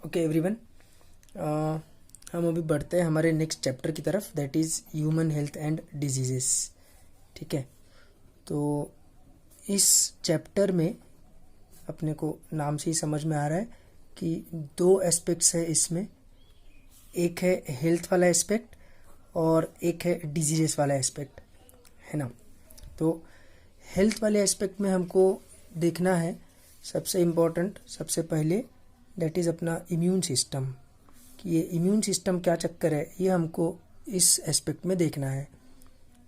Okay everyone, हम अभी बढ़ते हैं हमारे नेक्स्ट चैप्टर की तरफ, that is human health and diseases. ठीक है, तो इस चैप्टर में अपने को नाम से ही समझ में आ रहा है कि दो एस्पेक्ट्स है इसमें। एक है हेल्थ वाला एस्पेक्ट और एक है डिजीजेस वाला एस्पेक्ट, है ना। तो हेल्थ वाले एस्पेक्ट में हमको देखना है सबसे इम्पोर्टेंट, सबसे पहले दैट इज़ अपना इम्यून सिस्टम, कि ये इम्यून सिस्टम क्या चक्कर है, ये हमको इस एस्पेक्ट में देखना है।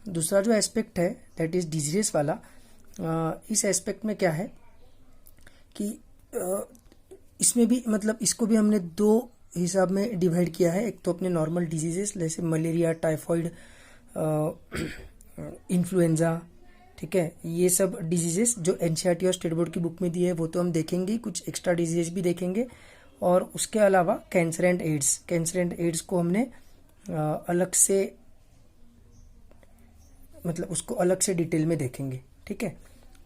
दूसरा जो एस्पेक्ट है दैट इज़ डिजीजेस वाला, इस एस्पेक्ट में क्या है कि इसमें भी मतलब इसको भी हमने दो हिसाब में डिवाइड किया है। एक तो अपने नॉर्मल डिजीजेस जैसे मलेरिया, टाइफॉइड, इन्फ्लुएंजा, ठीक है, ये सब डिजीजेस जो एनसीईआरटी और स्टेट बोर्ड की बुक में दी है वो तो हम देखेंगे, कुछ एक्स्ट्रा डिजीजेस भी देखेंगे। और उसके अलावा कैंसर एंड एड्स को हमने अलग से मतलब उसको अलग से डिटेल में देखेंगे। ठीक है,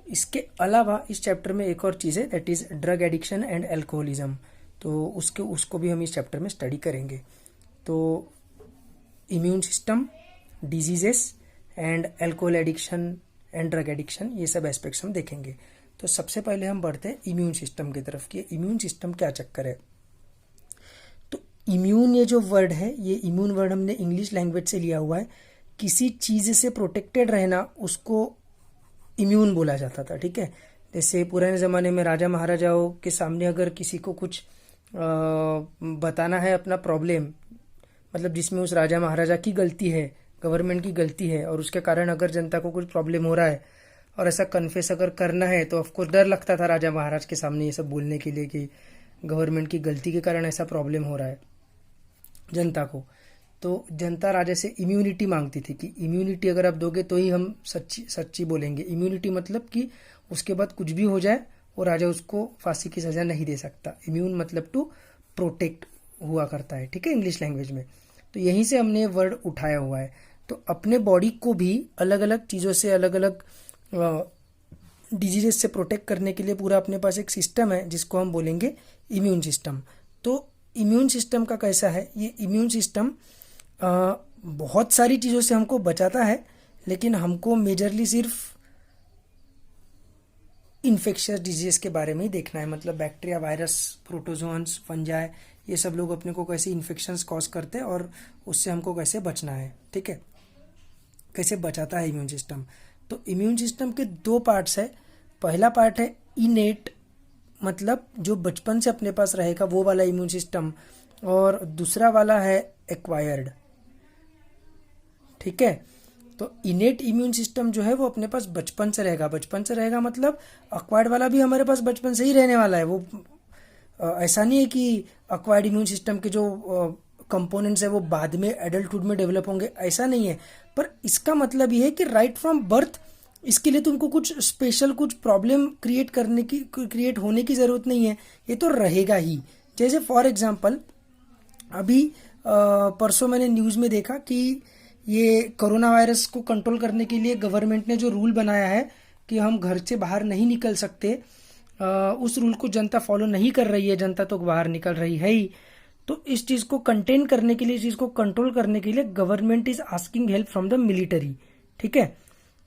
इसके अलावा इस चैप्टर में एक और चीज़ है that is drug addiction and alcoholism, तो उसको भी हम इस चैप्टर में स्टडी करेंगे। तो immune system, diseases and alcohol addiction and drug addiction, ये सब एस्पेक्ट्स हम देखेंगे। तो सबसे पहले हम बढ़ते हैं इम्यून सिस्टम की तरफ कि इम्यून सिस्टम क्या चक्कर है। तो इम्यून ये जो वर्ड है, ये इम्यून वर्ड हमने इंग्लिश लैंग्वेज से लिया हुआ है। किसी चीज़ से प्रोटेक्टेड रहना उसको इम्यून बोला जाता था। ठीक है, जैसे पुराने ज़माने में राजा महाराजाओं के सामने अगर किसी को कुछ बताना है अपना प्रॉब्लम, मतलब जिसमें उस राजा महाराजा की गलती है, गवर्नमेंट की गलती है, और उसके कारण अगर जनता को कुछ प्रॉब्लम हो रहा है और ऐसा कन्फेस अगर करना है तो ऑफकोर्स डर लगता था राजा महाराज के सामने ये सब बोलने के लिए कि गवर्नमेंट की गलती के कारण ऐसा प्रॉब्लम हो रहा है जनता को। तो जनता राजा से इम्यूनिटी मांगती थी कि इम्यूनिटी अगर आप दोगे तो ही हम सच्ची बोलेंगे। इम्यूनिटी मतलब कि उसके बाद कुछ भी हो जाए वो राजा उसको फांसी की सज़ा नहीं दे सकता। इम्यून मतलब टू प्रोटेक्ट हुआ करता है, ठीक है, इंग्लिश लैंग्वेज में। तो यहीं से हमने वर्ड उठाया हुआ है। तो अपने बॉडी को भी अलग अलग चीज़ों से, अलग अलग डिजीजेस से प्रोटेक्ट करने के लिए पूरा अपने पास एक सिस्टम है जिसको हम बोलेंगे इम्यून सिस्टम। तो इम्यून सिस्टम का कैसा है, ये इम्यून सिस्टम बहुत सारी चीज़ों से हमको बचाता है, लेकिन हमको मेजरली सिर्फ इन्फेक्शियस डिजीज के बारे में ही देखना है। मतलब बैक्टीरिया, वायरस, प्रोटोजोन्स, फंजाई, ये सब लोग अपने को कैसे इन्फेक्शंस कॉज करते हैं और उससे हमको कैसे बचना है। ठीक है, कैसे बचाता है इम्यून सिस्टम। तो इम्यून सिस्टम के दो पार्ट्स है। पहला पार्ट है इनेट, मतलब जो बचपन से अपने पास रहेगा वो वाला इम्यून सिस्टम, और दूसरा वाला है एक्वायर्ड। ठीक है, तो इनेट इम्यून सिस्टम जो है वो अपने पास बचपन से रहेगा मतलब एक्वायर्ड वाला भी हमारे पास बचपन से ही रहने वाला है। वो ऐसा नहीं है कि एक्वायर्ड इम्यून सिस्टम के जो कंपोनेंट्स है वो बाद में एडल्टहुड में डेवलप होंगे, ऐसा नहीं है। पर इसका मतलब ये है कि राइट फ्रॉम बर्थ इसके लिए तुमको कुछ स्पेशल, कुछ प्रॉब्लम क्रिएट होने की ज़रूरत नहीं है, ये तो रहेगा ही। जैसे फॉर एग्जांपल अभी परसों मैंने न्यूज़ में देखा कि ये कोरोना वायरस को कंट्रोल करने के लिए गवर्नमेंट ने जो रूल बनाया है कि हम घर से बाहर नहीं निकल सकते, उस रूल को जनता फॉलो नहीं कर रही है। जनता तो बाहर निकल रही है ही। तो इस चीज़ को कंटेन करने के लिए, इस चीज़ को कंट्रोल करने के लिए government is asking help from the military. ठीक है,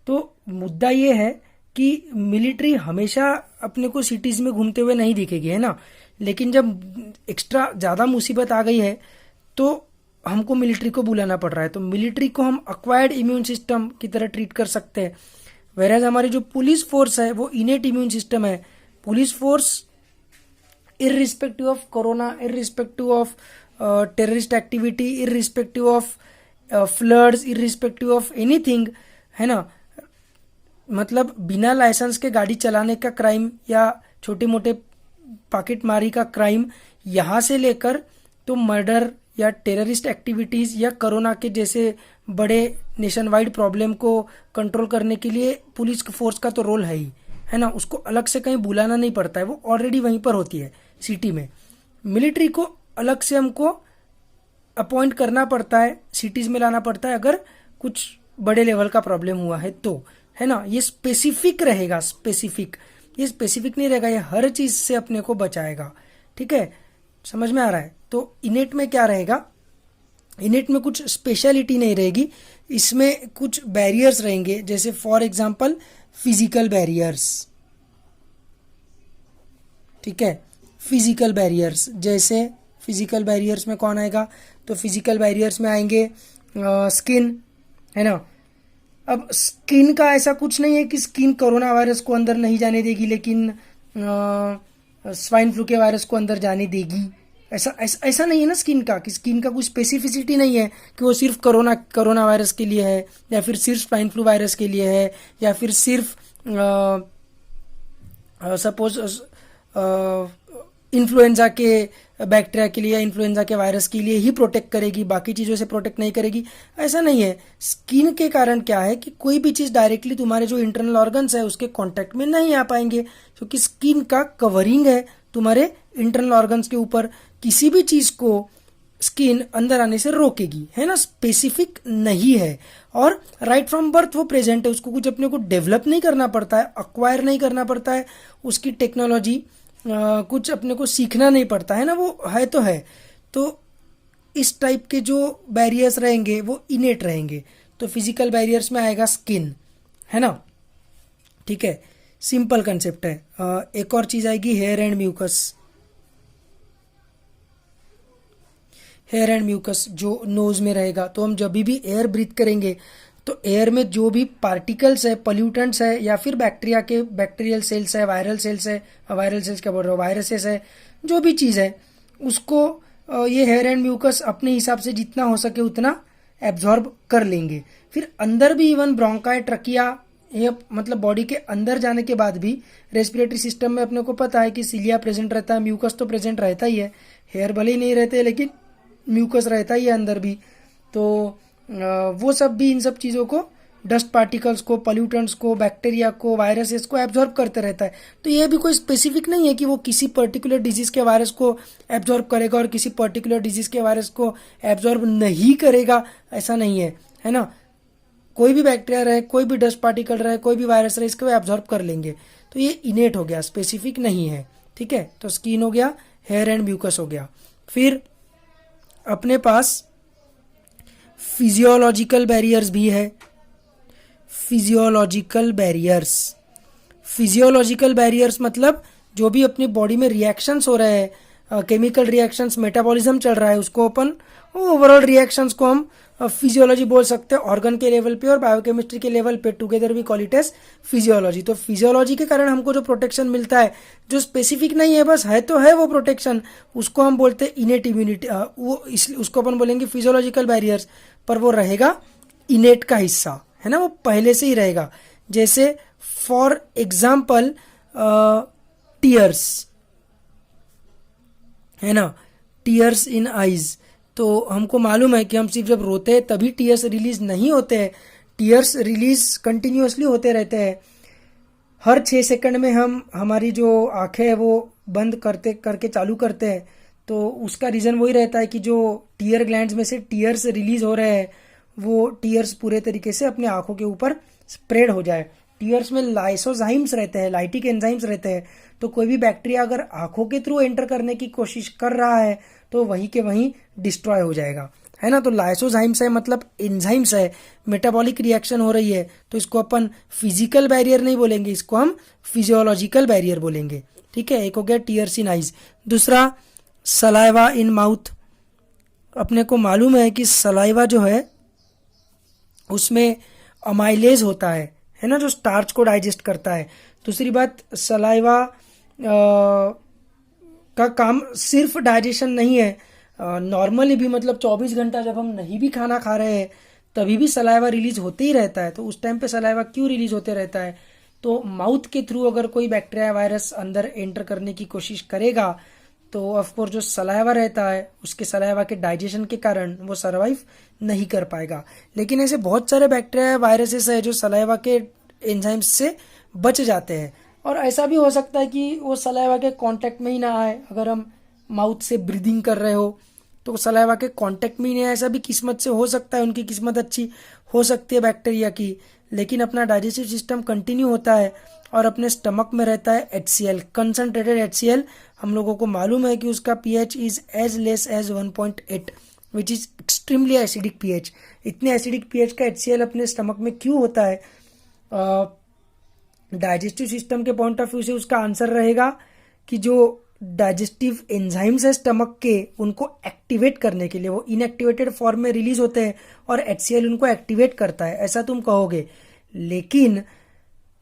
तो मुद्दा ये है कि मिलिट्री हमेशा अपने को सिटीज़ में घूमते हुए नहीं दिखेगी, है ना। लेकिन जब एक्स्ट्रा ज़्यादा मुसीबत आ गई है तो हमको मिलिट्री को बुलाना पड़ रहा है। तो मिलिट्री को हम एक्वायर्ड इम्यून सिस्टम की तरह ट्रीट कर सकते हैं। वेराज हमारी जो पुलिस फोर्स है वो इनेट इम्यून सिस्टम है। Police force irrespective of corona, irrespective of terrorist activity, irrespective of floods, irrespective of anything, है ना। मतलब बिना लाइसेंस के गाड़ी चलाने का क्राइम या छोटे मोटे पॉकेट मारी का क्राइम, यहाँ से लेकर तो मर्डर या टेररिस्ट एक्टिविटीज़ या कोरोना के जैसे बड़े नेशन वाइड प्रॉब्लम को कंट्रोल करने के लिए पुलिस फोर्स का तो रोल है ही, है ना। उसको अलग से कहीं बुलाना नहीं पड़ता है, वो ऑलरेडी वहीं पर होती है सिटी में। मिलिट्री को अलग से हमको अपॉइंट करना पड़ता है, सिटीज़ में लाना पड़ता है अगर कुछ बड़े लेवल का प्रॉब्लम हुआ है तो, है ना। ये स्पेसिफिक रहेगा, ये स्पेसिफिक नहीं रहेगा, ये हर चीज़ से अपने को बचाएगा। ठीक है, समझ में आ रहा है? तो इनेट में क्या रहेगा, इनेट में कुछ स्पेशलिटी नहीं रहेगी, इसमें कुछ बैरियर्स रहेंगे, जैसे फॉर एग्जांपल फिजिकल बैरियर्स। ठीक है, फिजिकल बैरियर्स, जैसे फिजिकल बैरियर्स में कौन आएगा, तो फिजिकल बैरियर्स में आएंगे स्किन, है ना। अब स्किन का ऐसा कुछ नहीं है कि स्किन कोरोना वायरस को अंदर नहीं जाने देगी, लेकिन स्वाइन फ्लू के वायरस को अंदर जाने देगी, ऐसा ऐसा ऐसा नहीं है ना स्किन का, कि स्किन का कुछ स्पेसिफिसिटी नहीं है कि वो सिर्फ कोरोना वायरस के लिए है, या फिर सिर्फ स्वाइन फ्लू वायरस के लिए है, या फिर सिर्फ सपोज इन्फ्लुएंजा के बैक्टीरिया के लिए या इन्फ्लुएंजा के वायरस के लिए ही प्रोटेक्ट करेगी, बाकी चीज़ों से प्रोटेक्ट नहीं करेगी, ऐसा नहीं है। स्किन के कारण क्या है कि कोई भी चीज़ डायरेक्टली तुम्हारे जो इंटरनल ऑर्गन्स है उसके कांटेक्ट में नहीं आ पाएंगे, क्योंकि स्किन का कवरिंग है तुम्हारे इंटरनल ऑर्गन्स के ऊपर, किसी भी चीज़ को स्किन अंदर आने से रोकेगी, है ना, स्पेसिफिक नहीं है। और राइट फ्रॉम बर्थ वो प्रेजेंट है, उसको कुछ अपने को डेवलप नहीं करना पड़ता है, अक्वायर नहीं करना पड़ता है, उसकी टेक्नोलॉजी कुछ अपने को सीखना नहीं पड़ता है ना, वो है तो है। तो इस टाइप के जो बैरियर्स रहेंगे वो इनेट रहेंगे। तो फिजिकल बैरियर्स में आएगा स्किन, है ना। ठीक है, सिंपल कंसेप्ट है। एक और चीज आएगी hair and mucus. Hair and mucus जो नोज में रहेगा, तो हम जब भी एयर ब्रीथ करेंगे तो एयर में जो भी पार्टिकल्स है, पोल्यूटेंट्स है, या फिर बैक्टीरिया के बैक्टीरियल सेल्स है, वायरल सेल्स है, वायरल सेल्स क्या बोल रहा हूँ, वायरसेस है, जो भी चीज़ है उसको ये हेयर एंड म्यूकस अपने हिसाब से जितना हो सके उतना एब्जॉर्ब कर लेंगे। फिर अंदर भी इवन ब्रोंकाई, ट्रकिया, ये मतलब बॉडी के अंदर जाने के बाद भी रेस्पिरेटरी सिस्टम में अपने को पता है कि सीलिया प्रेजेंट रहता है, म्यूकस तो प्रेजेंट रहता ही है, हेयर भले ही नहीं रहते लेकिन म्यूकस रहता ही है अंदर भी। तो वो सब भी इन सब चीज़ों को, डस्ट पार्टिकल्स को, पोल्यूटेंट्स को, बैक्टीरिया को, वायरसेस को एब्जॉर्ब करते रहता है। तो ये भी कोई स्पेसिफिक नहीं है कि वो किसी पर्टिकुलर डिजीज के वायरस को एब्जॉर्ब करेगा और किसी पर्टिकुलर डिजीज के वायरस को एब्जॉर्ब नहीं करेगा, ऐसा नहीं है, है ना। कोई भी बैक्टीरिया रहे, कोई भी डस्ट पार्टिकल रहे, कोई भी वायरस रहे, इसको एब्जॉर्ब कर लेंगे। तो ये इनेट हो गया, स्पेसिफिक नहीं है। ठीक है, तो स्किन हो गया, हेयर एंड म्यूकस हो गया। फिर अपने पास फिजियोलॉजिकल बैरियर्स भी है। फिजियोलॉजिकल बैरियर्स, फिजियोलॉजिकल बैरियर्स मतलब जो भी अपनी बॉडी में रिएक्शंस हो रहे हैं, केमिकल रिएक्शंस, मेटाबॉलिज्म चल रहा है, उसको अपन ओवरऑल रिएक्शंस को हम फिजियोलॉजी बोल सकते हैं, ऑर्गन के लेवल पे और बायोकेमिस्ट्री के लेवल पे together we call it as physiology. तो फिजियोलॉजी के कारण हमको जो प्रोटेक्शन मिलता है, जो स्पेसिफिक नहीं है, बस है तो है वो प्रोटेक्शन, उसको हम बोलते हैं इनेट इम्यूनिटी। वो इसलिए उसको अपन बोलेंगे फिजियोलॉजिकल बैरियर्स, पर वो रहेगा इनेट का हिस्सा, है ना, वो पहले से ही रहेगा। जैसे फॉर एग्जाम्पल टीयर्स, है ना, टीयर्स इन आईज। तो हमको मालूम है कि हम सिर्फ जब रोते हैं तभी टीयर्स रिलीज नहीं होते हैं, टीयर्स रिलीज कंटिन्यूअसली होते रहते हैं। हर 6 सेकंड में हम हमारी जो आंखें हैं वो बंद करते करके चालू करते हैं। तो उसका रीज़न वही रहता है कि जो टीयर ग्लैंड्स में से टीयर्स रिलीज हो रहे हैं वो टीयर्स पूरे तरीके से अपने आंखों के ऊपर स्प्रेड हो जाए। टीयर्स में लाइसोजाइम्स रहते हैं, लाइटिक एंजाइम्स रहते हैं। तो कोई भी बैक्टीरिया अगर आंखों के थ्रू एंटर करने की कोशिश कर रहा है तो वहीं के वहीं डिस्ट्रॉय हो जाएगा, है ना। तो लाइसोजाइम्स है मतलब एंजाइम्स है, मेटाबॉलिक रिएक्शन हो रही है, तो इसको अपन फिजिकल बैरियर नहीं बोलेंगे, इसको हम फिजियोलॉजिकल बैरियर बोलेंगे। ठीक है, एक हो गया टीयर्स इन आइज। दूसरा सलाइवा इन माउथ। अपने को मालूम है कि सलाइवा जो है उसमें अमाइलेज होता है ना, जो स्टार्च को डाइजेस्ट करता है। दूसरी बात, सलाइवा का काम सिर्फ डाइजेशन नहीं है, नॉर्मली भी मतलब 24 घंटा जब हम नहीं भी खाना खा रहे हैं तभी भी सलाइवा रिलीज होते ही रहता है। तो उस टाइम पे सलाइवा क्यों रिलीज होते रहता है, तो माउथ के थ्रू अगर कोई बैक्टीरिया वायरस अंदर एंटर करने की कोशिश करेगा तो ऑफकोर्स जो सलाइवा रहता है उसके सलाइवा के डाइजेशन के कारण वो सर्वाइव नहीं कर पाएगा। लेकिन ऐसे बहुत सारे बैक्टीरिया वायरसेस है जो सलाइवा के एंजाइम्स से बच जाते हैं। और ऐसा भी हो सकता है कि वो सलाइवा के कांटेक्ट में ही ना आए, अगर हम माउथ से ब्रीदिंग कर रहे हो तो सलाइवा के कांटेक्ट में ही नहीं आए, ऐसा भी किस्मत से हो सकता है। उनकी किस्मत अच्छी हो सकती है बैक्टीरिया की, लेकिन अपना डाइजेस्टिव सिस्टम कंटिन्यू होता है और अपने स्टमक में रहता है HCl, कंसनट्रेटेड HCl। हम लोगों को मालूम है कि उसका pH is as less as 1.8 which is extremely acidic pH। इतने एसिडिक pH का HCl अपने स्टमक में क्यों होता है? डाइजेस्टिव सिस्टम के पॉइंट ऑफ व्यू से उसका आंसर रहेगा कि जो डाइजेस्टिव एंजाइम्स है स्टमक के, उनको एक्टिवेट करने के लिए वो इनएक्टिवेटेड फॉर्म में रिलीज होते हैं और HCl उनको एक्टिवेट करता है, ऐसा तुम कहोगे। लेकिन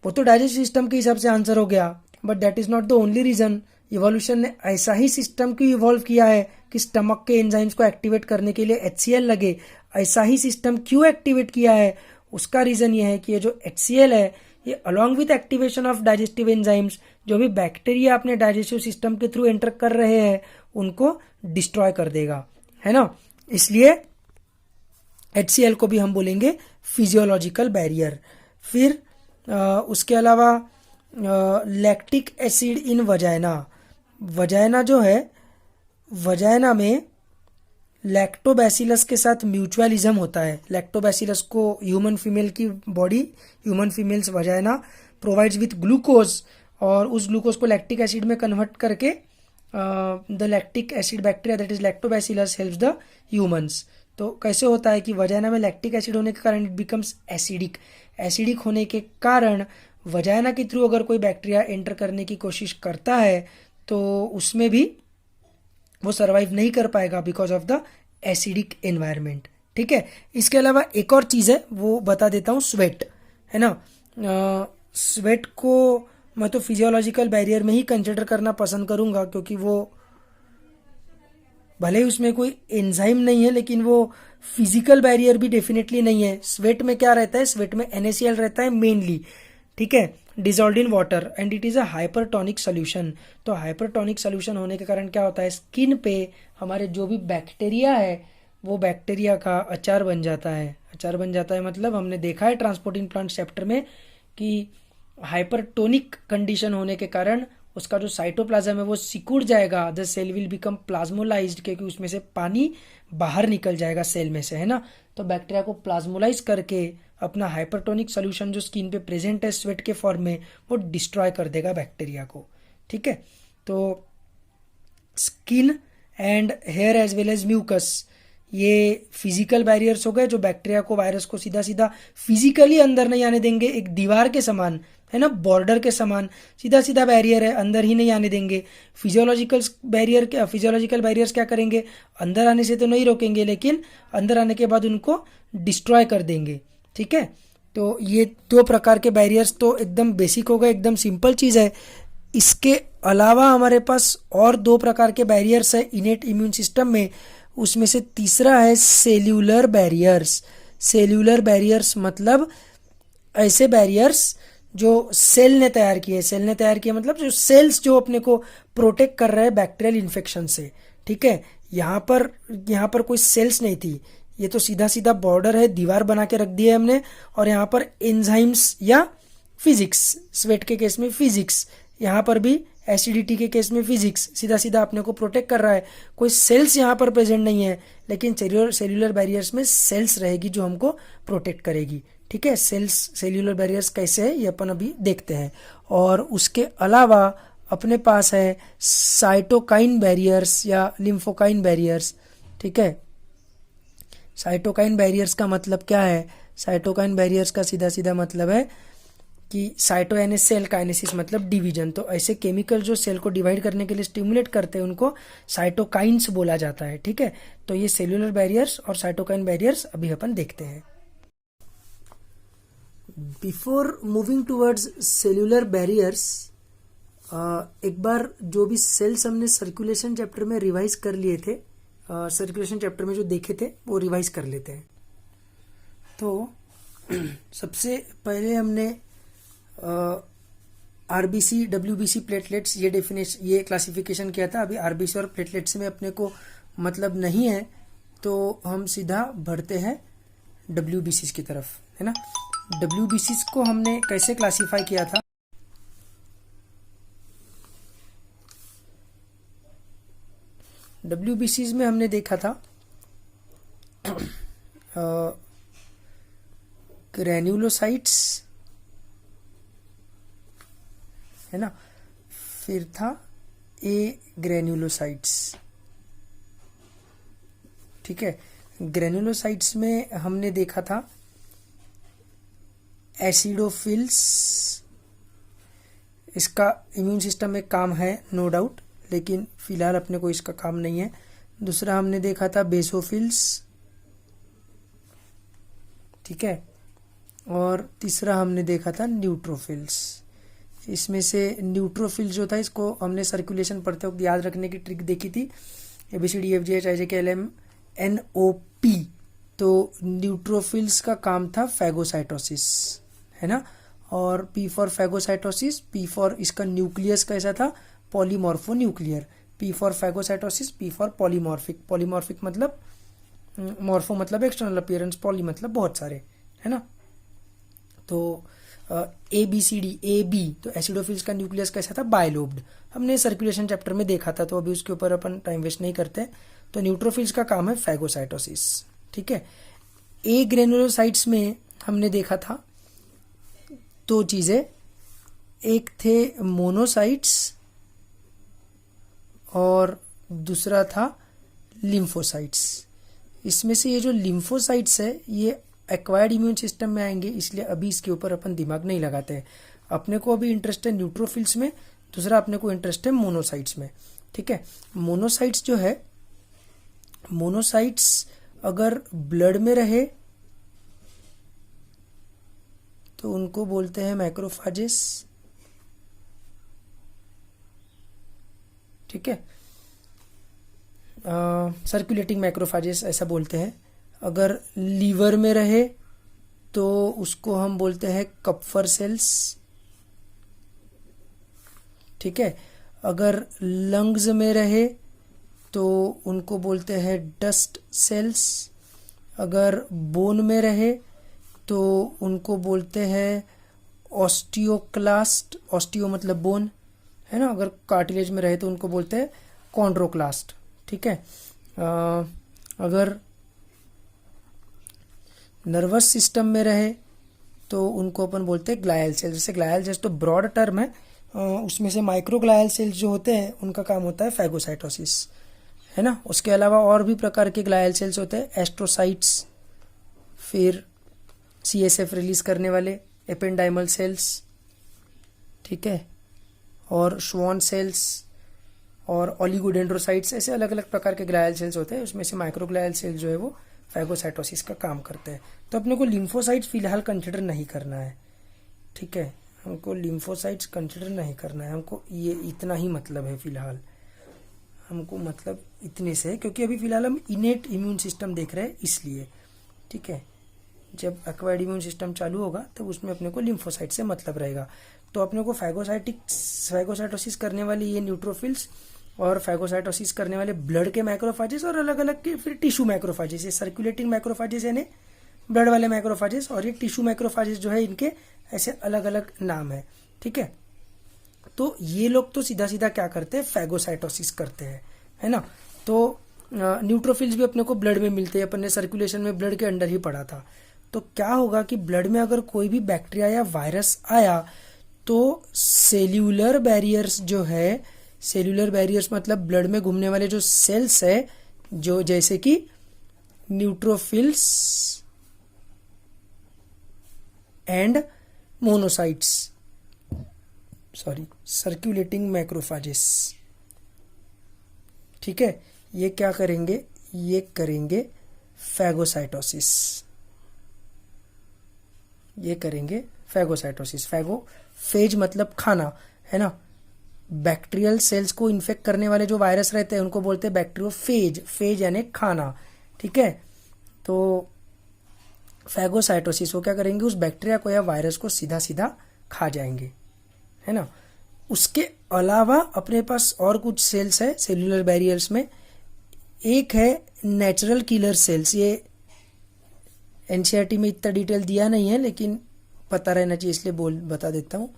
वो तो डाइजेस्टिव सिस्टम के हिसाब से आंसर हो गया, but that is not the only reason. Evolution ने ऐसा ही सिस्टम क्यों इवॉल्व किया है कि स्टमक के एंजाइम्स को एक्टिवेट करने के लिए HCl लगे? ऐसा ही सिस्टम क्यों एक्टिवेट किया है? उसका रीजन ये है कि ये जो HCl है ये along with activation of digestive enzymes, जो भी बैक्टीरिया अपने डाइजेस्टिव सिस्टम के थ्रू एंटर कर रहे हैं उनको डिस्ट्रॉय कर देगा, है ना। इसलिए HCl को भी हम बोलेंगे फिजियोलॉजिकल बैरियर। फिर उसके अलावा lactic acid in vagina. Vagina जो है, वजाइना में लैक्टोबैसिलस के साथ म्यूचुअलिज्म होता है। लैक्टोबैसिलस को ह्यूमन फीमेल की body, human females vagina provides with glucose, और उस ग्लूकोज को लैक्टिक एसिड में कन्वर्ट करके the lactic acid bacteria that is lactobacillus helps the humans. तो कैसे होता है कि वजाइना में लैक्टिक एसिड होने के कारण इट बिकम्स एसिडिक। एसिडिक होने के कारण वजाइना के थ्रू अगर कोई बैक्टीरिया एंटर करने की कोशिश करता है तो उसमें भी वो सर्वाइव नहीं कर पाएगा because of the acidic environment. ठीक है, इसके अलावा एक और चीज़ है वो बता देता हूँ, स्वेट, है ना। स्वेट को मैं तो फिजियोलॉजिकल बैरियर में ही कंसिडर करना पसंद करूंगा, क्योंकि वो भले ही उसमें कोई एंजाइम नहीं है लेकिन वो फिजिकल बैरियर भी डेफिनेटली नहीं है। स्वेट में क्या रहता है? स्वेट में NaCl रहता है मेनली, ठीक है, dissolved in water, and it is a hypertonic solution. तो हाइपरटोनिक सोल्यूशन होने के कारण क्या होता है? स्किन पे हमारे जो भी बैक्टीरिया है वो बैक्टीरिया का अचार बन जाता है। अचार बन जाता है मतलब हमने देखा है ट्रांसपोर्टिंग प्लांट चैप्टर में कि हाइपरटोनिक कंडीशन होने के कारण उसका जो साइटोप्लाज्म है वो सिकुड़ जाएगा, the cell will become plasmolysed, क्योंकि उसमें से पानी बाहर निकल जाएगा सेल में से, है ना। तो बैक्टीरिया को प्लाज्मोलाइज करके अपना हाइपरटोनिक सोल्यूशन जो स्किन पे प्रेजेंट है स्वेट के फॉर्म में, वो डिस्ट्रॉय कर देगा बैक्टीरिया को। ठीक है, तो skin and hair as well as mucus, ये फिजिकल बैरियर्स हो गए जो बैक्टीरिया को, वायरस को सीधा सीधा फिजिकली अंदर नहीं आने देंगे। एक दीवार के समान, है ना, बॉर्डर के समान सीधा सीधा बैरियर है, अंदर ही नहीं आने देंगे। फिजियोलॉजिकल बैरियर्स क्या करेंगे? अंदर आने से तो नहीं रोकेंगे, लेकिन अंदर आने के बाद उनको डिस्ट्रॉय कर देंगे। ठीक है, तो ये दो प्रकार के बैरियर्स तो एकदम बेसिक हो गए, एकदम सिंपल चीज़ है। इसके अलावा हमारे पास और दो प्रकार के बैरियर्स है इनेट इम्यून सिस्टम में। उसमें से तीसरा है सेल्यूलर बैरियर्स। सेल्यूलर बैरियर्स मतलब ऐसे बैरियर्स जो सेल ने तैयार किए। सेल ने तैयार किए मतलब जो सेल्स जो अपने को प्रोटेक्ट कर रहे हैं बैक्टीरियल इन्फेक्शन से। ठीक है, यहाँ पर कोई सेल्स नहीं थी, ये तो सीधा सीधा बॉर्डर है, दीवार बना के रख दी है हमने, और यहाँ पर एंजाइम्स या फिजिक्स, स्वेट के केस में फिजिक्स, यहाँ पर भी एसिडिटी के केस में फिजिक्स सीधा सीधा अपने को प्रोटेक्ट कर रहा है। कोई सेल्स यहाँ पर प्रेजेंट नहीं है, लेकिन सेल्यूलर बैरियर्स में सेल्स रहेगी जो हमको प्रोटेक्ट करेगी। ठीक है, सेल्यूलर बैरियर्स कैसे है ये अपन अभी देखते हैं। और उसके अलावा अपने पास है साइटोकाइन बैरियर्स या लिम्फोकाइन बैरियर्स। ठीक है, साइटोकाइन बैरियर्स का मतलब क्या है? साइटोकाइन बैरियर्स का सीधा सीधा मतलब है कि साइटो यानी सेल, काइनेसिस मतलब डिवीजन। तो ऐसे केमिकल जो सेल को डिवाइड करने के लिए स्टिमुलेट करते हैं उनको साइटोकाइंस बोला जाता है। ठीक है, तो ये सेल्यूलर बैरियर्स और साइटोकाइन बैरियर्स अभी अपन देखते हैं। Before moving towards cellular barriers, एक बार जो भी सेल्स हमने सर्कुलेशन चैप्टर में रिवाइज कर लिए थे, सर्कुलेशन चैप्टर में जो देखे थे वो रिवाइज कर लेते हैं। तो सबसे पहले हमने आरबीसी, डब्ल्यूबीसी, प्लेटलेट्स, ये क्लासिफिकेशन किया था। अभी आरबीसी और प्लेटलेट्स में अपने को मतलब नहीं है, तो हम सीधा बढ़ते हैं डब्ल्यूबीसी की तरफ, है ना। डब्ल्यूबीसी को हमने कैसे क्लासिफाई किया था? डब्ल्यूबीसी में हमने देखा था ग्रैन्युलोसाइट्स, है ना। फिर था ए ग्रेन्युलोसाइट्स, ठीक है। ग्रेन्युलोसाइट्स में हमने देखा था एसिडोफिल्स, इसका इम्यून सिस्टम में काम है नो डाउट, लेकिन फिलहाल अपने को इसका काम नहीं है। दूसरा हमने देखा था बेसोफिल्स, ठीक है। और तीसरा हमने देखा था न्यूट्रोफिल्स। इसमें से न्यूट्रोफिल्स जो था इसको हमने सर्कुलेशन पढ़ते वक्त याद रखने की ट्रिक देखी थी, ABCDEFGHIJKLM NOP। तो न्यूट्रोफिल्स का काम था फैगोसाइटोसिस, है ना। और P for phagocytosis, P for इसका न्यूक्लियस कैसा था, polymorpho nuclear. P for phagocytosis, P for polymorphic. Polymorphic मतलब मॉर्फो मतलब एक्सटर्नल अपीयरेंस, पॉली मतलब बहुत सारे, है ना। तो ABCD तो एसिडोफिल्स का न्यूक्लियस कैसा था, बायलोब्ड। हमने सर्कुलेशन चैप्टर में देखा था, तो अभी उसके ऊपर अपन टाइम वेस्ट नहीं करते। तो न्यूट्रोफिल्स का काम है फैगोसाइटोसिस, ठीक है। ए ग्रेनुलोसाइट्स में हमने देखा था दो चीजें, एक थे मोनोसाइट्स और दूसरा था लिम्फोसाइट्स। इसमें से ये जो लिम्फोसाइट्स है ये एक्वायर्ड इम्यून सिस्टम में आएंगे, इसलिए अभी इसके ऊपर अपन दिमाग नहीं लगाते हैं। अपने को अभी इंटरेस्ट है न्यूट्रोफिल्स में, दूसरा अपने को इंटरेस्ट है मोनोसाइट्स में, ठीक है। मोनोसाइट्स जो है, मोनोसाइट्स अगर ब्लड में रहे तो उनको बोलते हैं मैक्रोफाजेस, ठीक है। सर्कुलेटिंग मैक्रोफाजेस ऐसा बोलते हैं। अगर लीवर में रहे तो उसको हम बोलते हैं कप्फर सेल्स, ठीक है। अगर लंग्स में रहे तो उनको बोलते हैं डस्ट सेल्स। अगर बोन में रहे तो उनको बोलते हैं ऑस्टियोक्लास्ट, ऑस्टियो मतलब बोन, है ना। अगर कार्टिलेज में रहे तो उनको बोलते हैं कॉन्ड्रोक्लास्ट, ठीक है। अगर नर्वस सिस्टम में रहे तो उनको अपन बोलते हैं ग्लायल सेल्स। जैसे ग्लायल सेल्स तो ब्रॉड टर्म है, उसमें से माइक्रोग्लायल सेल्स जो होते हैं उनका काम होता है फैगोसाइटोसिस, है ना। उसके अलावा और भी प्रकार के ग्लायल सेल्स होते हैं, एस्ट्रोसाइट्स, फिर CSF रिलीज करने वाले एपेंडाइमल सेल्स, ठीक है, और श्वान सेल्स और ओलिगोडेंड्रोसाइट्स, ऐसे अलग अलग प्रकार के ग्लायल सेल्स होते हैं। उसमें से माइक्रोग्लायल सेल्स जो है वो फैगोसाइटोसिस का काम करते हैं। तो अपने को लिम्फोसाइट्स फिलहाल कंसिडर नहीं करना है, ठीक है। हमको लिम्फोसाइट्स कंसिडर नहीं करना है, हमको ये इतना ही मतलब है फिलहाल, हमको मतलब इतने से है, क्योंकि अभी फिलहाल हम इनेट इम्यून सिस्टम देख रहे हैं इसलिए, ठीक है। जब एक्वायर्ड इम्यून सिस्टम चालू होगा तब तो उसमें अपने को लिम्फोसाइट से मतलब रहेगा। तो अपने को फैगोसाइटोसिस करने वाली ये न्यूट्रोफिल्स और फैगोसाइटोसिस करने वाले ब्लड के मैक्रोफाजेस और अलग अलग के फिर टिश्यू मैक्रोफाजेस, ये सर्कुलेटिंग मैक्रोफाजेस यानी ब्लड वाले मैक्रोफाजेस, और ये टिश्यू मैक्रोफाजेस जो है इनके ऐसे अलग अलग नाम है, ठीक है। तो ये लोग तो सीधा सीधा क्या करते हैं, फैगोसाइटोसिस करते हैं, है ना। तो न्यूट्रोफिल्स भी अपने को ब्लड में मिलते हैं, अपन ने सर्कुलेशन में ब्लड के अंडर ही पढ़ा था। तो क्या होगा कि ब्लड में अगर कोई भी बैक्टीरिया या वायरस आया तो सेल्यूलर बैरियर्स जो है, सेल्यूलर बैरियर्स मतलब ब्लड में घूमने वाले जो सेल्स है, जो जैसे कि neutrophils and monocytes, sorry circulating macrophages, ठीक है, ये क्या करेंगे, ये करेंगे फैगोसाइटोसिस, ये करेंगे फैगोसाइटोसिस। फेज मतलब खाना, है ना। बैक्टीरियल सेल्स को इन्फेक्ट करने वाले जो वायरस रहते हैं उनको बोलते हैं बैक्टीरियोफेज, फेज यानी खाना, ठीक है। तो फैगोसाइटोसिस वो क्या करेंगे, उस बैक्टीरिया को या वायरस को सीधा सीधा खा जाएंगे, है ना। उसके अलावा अपने पास और कुछ सेल्स है सेल्यूलर बैरियर्स में, एक है नेचुरल किलर सेल्स। ये NCERT में इतना डिटेल दिया नहीं है लेकिन पता रहना चाहिए इसलिए बता देता हूँ।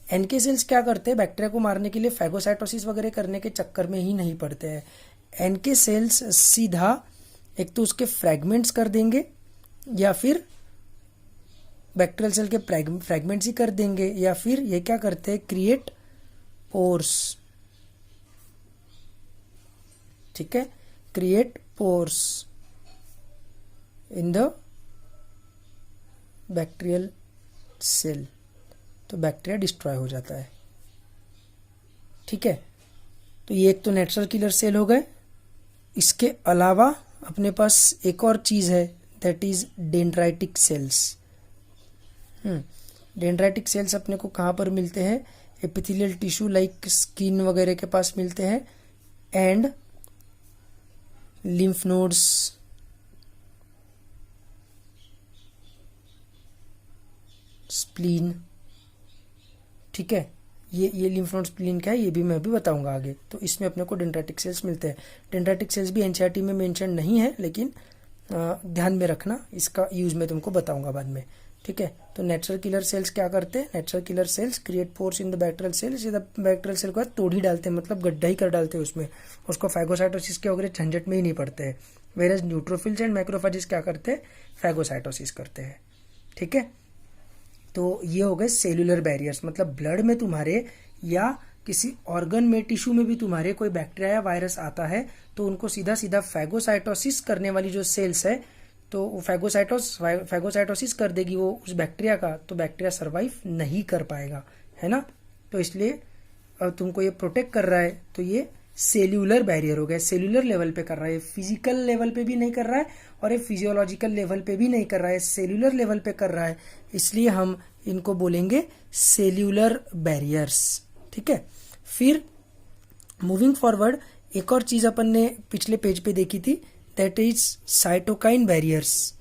NK सेल्स क्या करते हैं, बैक्टीरिया को मारने के लिए फैगोसाइटोसिस वगैरह करने के चक्कर में ही नहीं पड़ते हैं। NK सेल्स सीधा एक तो उसके फ्रैगमेंट्स कर देंगे या फिर बैक्टीरियल सेल के फ्रेगमेंट्स ही कर देंगे, या फिर ये क्या करते हैं, क्रिएट पोर्स। ठीक है, create pores in the bacterial cell, तो बैक्टीरिया डिस्ट्रॉय हो जाता है। ठीक है, तो ये एक तो नेचुरल किलर सेल हो गए। इसके अलावा अपने पास एक और चीज़ है, that is dendritic sales. Dendritic sales अपने को कहाँ पर मिलते हैं, एपिथेलियल टिश्यू लाइक स्किन वगैरह के पास मिलते हैं, एंड लिम्फ नोड्स, स्प्लीन। ठीक है, ये लिम्फ नोड स्प्लीन क्या है ये भी मैं अभी बताऊंगा आगे। तो इसमें अपने को डेंड्राइटिक सेल्स मिलते हैं। डेंड्राइटिक सेल्स भी एनसीईआरटी में मेंशन नहीं है, लेकिन ध्यान में रखना, इसका यूज मैं तुमको बताऊंगा बाद में। ठीक है, तो नेचुरल किलर सेल्स क्या करते हैं, natural killer cells create pores in the bacterial cell, सीधा बैक्टीरियल सेल को तोड़ ही डालते हैं, मतलब गड्ढा ही कर डालते हैं उसमें, उसको फैगोसाइटोसिस के वगैरह झंझट में ही नहीं पड़ते हैं। वेरस न्यूट्रोफिल्स एंड मैक्रोफेजेस क्या करते हैं, फैगोसाइटोसिस करते हैं। ठीक है, तो ये हो गए सेल्यूलर बैरियर्स, मतलब ब्लड में तुम्हारे या किसी ऑर्गन में, टिश्यू में भी तुम्हारे कोई बैक्टीरिया या वायरस आता है तो उनको सीधा सीधा फैगोसाइटोसिस करने वाली जो सेल्स है, तो वो फैगोसाइटोसिस कर देगी वो उस बैक्टीरिया का, तो बैक्टीरिया सर्वाइव नहीं कर पाएगा, है ना। तो इसलिए तुमको ये प्रोटेक्ट कर रहा है, तो ये सेल्यूलर बैरियर हो गया। सेल्यूलर लेवल पे कर रहा है, फिजिकल लेवल पे भी नहीं कर रहा है और ये फिजियोलॉजिकल लेवल पे भी नहीं कर रहा है, सेल्यूलर लेवल पे कर रहा है, इसलिए हम इनको बोलेंगे सेल्यूलर बैरियर्स। ठीक है, फिर मूविंग फॉरवर्ड एक और चीज अपन ने पिछले पेज पे देखी थी, दैट इज साइटोकाइन बैरियर्स।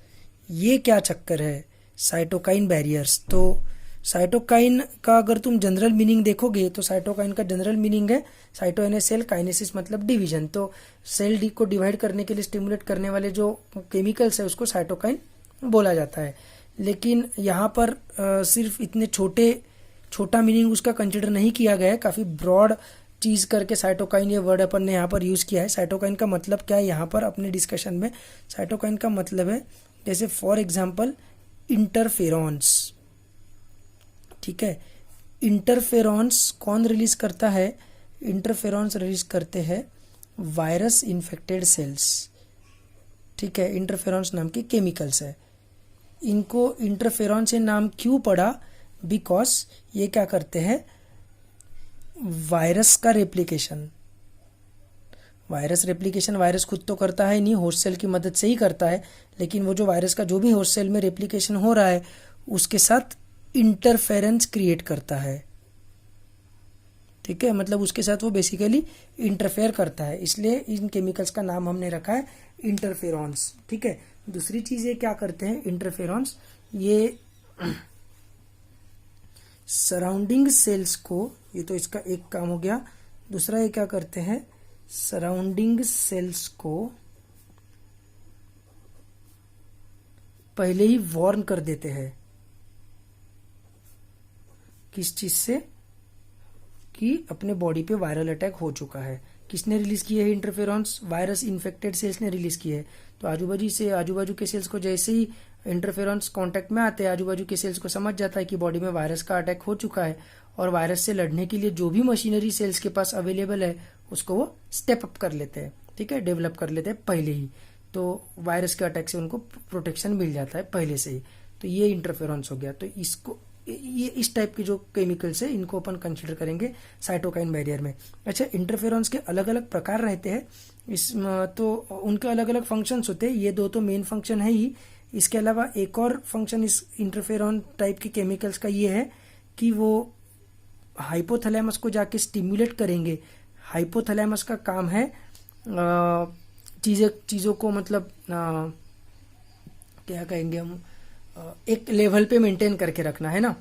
ये क्या चक्कर है, साइटोकाइन बैरियर्स। तो साइटोकाइन का अगर तुम जनरल मीनिंग देखोगे तो साइटोकाइन का जनरल मीनिंग है साइटो यानी सेल, काइनेसिस मतलब डिवीजन। तो सेल डी को डिवाइड करने के लिए स्टिमुलेट करने वाले जो केमिकल्स है उसको साइटोकाइन बोला जाता है। लेकिन यहाँ पर सिर्फ इतने छोटा मीनिंग उसका कंसिडर नहीं किया गया है, काफी ब्रॉड चीज करके साइटोकाइन ये वर्ड अपन ने यहाँ पर यूज किया है। साइटोकाइन का मतलब क्या है यहाँ पर अपने डिस्कशन में, साइटोकाइन का मतलब है जैसे फॉर एग्जाम्पल इंटरफेरॉन्स। ठीक है, इंटरफेरॉन्स कौन रिलीज करता है, इंटरफेरॉन्स रिलीज करते हैं वायरस इन्फेक्टेड सेल्स। ठीक है, इंटरफेरॉन्स नाम के केमिकल्स है। इनको इंटरफेरॉन से नाम क्यों पड़ा, बिकॉज ये क्या करते हैं, वायरस का रेप्लिकेशन। वायरस खुद तो करता है नहीं, होस्ट सेल की मदद से ही करता है, लेकिन वो जो वायरस का जो भी होस्ट सेल में रेप्लिकेशन हो रहा है उसके साथ इंटरफेरेंस क्रिएट करता है। ठीक है, मतलब उसके साथ वो बेसिकली इंटरफेयर करता है, इसलिए इन केमिकल्स का नाम हमने रखा है इंटरफेरॉन्स। ठीक है, दूसरी चीज ये क्या करते हैं इंटरफेरॉन्स, ये सराउंडिंग सेल्स को, ये तो इसका एक काम हो गया। दूसरा ये क्या करते हैं, सराउंडिंग सेल्स को पहले ही वार्न कर देते हैं, किस चीज से, कि अपने बॉडी पे वायरल अटैक हो चुका है। किसने रिलीज किए हैं इंटरफेरॉन्स, वायरस इन्फेक्टेड सेल्स ने रिलीज किए हैं। तो आजू बाजू के सेल्स को जैसे ही इंटरफेरॉन्स कांटेक्ट में आते हैं, आजू बाजू के सेल्स को समझ जाता है कि बॉडी में वायरस का अटैक हो चुका है, और वायरस से लड़ने के लिए जो भी मशीनरी सेल्स के पास अवेलेबल है उसको वो स्टेप अप कर लेते हैं। ठीक है, डेवलप कर लेते हैं पहले ही, तो वायरस के अटैक से उनको प्रोटेक्शन मिल जाता है पहले से ही। तो ये इंटरफेरॉन्स हो गया। तो इसको, ये इस टाइप के जो केमिकल्स है इनको अपन कंसिडर करेंगे साइटोकाइन बैरियर में। अच्छा, इंटरफेरॉन्स के अलग अलग प्रकार रहते हैं, इस तो उनके अलग अलग फंक्शंस होते हैं, ये दो तो मेन फंक्शन है ही। इसके अलावा एक और फंक्शन इस इंटरफेरॉन टाइप के केमिकल्स का ये है कि वो हाइपोथैलेमस को जाके स्टिमुलेट करेंगे। हाइपोथैलेमस का काम है चीज़ों को, मतलब क्या कहेंगे हम, एक लेवल पे मेंटेन करके रखना, है ना,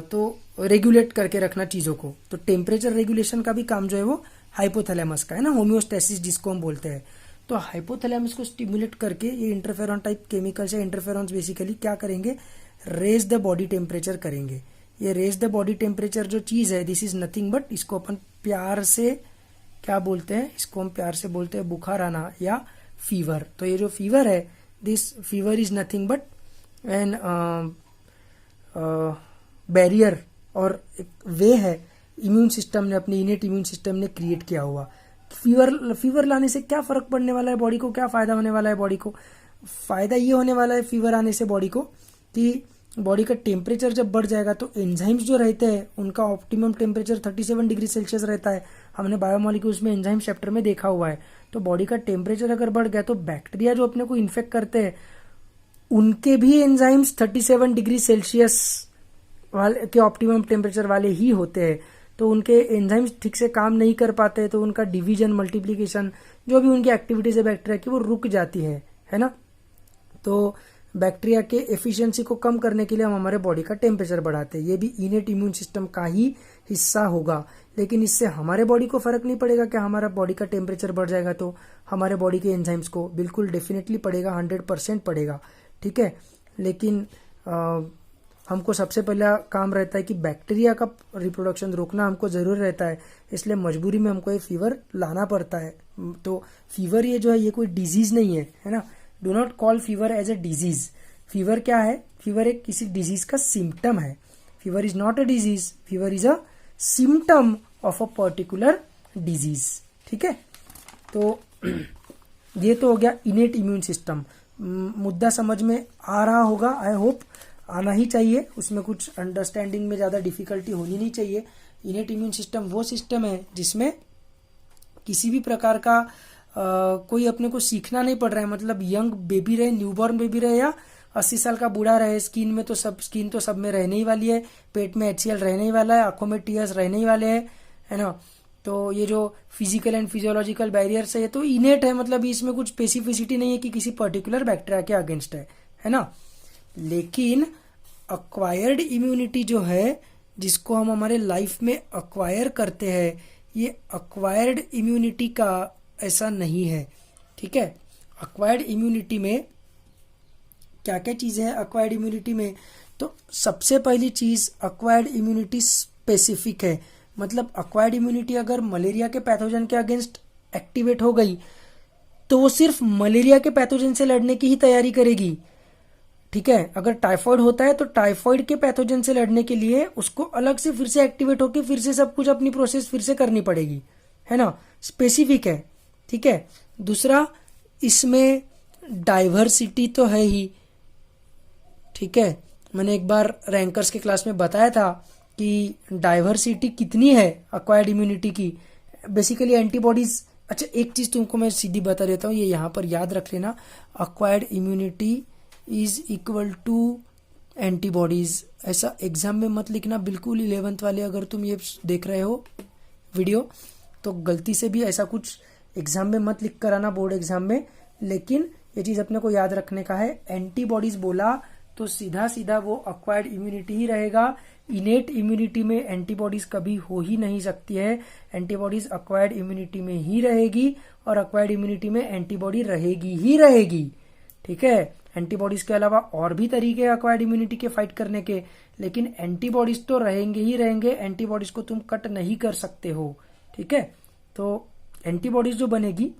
तो रेगुलेट करके रखना चीज़ों को। तो टेम्परेचर रेगुलेशन का भी काम जो है वो हाइपोथैलेमस का है ना, होम्योस्टेसिस जिसको हम बोलते हैं। तो हाइपोथैलेमस को स्टिमुलेट करके ये इंटरफेरॉन टाइप केमिकल्स है, इंटरफेरॉन्स बेसिकली क्या करेंगे, रेज द बॉडी टेम्परेचर करेंगे। ये रेज द बॉडी टेम्परेचर जो चीज़ है, दिस इज नथिंग बट, इसको अपन प्यार से क्या बोलते हैं, इसको हम प्यार से बोलते हैं बुखार आना या फीवर। तो ये जो फीवर है, this fever is nothing but an barrier और एक वे है इम्यून सिस्टम ने, अपने इनेट इम्यून सिस्टम ने क्रिएट किया हुआ। फीवर लाने से क्या फर्क पड़ने वाला है बॉडी को, क्या फायदा होने वाला है बॉडी को? फायदा ये होने वाला है फीवर आने से बॉडी को कि बॉडी का टेम्परेचर जब बढ़ जाएगा तो एंजाइम्स जो रहते हैं उनका ऑप्टिमम टेम्परेचर 37 डिग्री सेल्सियस रहता है। हमने बायोमोलिक्यूल्स में एंजाइम चैप्टर में देखा हुआ है। तो बॉडी का टेम्परेचर अगर बढ़ गया तो बैक्टीरिया जो अपने को इन्फेक्ट करते हैं उनके भी एंजाइम्स 37 डिग्री सेल्सियस वाले के ऑप्टिमम टेम्परेचर वाले ही होते हैं। तो उनके एंजाइम्स ठीक से काम नहीं कर पाते, तो उनका डिवीजन, मल्टीप्लिकेशन, जो भी उनकी एक्टिविटीज है बैक्टीरिया की, वो रुक जाती है ना। तो बैक्टीरिया के एफिशिएंसी को कम करने के लिए हम हमारे बॉडी का टेम्परेचर बढ़ाते हैं। ये भी इनेट इम्यून सिस्टम का ही हिस्सा होगा। लेकिन इससे हमारे बॉडी को फर्क नहीं पड़ेगा कि हमारा बॉडी का टेम्परेचर बढ़ जाएगा तो हमारे बॉडी के एंजाइम्स को बिल्कुल डेफिनेटली पड़ेगा, 100% पड़ेगा, ठीक है। लेकिन हमको सबसे पहला काम रहता है कि बैक्टीरिया का रिप्रोडक्शन रोकना हमको जरूर रहता है, इसलिए मजबूरी में हमको ये फीवर लाना पड़ता है। तो फीवर ये जो है ये कोई डिजीज नहीं है ना। Do not call fever as a disease. Fever क्या है? फीवर एक किसी डिजीज का सिम्टम है। Fever is not a disease, fever is a symptom of a particular disease, ठीक है। तो ये तो हो गया इनेट इम्यून सिस्टम। मुद्दा समझ में आ रहा होगा, आई होप आना ही चाहिए, उसमें कुछ अंडरस्टैंडिंग में ज़्यादा डिफिकल्टी होनी नहीं चाहिए। इनेट इम्यून सिस्टम वो सिस्टम है जिसमें किसी भी प्रकार का कोई अपने को सीखना नहीं पड़ रहा है। मतलब यंग बेबी रहे, न्यूबॉर्न बेबी रहे या 80 साल का बूढ़ा रहे, स्किन तो सब में रहने ही वाली है, पेट में HCl रहने ही वाला है, आंखों में टीयर्स रहने ही वाले हैं, है ना। तो ये जो फिजिकल एंड फिजियोलॉजिकल बैरियर्स है ये तो इनेट है, मतलब इसमें कुछ स्पेसिफिसिटी नहीं है कि किसी पर्टिकुलर बैक्टीरिया के अगेंस्ट है ना। लेकिन अक्वायर्ड इम्यूनिटी जो है, जिसको हम हमारे लाइफ में अक्वायर करते हैं, ये अक्वायर्ड इम्यूनिटी का ऐसा नहीं है, ठीक है। अक्वायर्ड इम्यूनिटी में क्या क्या चीजें हैं? अक्वायर्ड इम्यूनिटी में तो सबसे पहली चीज, अक्वायर्ड इम्यूनिटी स्पेसिफिक है। मतलब अक्वायर्ड इम्यूनिटी अगर मलेरिया के पैथोजन के अगेंस्ट एक्टिवेट हो गई तो वो सिर्फ मलेरिया के पैथोजन से लड़ने की ही तैयारी करेगी, ठीक है। अगर टाइफॉइड होता है तो टाइफॉइड के पैथोजन से लड़ने के लिए उसको अलग से फिर से एक्टिवेट होकर फिर से सब कुछ अपनी प्रोसेस फिर से करनी पड़ेगी, है ना। स्पेसिफिक है, ठीक है। दूसरा, इसमें डाइवर्सिटी तो है ही, ठीक है। मैंने एक बार रैंकर्स के क्लास में बताया था कि डाइवर्सिटी कितनी है अक्वायर्ड इम्यूनिटी की। बेसिकली एंटीबॉडीज, अच्छा एक चीज तुमको मैं सीधी बता देता हूँ, ये यहाँ पर याद रख लेना, acquired immunity is equal to antibodies. ऐसा एग्जाम में मत लिखना बिल्कुल, 11th वाले अगर तुम ये देख रहे हो वीडियो तो गलती से भी ऐसा कुछ एग्जाम में मत लिख कर आना, बोर्ड एग्जाम में। लेकिन ये चीज अपने को याद रखने का है, एंटीबॉडीज बोला तो सीधा सीधा वो अक्वायर्ड इम्यूनिटी ही रहेगा। इनेट इम्यूनिटी में एंटीबॉडीज कभी हो ही नहीं सकती है, एंटीबॉडीज अक्वायर्ड इम्यूनिटी में ही रहेगी और अक्वायर्ड इम्यूनिटी में एंटीबॉडी रहेगी ही रहेगी, ठीक है। एंटीबॉडीज के अलावा और भी तरीके हैं अक्वायर्ड इम्यूनिटी के फाइट करने के, लेकिन एंटीबॉडीज तो रहेंगे ही रहेंगे, एंटीबॉडीज को तुम कट नहीं कर सकते हो, ठीक है। तो एंटीबॉडीज जो बनेगी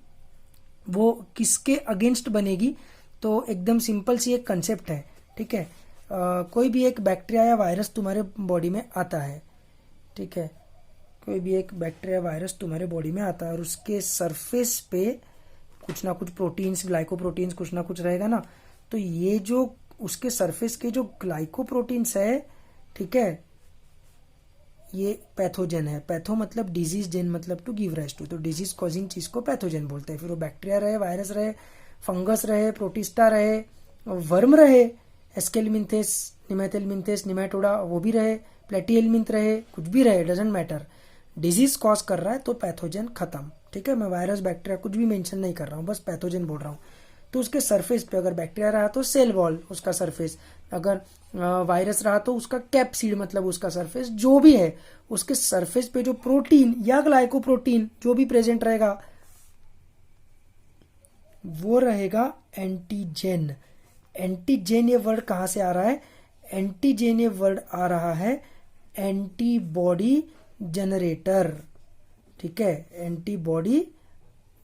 वो किसके अगेंस्ट बनेगी? तो एकदम सिंपल सी एक कंसेप्ट है, ठीक है। कोई भी एक बैक्टीरिया या वायरस तुम्हारे बॉडी में आता है, ठीक है। कोई भी एक बैक्टीरिया वायरस तुम्हारे बॉडी में आता है और उसके सरफेस पे कुछ ना कुछ प्रोटीन्स, ग्लाइकोप्रोटीन्स कुछ ना कुछ रहेगा ना। तो ये जो उसके सरफेस के जो ग्लाइकोप्रोटीन्स है, ठीक है, ये पैथोजन है। पैथो मतलब डिजीज, जेन मतलब टू गिव राइज टू, तो डिजीज कॉजिंग चीज को पैथोजन बोलते हैं। फिर वो बैक्टीरिया रहे, वायरस रहे, फंगस रहे, प्रोटिस्टा रहे, वर्म रहे, एस्केलमिंथेस, निमेथेलमिंथेस, निमेटोडा वो भी रहे, प्लेटिहेलमिंथ रहे, कुछ भी रहे, डजंट मैटर। डिजीज कॉज कर रहा है तो पैथोजन खत्म, ठीक है। मैं वायरस, बैक्टीरिया कुछ भी मेंशन नहीं कर रहा हूँ, बस पैथोजन बोल रहा हूँ। तो उसके सरफेस पे अगर बैक्टीरिया रहा तो सेल वॉल उसका सरफेस, अगर वायरस रहा तो उसका कैप्सिड मतलब उसका सरफेस, जो भी है उसके सरफेस पे जो प्रोटीन या ग्लाइकोप्रोटीन जो भी प्रेजेंट रहेगा वो रहेगा एंटीजेन। एंटीजेन ये वर्ड कहां से आ रहा है? एंटीजेन ये वर्ड आ रहा है एंटीबॉडी जनरेटर, ठीक है। एंटीबॉडी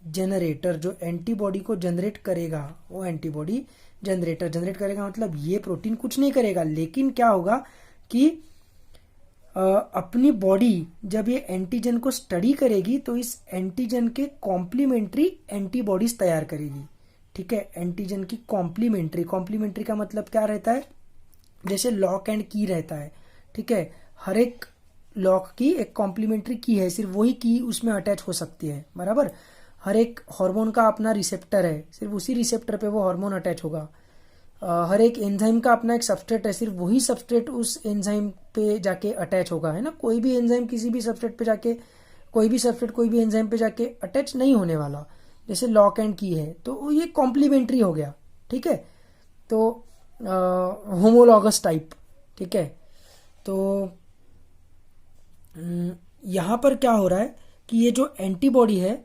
जनरेटर, जो एंटीबॉडी को जनरेट करेगा, वो एंटीबॉडी जनरेटर जनरेट करेगा मतलब ये प्रोटीन कुछ नहीं करेगा, लेकिन क्या होगा कि अपनी बॉडी जब ये एंटीजन को स्टडी करेगी तो इस एंटीजन के कॉम्प्लीमेंट्री एंटीबॉडीज तैयार करेगी। ठीक है, एंटीजन की कॉम्प्लीमेंट्री, कॉम्प्लीमेंट्री का मतलब क्या रहता है, जैसे लॉक एंड की रहता है। ठीक है, हर एक लॉक की एक कॉम्प्लीमेंट्री की है, सिर्फ वही की उसमें अटैच हो सकती है, बराबर। हर एक हार्मोन का अपना रिसेप्टर है, सिर्फ उसी रिसेप्टर पे वो हार्मोन अटैच होगा। हर एक एंजाइम का अपना एक सबस्ट्रेट है, सिर्फ वही सबस्ट्रेट उस एंजाइम पे जाके अटैच होगा, है ना। कोई भी एंजाइम किसी भी सबस्ट्रेट पे जाके, कोई भी सबस्ट्रेट कोई भी एंजाइम पे जाके अटैच नहीं होने वाला। जैसे लॉक एंड की है तो ये कॉम्प्लीमेंट्री हो गया। ठीक है, तो होमोलॉगस टाइप। ठीक है, तो यहाँ पर क्या हो रहा है कि ये जो एंटीबॉडी है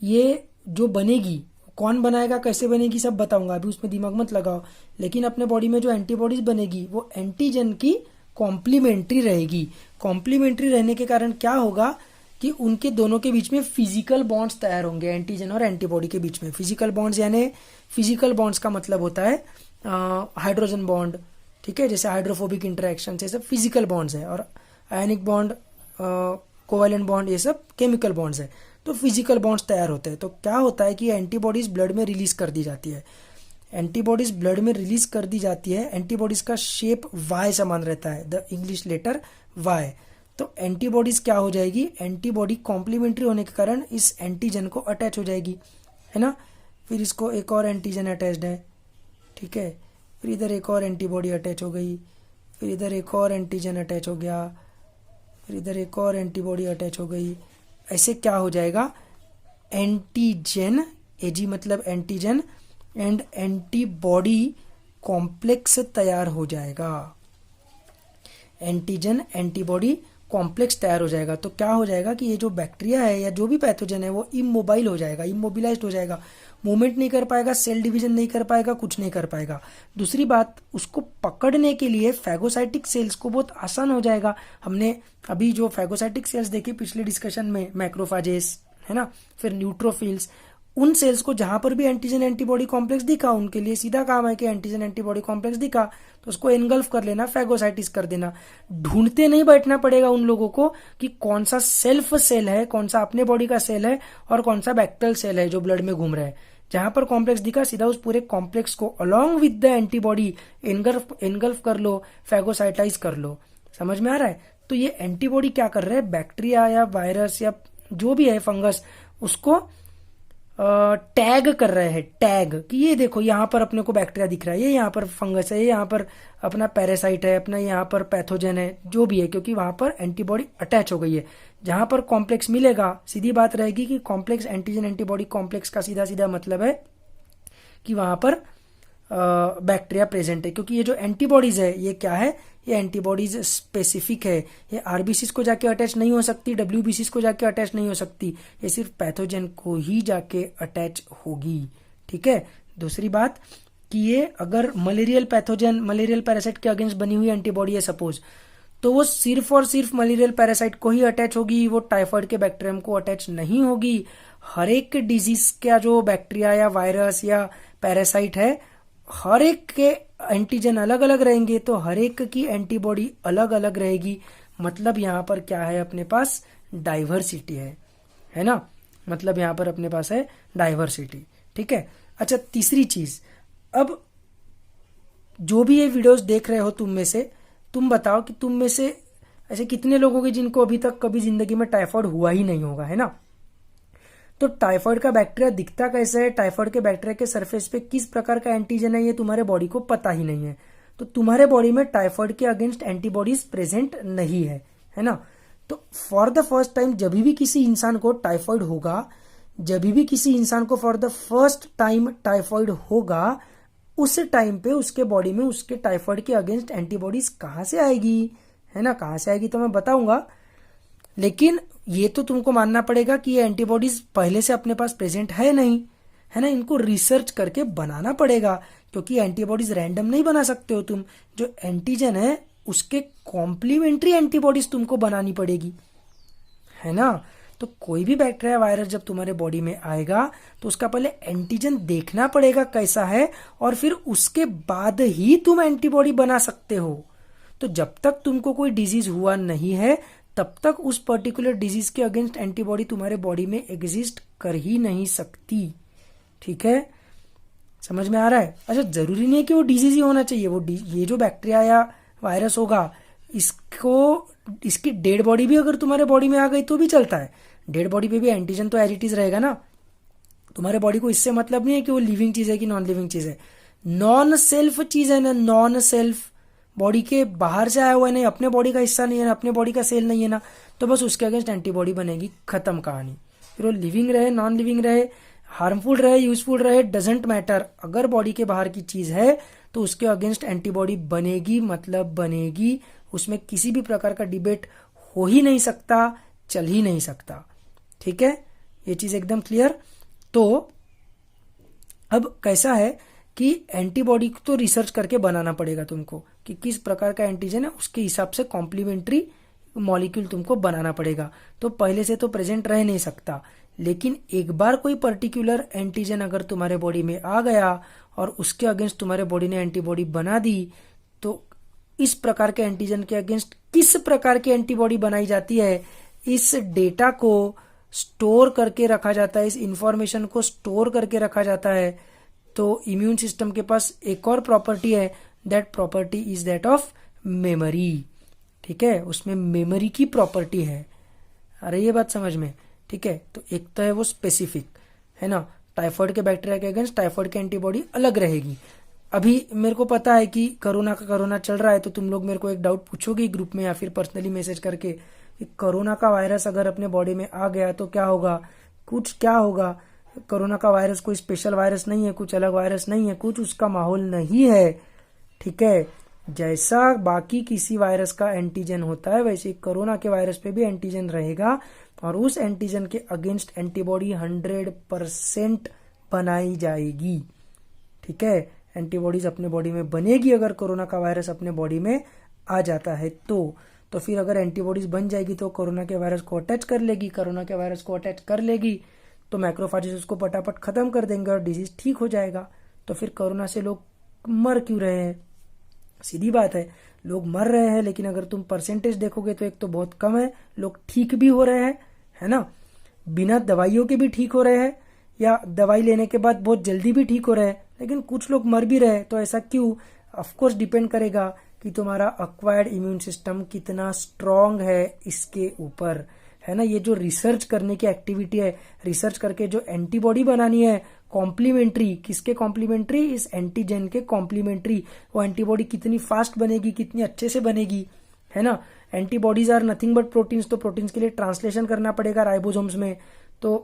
ये जो बनेगी, कौन बनाएगा कैसे बनेगी सब बताऊंगा, अभी उसमें दिमाग मत लगाओ। लेकिन अपने बॉडी में जो एंटीबॉडीज बनेगी वो एंटीजन की कॉम्प्लीमेंट्री रहेगी। कॉम्प्लीमेंट्री रहने के कारण क्या होगा कि उनके दोनों के बीच में फिजिकल बॉन्ड्स तैयार होंगे, एंटीजन और एंटीबॉडी के बीच में। फिजिकल बॉन्ड्स यानी फिजिकल बॉन्ड्स का मतलब होता है हाइड्रोजन बॉन्ड। ठीक है, जैसे हाइड्रोफोबिक इंटरेक्शन, ये सब फिजिकल बॉन्ड्स है, और आयनिक बॉन्ड, कोवेलेंट बॉन्ड, ये सब केमिकल बॉन्ड्स है। तो फिजिकल बॉन्ड्स तैयार होते हैं। तो क्या होता है कि एंटीबॉडीज ब्लड में रिलीज कर दी जाती है। एंटीबॉडीज ब्लड में रिलीज कर दी जाती है। एंटीबॉडीज का शेप वाई समान रहता है, द इंग्लिश लेटर वाई। तो एंटीबॉडीज क्या हो जाएगी, एंटीबॉडी कॉम्प्लीमेंट्री होने के कारण इस एंटीजन को अटैच हो जाएगी, है ना। फिर इसको एक और एंटीजन अटैच्ड है। ठीक है, फिर इधर एक और एंटीबॉडी अटैच हो गई, फिर इधर एक और एंटीजन अटैच हो गया, फिर इधर एक और एंटीबॉडी अटैच हो गई। ऐसे क्या हो जाएगा, एंटीजन, एजी मतलब एंटीजन, एंड एंटीबॉडी कॉम्प्लेक्स तैयार हो जाएगा। एंटीजन एंटीबॉडी कॉम्प्लेक्स तैयार हो जाएगा। तो क्या हो जाएगा कि ये जो बैक्टीरिया है या जो भी पैथोजन है वो इमोबाइल हो जाएगा, इमोबिलाइज्ड हो जाएगा, मूवमेंट नहीं कर पाएगा, सेल डिवीजन नहीं कर पाएगा, कुछ नहीं कर पाएगा। दूसरी बात, उसको पकड़ने के लिए फैगोसाइटिक सेल्स को बहुत आसान हो जाएगा। हमने अभी जो फैगोसाइटिक सेल्स देखे पिछले डिस्कशन में, मैक्रोफाजेस, है ना, फिर न्यूट्रोफिल्स, उन सेल्स को जहां पर भी एंटीजन एंटीबॉडी कॉम्प्लेक्स दिखा, उनके लिए सीधा काम है कि एंटीजन एंटीबॉडी कॉम्प्लेक्स दिखा तो उसको एनगल्फ कर लेना, फैगोसाइटिस कर देना। ढूंढते नहीं बैठना पड़ेगा उन लोगों को कि कौन सा सेल्फ सेल है, कौन सा अपने बॉडी का सेल है और कौन सा बैक्टीरियल सेल है जो ब्लड में घूम रहा है। जहां पर कॉम्प्लेक्स दिखा सीधा उस पूरे कॉम्प्लेक्स को along with the antibody engulf कर लो, फैगोसाइटाइज कर लो। समझ में आ रहा है। तो ये एंटीबॉडी क्या कर रहे हैं, बैक्टीरिया या वायरस या जो भी है फंगस, उसको टैग कर रहे हैं, टैग कि ये देखो यहाँ पर अपने को बैक्टीरिया दिख रहा है, ये यहाँ पर फंगस है, ये यहाँ पर अपना पैरासाइट है, अपना यहाँ पर पैथोजन है, जो भी है, क्योंकि वहां पर एंटीबॉडी अटैच हो गई है। जहां पर कॉम्प्लेक्स मिलेगा सीधी बात रहेगी कि कॉम्प्लेक्स, एंटीजन एंटीबॉडी कॉम्प्लेक्स का सीधा सीधा मतलब है कि वहां पर बैक्टीरिया प्रेजेंट है। क्योंकि ये जो एंटीबॉडीज है ये क्या है, ये एंटीबॉडीज स्पेसिफिक है, ये आरबीसीज को जाके अटैच नहीं हो सकती, डब्ल्यूबीसीज को जाके अटैच नहीं हो सकती, ये सिर्फ पैथोजन को ही जाके अटैच होगी। ठीक है, दूसरी बात कि ये अगर मलेरियल पैथोजन, मलेरियल पैरासाइट के अगेंस्ट बनी हुई एंटीबॉडी है सपोज, तो वो सिर्फ और सिर्फ मलेरियल पैरासाइट को ही अटैच होगी, वो टाइफाइड के बैक्टीरियम को अटैच नहीं होगी। हर एक डिजीज का जो बैक्टीरिया या वायरस या पैरासाइट है, हर एक के एंटीजन अलग अलग रहेंगे, तो हर एक की एंटीबॉडी अलग अलग रहेगी। मतलब यहाँ पर क्या है, अपने पास डाइवर्सिटी है ना, मतलब यहाँ पर अपने पास है डाइवर्सिटी। ठीक है, अच्छा तीसरी चीज, अब जो भी ये वीडियोस देख रहे हो तुम में से, तुम बताओ कि तुम में से ऐसे कितने लोग होंगे जिनको अभी तक कभी जिंदगी में टाइफाइड हुआ ही नहीं होगा, है ना। तो टाइफाइड का बैक्टीरिया दिखता कैसे है, टाइफाइड के बैक्टीरिया के सरफेस पे किस प्रकार का एंटीजन है, ये तुम्हारे बॉडी को पता ही नहीं है। तो तुम्हारे बॉडी में टाइफाइड के अगेंस्ट एंटीबॉडीज प्रेजेंट नहीं है ना। तो फॉर द फर्स्ट टाइम जब भी किसी इंसान को टाइफाइड होगा, जब भी किसी इंसान को for the first time typhoid होगा, उस टाइम पे उसके बॉडी में उसके टाइफाइड के अगेंस्ट एंटीबॉडीज कहाँ से आएगी, है ना, कहाँ से आएगी तो मैं बताऊंगा। लेकिन ये तो तुमको मानना पड़ेगा कि ये एंटीबॉडीज पहले से अपने पास प्रेजेंट है नहीं, है ना, इनको रिसर्च करके बनाना पड़ेगा, क्योंकि एंटीबॉडीज रैंडम नहीं बना सकते हो तुम। जो एंटीजन है उसके कॉम्प्लीमेंट्री एंटीबॉडीज तुमको बनानी पड़ेगी, है ना। तो कोई भी बैक्टीरिया वायरस जब तुम्हारे बॉडी में आएगा तो उसका पहले एंटीजन देखना पड़ेगा कैसा है, और फिर उसके बाद ही तुम एंटीबॉडी बना सकते हो। तो जब तक तुमको कोई डिजीज हुआ नहीं है तब तक उस पर्टिकुलर डिजीज के अगेंस्ट एंटीबॉडी तुम्हारे बॉडी में एग्जिस्ट कर ही नहीं सकती। ठीक है, समझ में आ रहा है? अच्छा, जरूरी नहीं है कि वो डिजीज ही होना चाहिए। ये जो बैक्टीरिया या वायरस होगा, इसकी डेड बॉडी भी अगर तुम्हारे बॉडी में आ गई तो भी चलता है। डेड बॉडी पे भी एंटीजन तो एज इट इज रहेगा ना। तुम्हारे बॉडी को इससे मतलब नहीं है कि वो लिविंग चीज है कि नॉन लिविंग चीज है। नॉन सेल्फ चीज है ना, नॉन सेल्फ, बॉडी के बाहर से आया हुआ है, नहीं अपने बॉडी का हिस्सा नहीं है ना, अपने बॉडी का सेल नहीं है ना, तो बस उसके अगेंस्ट एंटीबॉडी बनेगी, खत्म कहानी। फिर वो लिविंग रहे, नॉन लिविंग रहे, हार्मफुल रहे, यूजफुल रहे, डजेंट मैटर। अगर बॉडी के बाहर की चीज है तो उसके अगेंस्ट एंटीबॉडी बनेगी, मतलब बनेगी। उसमें किसी भी प्रकार का डिबेट हो ही नहीं सकता, चल ही नहीं सकता। ठीक है, ये चीज एकदम क्लियर। तो अब कैसा है कि एंटीबॉडी को तो रिसर्च करके बनाना पड़ेगा तुमको, कि किस प्रकार का एंटीजन है, उसके हिसाब से कॉम्प्लीमेंट्री मॉलिक्यूल तुमको बनाना पड़ेगा। तो पहले से तो प्रेजेंट रह नहीं सकता, लेकिन एक बार कोई पर्टिकुलर एंटीजन अगर तुम्हारे बॉडी में आ गया और उसके अगेंस्ट तुम्हारे बॉडी ने एंटीबॉडी बना दी, तो इस प्रकार के एंटीजन के अगेंस्ट किस प्रकार की एंटीबॉडी बनाई जाती है, इस डेटा को स्टोर करके रखा जाता है, इस इंफॉर्मेशन को स्टोर करके रखा जाता है। तो इम्यून सिस्टम के पास एक और प्रॉपर्टी है, that property is that of memory. ठीक है, उसमें मेमोरी की प्रॉपर्टी है। अरे ये बात समझ में? ठीक है, तो एक तो है वो स्पेसिफिक, है ना, टाइफाइड के बैक्टीरिया के अगेंस्ट टाइफाइड की एंटीबॉडी अलग रहेगी। अभी मेरे को पता है कि कोरोना चल रहा है, तो तुम लोग मेरे को एक डाउट पूछोगे ग्रुप में या फिर पर्सनली मैसेज करके कि कोरोना का वायरस अगर अपने बॉडी में आ गया तो क्या होगा। कुछ क्या होगा, कोरोना का वायरस कोई स्पेशल वायरस नहीं है, कुछ अलग वायरस नहीं है, कुछ उसका माहौल नहीं है। ठीक है, जैसा बाकी किसी वायरस का एंटीजन होता है वैसे कोरोना के वायरस पे भी एंटीजन रहेगा, और उस एंटीजन के अगेंस्ट एंटीबॉडी 100% बनाई जाएगी। ठीक है, एंटीबॉडीज अपने बॉडी में बनेगी अगर कोरोना का वायरस अपने बॉडी में आ जाता है तो फिर अगर एंटीबॉडीज बन जाएगी तो कोरोना के वायरस को अटैच कर लेगी, कोरोना के वायरस को अटैच कर लेगी तो मैक्रोफेजेस उसको पटापट खत्म कर देंगे और डिजीज ठीक हो जाएगा। तो फिर कोरोना से लोग मर क्यों रहे हैं? सीधी बात है, लोग मर रहे हैं, लेकिन अगर तुम परसेंटेज देखोगे तो एक तो बहुत कम है, लोग ठीक भी हो रहे हैं, है ना, बिना दवाइयों के भी ठीक हो रहे हैं, या दवाई लेने के बाद बहुत जल्दी भी ठीक हो रहे हैं, लेकिन कुछ लोग मर भी रहे हैं। तो ऐसा क्यों? ऑफकोर्स डिपेंड करेगा कि तुम्हारा अक्वायर्ड इम्यून सिस्टम कितना स्ट्रांग है इसके ऊपर, है ना। ये जो रिसर्च करने की एक्टिविटी है, रिसर्च करके जो एंटीबॉडी बनानी है कॉम्प्लीमेंट्री, किसके कॉम्प्लीमेंट्री? इस एंटीजन के कॉम्प्लीमेंट्री। वो एंटीबॉडी कितनी फास्ट बनेगी, कितनी अच्छे से बनेगी, है ना। Antibodies are nothing but proteins, तो प्रोटीन्स के लिए ट्रांसलेशन करना पड़ेगा राइबोसोम्स में। तो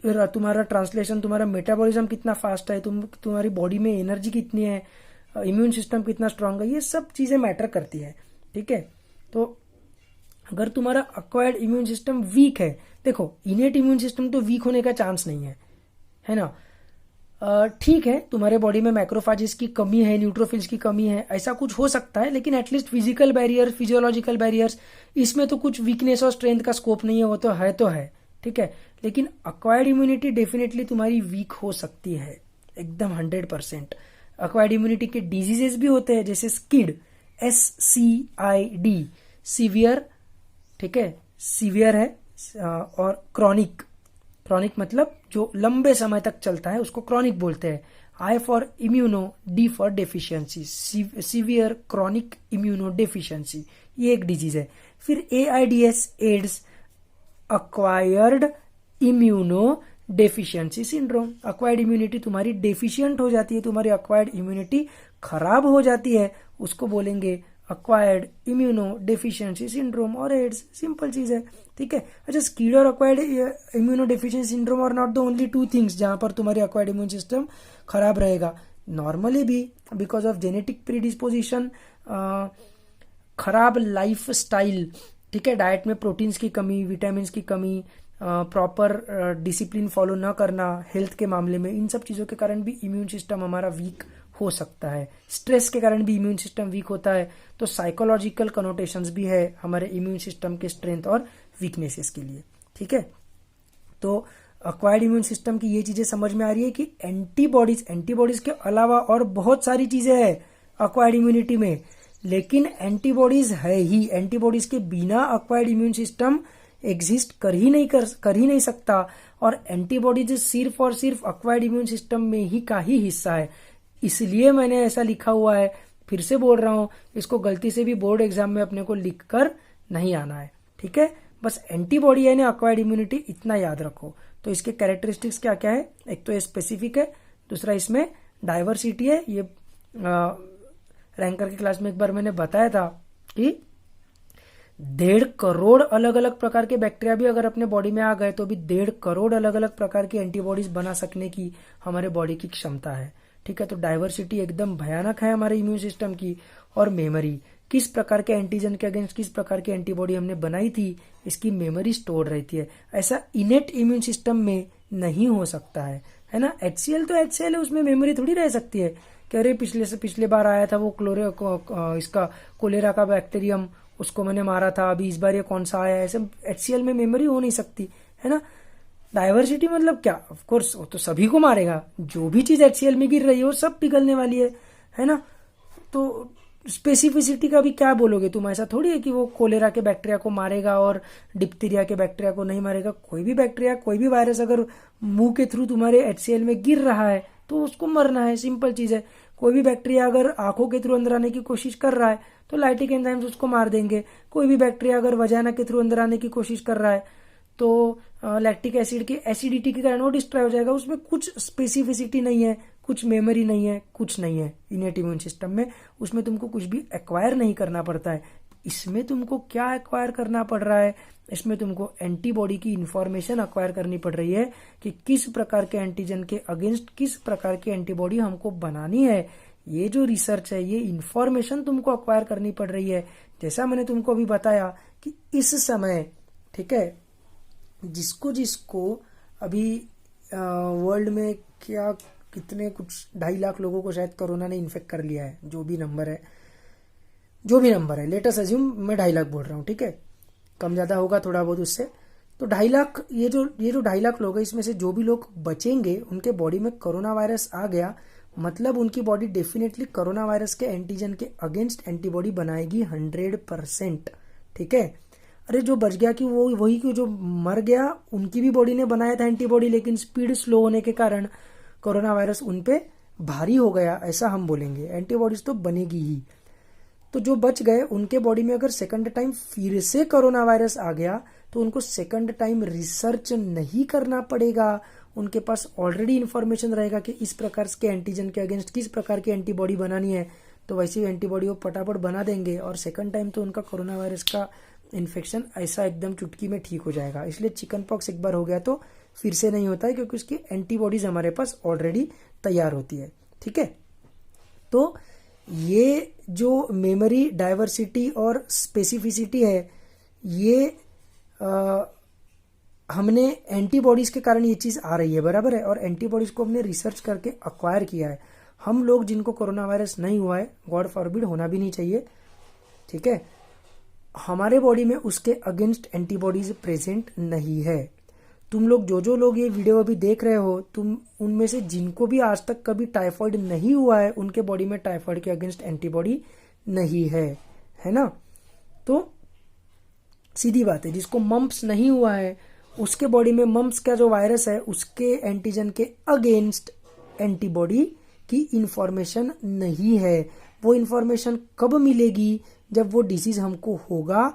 तुम्हारा ट्रांसलेशन, तुम्हारा मेटाबॉलिज्म कितना फास्ट है, तुम्हारी बॉडी में एनर्जी कितनी है, इम्यून सिस्टम कितना स्ट्रांग है, ये सब चीजें मैटर करती है। ठीक है, तो अगर तुम्हारा अक्वायर्ड इम्यून सिस्टम वीक है, देखो इनेट इम्यून सिस्टम तो वीक होने का चांस नहीं है ना। ठीक है, तुम्हारे बॉडी में मैक्रोफेजेस की कमी है, न्यूट्रोफिल्स की कमी है, ऐसा कुछ हो सकता है, लेकिन at least physical barrier, physiological barriers, इसमें तो कुछ वीकनेस और स्ट्रेंथ का स्कोप नहीं है, वो तो है। ठीक है, लेकिन अक्वायर्ड इम्यूनिटी डेफिनेटली तुम्हारी वीक हो सकती है, एकदम 100%। अक्वायर्ड इम्यूनिटी के डिजीजेस भी होते हैं, जैसे स्किड, SCID, सीवियर, ठीक है, सीवियर है, और क्रॉनिक मतलब जो लंबे समय तक चलता है उसको क्रॉनिक बोलते हैं। I for immuno, D for deficiency, severe chronic immuno deficiency, ये एक डिजीज है। फिर AIDS, AIDS, acquired immuno deficiency syndrome. Acquired immunity तुम्हारी डेफिशिएंट हो जाती है, तुम्हारी अक्वायर्ड इम्यूनिटी खराब हो जाती है, उसको बोलेंगे अक्वायर्ड इम्यूनो डेफिशिएंसी सिंड्रोम और एड्स। सिंपल चीज है। ठीक है, अच्छा, स्किड और acquired immuno deficiency syndrome are not the only two things जहां पर तुम्हारी अक्वायर्ड इम्यून सिस्टम खराब रहेगा। नॉर्मली भी बिकॉज ऑफ जेनेटिक प्रीडिस्पोजिशन, खराब लाइफ स्टाइल, ठीक है, डाइट में प्रोटीन्स की कमी, विटामिन की कमी, प्रॉपर डिसिप्लिन फॉलो न करना हेल्थ के मामले में, इन सब चीजों के कारण भी इम्यून सिस्टम हमारा वीक हो सकता है। स्ट्रेस के कारण भी इम्यून सिस्टम वीक होता है। तो साइकोलॉजिकल कनोटेशंस भी है हमारे इम्यून सिस्टम के स्ट्रेंथ और वीकनेसेस के लिए। ठीक है। तो अक्वायर्ड इम्यून सिस्टम की ये चीजें समझ में आ रही है कि एंटीबॉडीज के अलावा और बहुत सारी चीजें हैं अक्वायर्ड इम्यूनिटी में, लेकिन एंटीबॉडीज है ही। एंटीबॉडीज के बिना अक्वायर्ड इम्यून सिस्टम एग्जिस्ट कर ही नहीं सकता। और एंटीबॉडीज सिर्फ और सिर्फ अक्वायर्ड इम्यून सिस्टम में ही का ही हिस्सा है, इसलिए मैंने ऐसा लिखा हुआ है। फिर से बोल रहा हूं, इसको गलती से भी बोर्ड एग्जाम में अपने को लिख कर नहीं आना है, ठीक है। बस एंटीबॉडी यानी अक्वायर्ड इम्यूनिटी, इतना याद रखो। तो इसके कैरेक्टरिस्टिक्स क्या क्या है, एक तो ये स्पेसिफिक है, दूसरा इसमें डाइवर्सिटी है। ये रैंकर की क्लास में एक बार मैंने बताया था कि 1.5 करोड़ अलग अलग प्रकार के बैक्टीरिया भी अगर अपने बॉडी में आ गए तो भी 1.5 करोड़ अलग अलग प्रकार की एंटीबॉडीज बना सकने की हमारे बॉडी की क्षमता है, ठीक है। तो डाइवर्सिटी एकदम भयानक है हमारे इम्यून सिस्टम की। और मेमोरी, किस प्रकार के एंटीजन के अगेंस्ट किस प्रकार की एंटीबॉडी हमने बनाई थी, इसकी मेमोरी स्टोर रहती है। ऐसा इनेट इम्यून सिस्टम में नहीं हो सकता है ना। HCl तो HCl है, उसमें मेमोरी थोड़ी रह सकती है कि अरे पिछले बार आया था वो इसका कोलेरा का बैक्टीरियम, उसको मैंने मारा था, अभी इस बार ये कौन सा आया है। ऐसे HCl में मेमोरी हो नहीं सकती, है ना। डाइवर्सिटी मतलब क्या, ऑफ कोर्स वो तो सभी को मारेगा, जो भी चीज HCl में गिर रही है वो सब पिघलने वाली है ना। तो स्पेसिफिसिटी का भी क्या बोलोगे तुम, ऐसा थोड़ी है कि वो कोलेरा के बैक्टीरिया को मारेगा और डिप्थीरिया के बैक्टीरिया को नहीं मारेगा। कोई भी बैक्टीरिया, कोई भी वायरस अगर मुंह के थ्रू तुम्हारे HCl में गिर रहा है तो उसको मरना है, सिंपल चीज है। कोई भी बैक्टीरिया अगर आंखों के थ्रू अंदर आने की कोशिश कर रहा है तो लाइटिक एंजाइम्स उसको मार देंगे। कोई भी बैक्टीरिया अगर वजाना के थ्रू अंदर आने की कोशिश कर रहा है तो लैक्टिक एसिड की एसिडिटी के कारण वो डिस्ट्रॉय हो जाएगा। उसमें कुछ स्पेसिफिसिटी नहीं है, कुछ मेमोरी नहीं है, कुछ नहीं है इनेट इम्यून सिस्टम में। उसमें तुमको कुछ भी एक्वायर नहीं करना पड़ता है। इसमें तुमको क्या एक्वायर करना पड़ रहा है, इसमें तुमको एंटीबॉडी की इंफॉर्मेशन एक्वायर करनी पड़ रही है कि किस प्रकार के एंटीजन के अगेंस्ट किस प्रकार की एंटीबॉडी हमको बनानी है। ये जो रिसर्च है, ये इंफॉर्मेशन तुमको एक्वायर करनी पड़ रही है। जैसा मैंने तुमको अभी बताया कि इस समय, ठीक है, जिसको जिसको अभी वर्ल्ड में क्या कितने कुछ 2.5 लाख लोगों को शायद कोरोना ने इन्फेक्ट कर लिया है, जो भी नंबर है, लेट अस अज्यूम मैं 2.5 लाख बोल रहा हूँ, ठीक है, कम ज्यादा होगा थोड़ा बहुत उससे। तो 2.5 लाख, ये जो 2.5 लाख लोग हैं, इसमें से जो भी लोग बचेंगे उनके बॉडी में कोरोना वायरस आ गया, मतलब उनकी बॉडी डेफिनेटली कोरोना वायरस के एंटीजन के अगेंस्ट एंटीबॉडी बनाएगी 100%, ठीक है। अरे जो बच गया कि वो वही कि जो मर गया, उनकी भी बॉडी ने बनाया था एंटीबॉडी, लेकिन स्पीड स्लो होने के कारण कोरोना वायरस उनपे भारी हो गया, ऐसा हम बोलेंगे। एंटीबॉडीज तो बनेगी ही। तो जो बच गए उनके बॉडी में अगर सेकंड टाइम फिर से कोरोना वायरस आ गया तो उनको सेकंड टाइम रिसर्च नहीं करना पड़ेगा। उनके पास ऑलरेडी इंफॉर्मेशन रहेगा कि इस प्रकार के एंटीजन के अगेंस्ट किस प्रकार की एंटीबॉडी बनानी है, तो वैसी एंटीबॉडी वो फटाफट बना देंगे और सेकंड टाइम तो उनका कोरोना वायरस का इन्फेक्शन ऐसा एकदम चुटकी में ठीक हो जाएगा। इसलिए चिकन पॉक्स एक बार हो गया तो फिर से नहीं होता है, क्योंकि उसकी एंटीबॉडीज हमारे पास ऑलरेडी तैयार होती है, ठीक है। तो ये जो मेमोरी, डाइवर्सिटी और स्पेसिफिसिटी है, ये हमने एंटीबॉडीज के कारण ये चीज आ रही है, बराबर है। और एंटीबॉडीज को हमने रिसर्च करके अक्वायर किया है। हम लोग जिनको कोरोना वायरस नहीं हुआ है, गॉड फॉरबिड, होना भी नहीं चाहिए, ठीक है, हमारे बॉडी में उसके अगेंस्ट एंटीबॉडीज प्रेजेंट नहीं है। तुम लोग जो लोग ये वीडियो अभी देख रहे हो, तुम उनमें से जिनको भी आज तक कभी टाइफॉइड नहीं हुआ है, उनके बॉडी में टाइफॉइड के अगेंस्ट एंटीबॉडी नहीं है ना। तो सीधी बात है, जिसको मम्प्स नहीं हुआ है उसके बॉडी में मम्प्स का जो वायरस है उसके एंटीजन के अगेंस्ट एंटीबॉडी की इंफॉर्मेशन नहीं है। वो इंफॉर्मेशन कब मिलेगी, जब वो डिजीज हमको होगा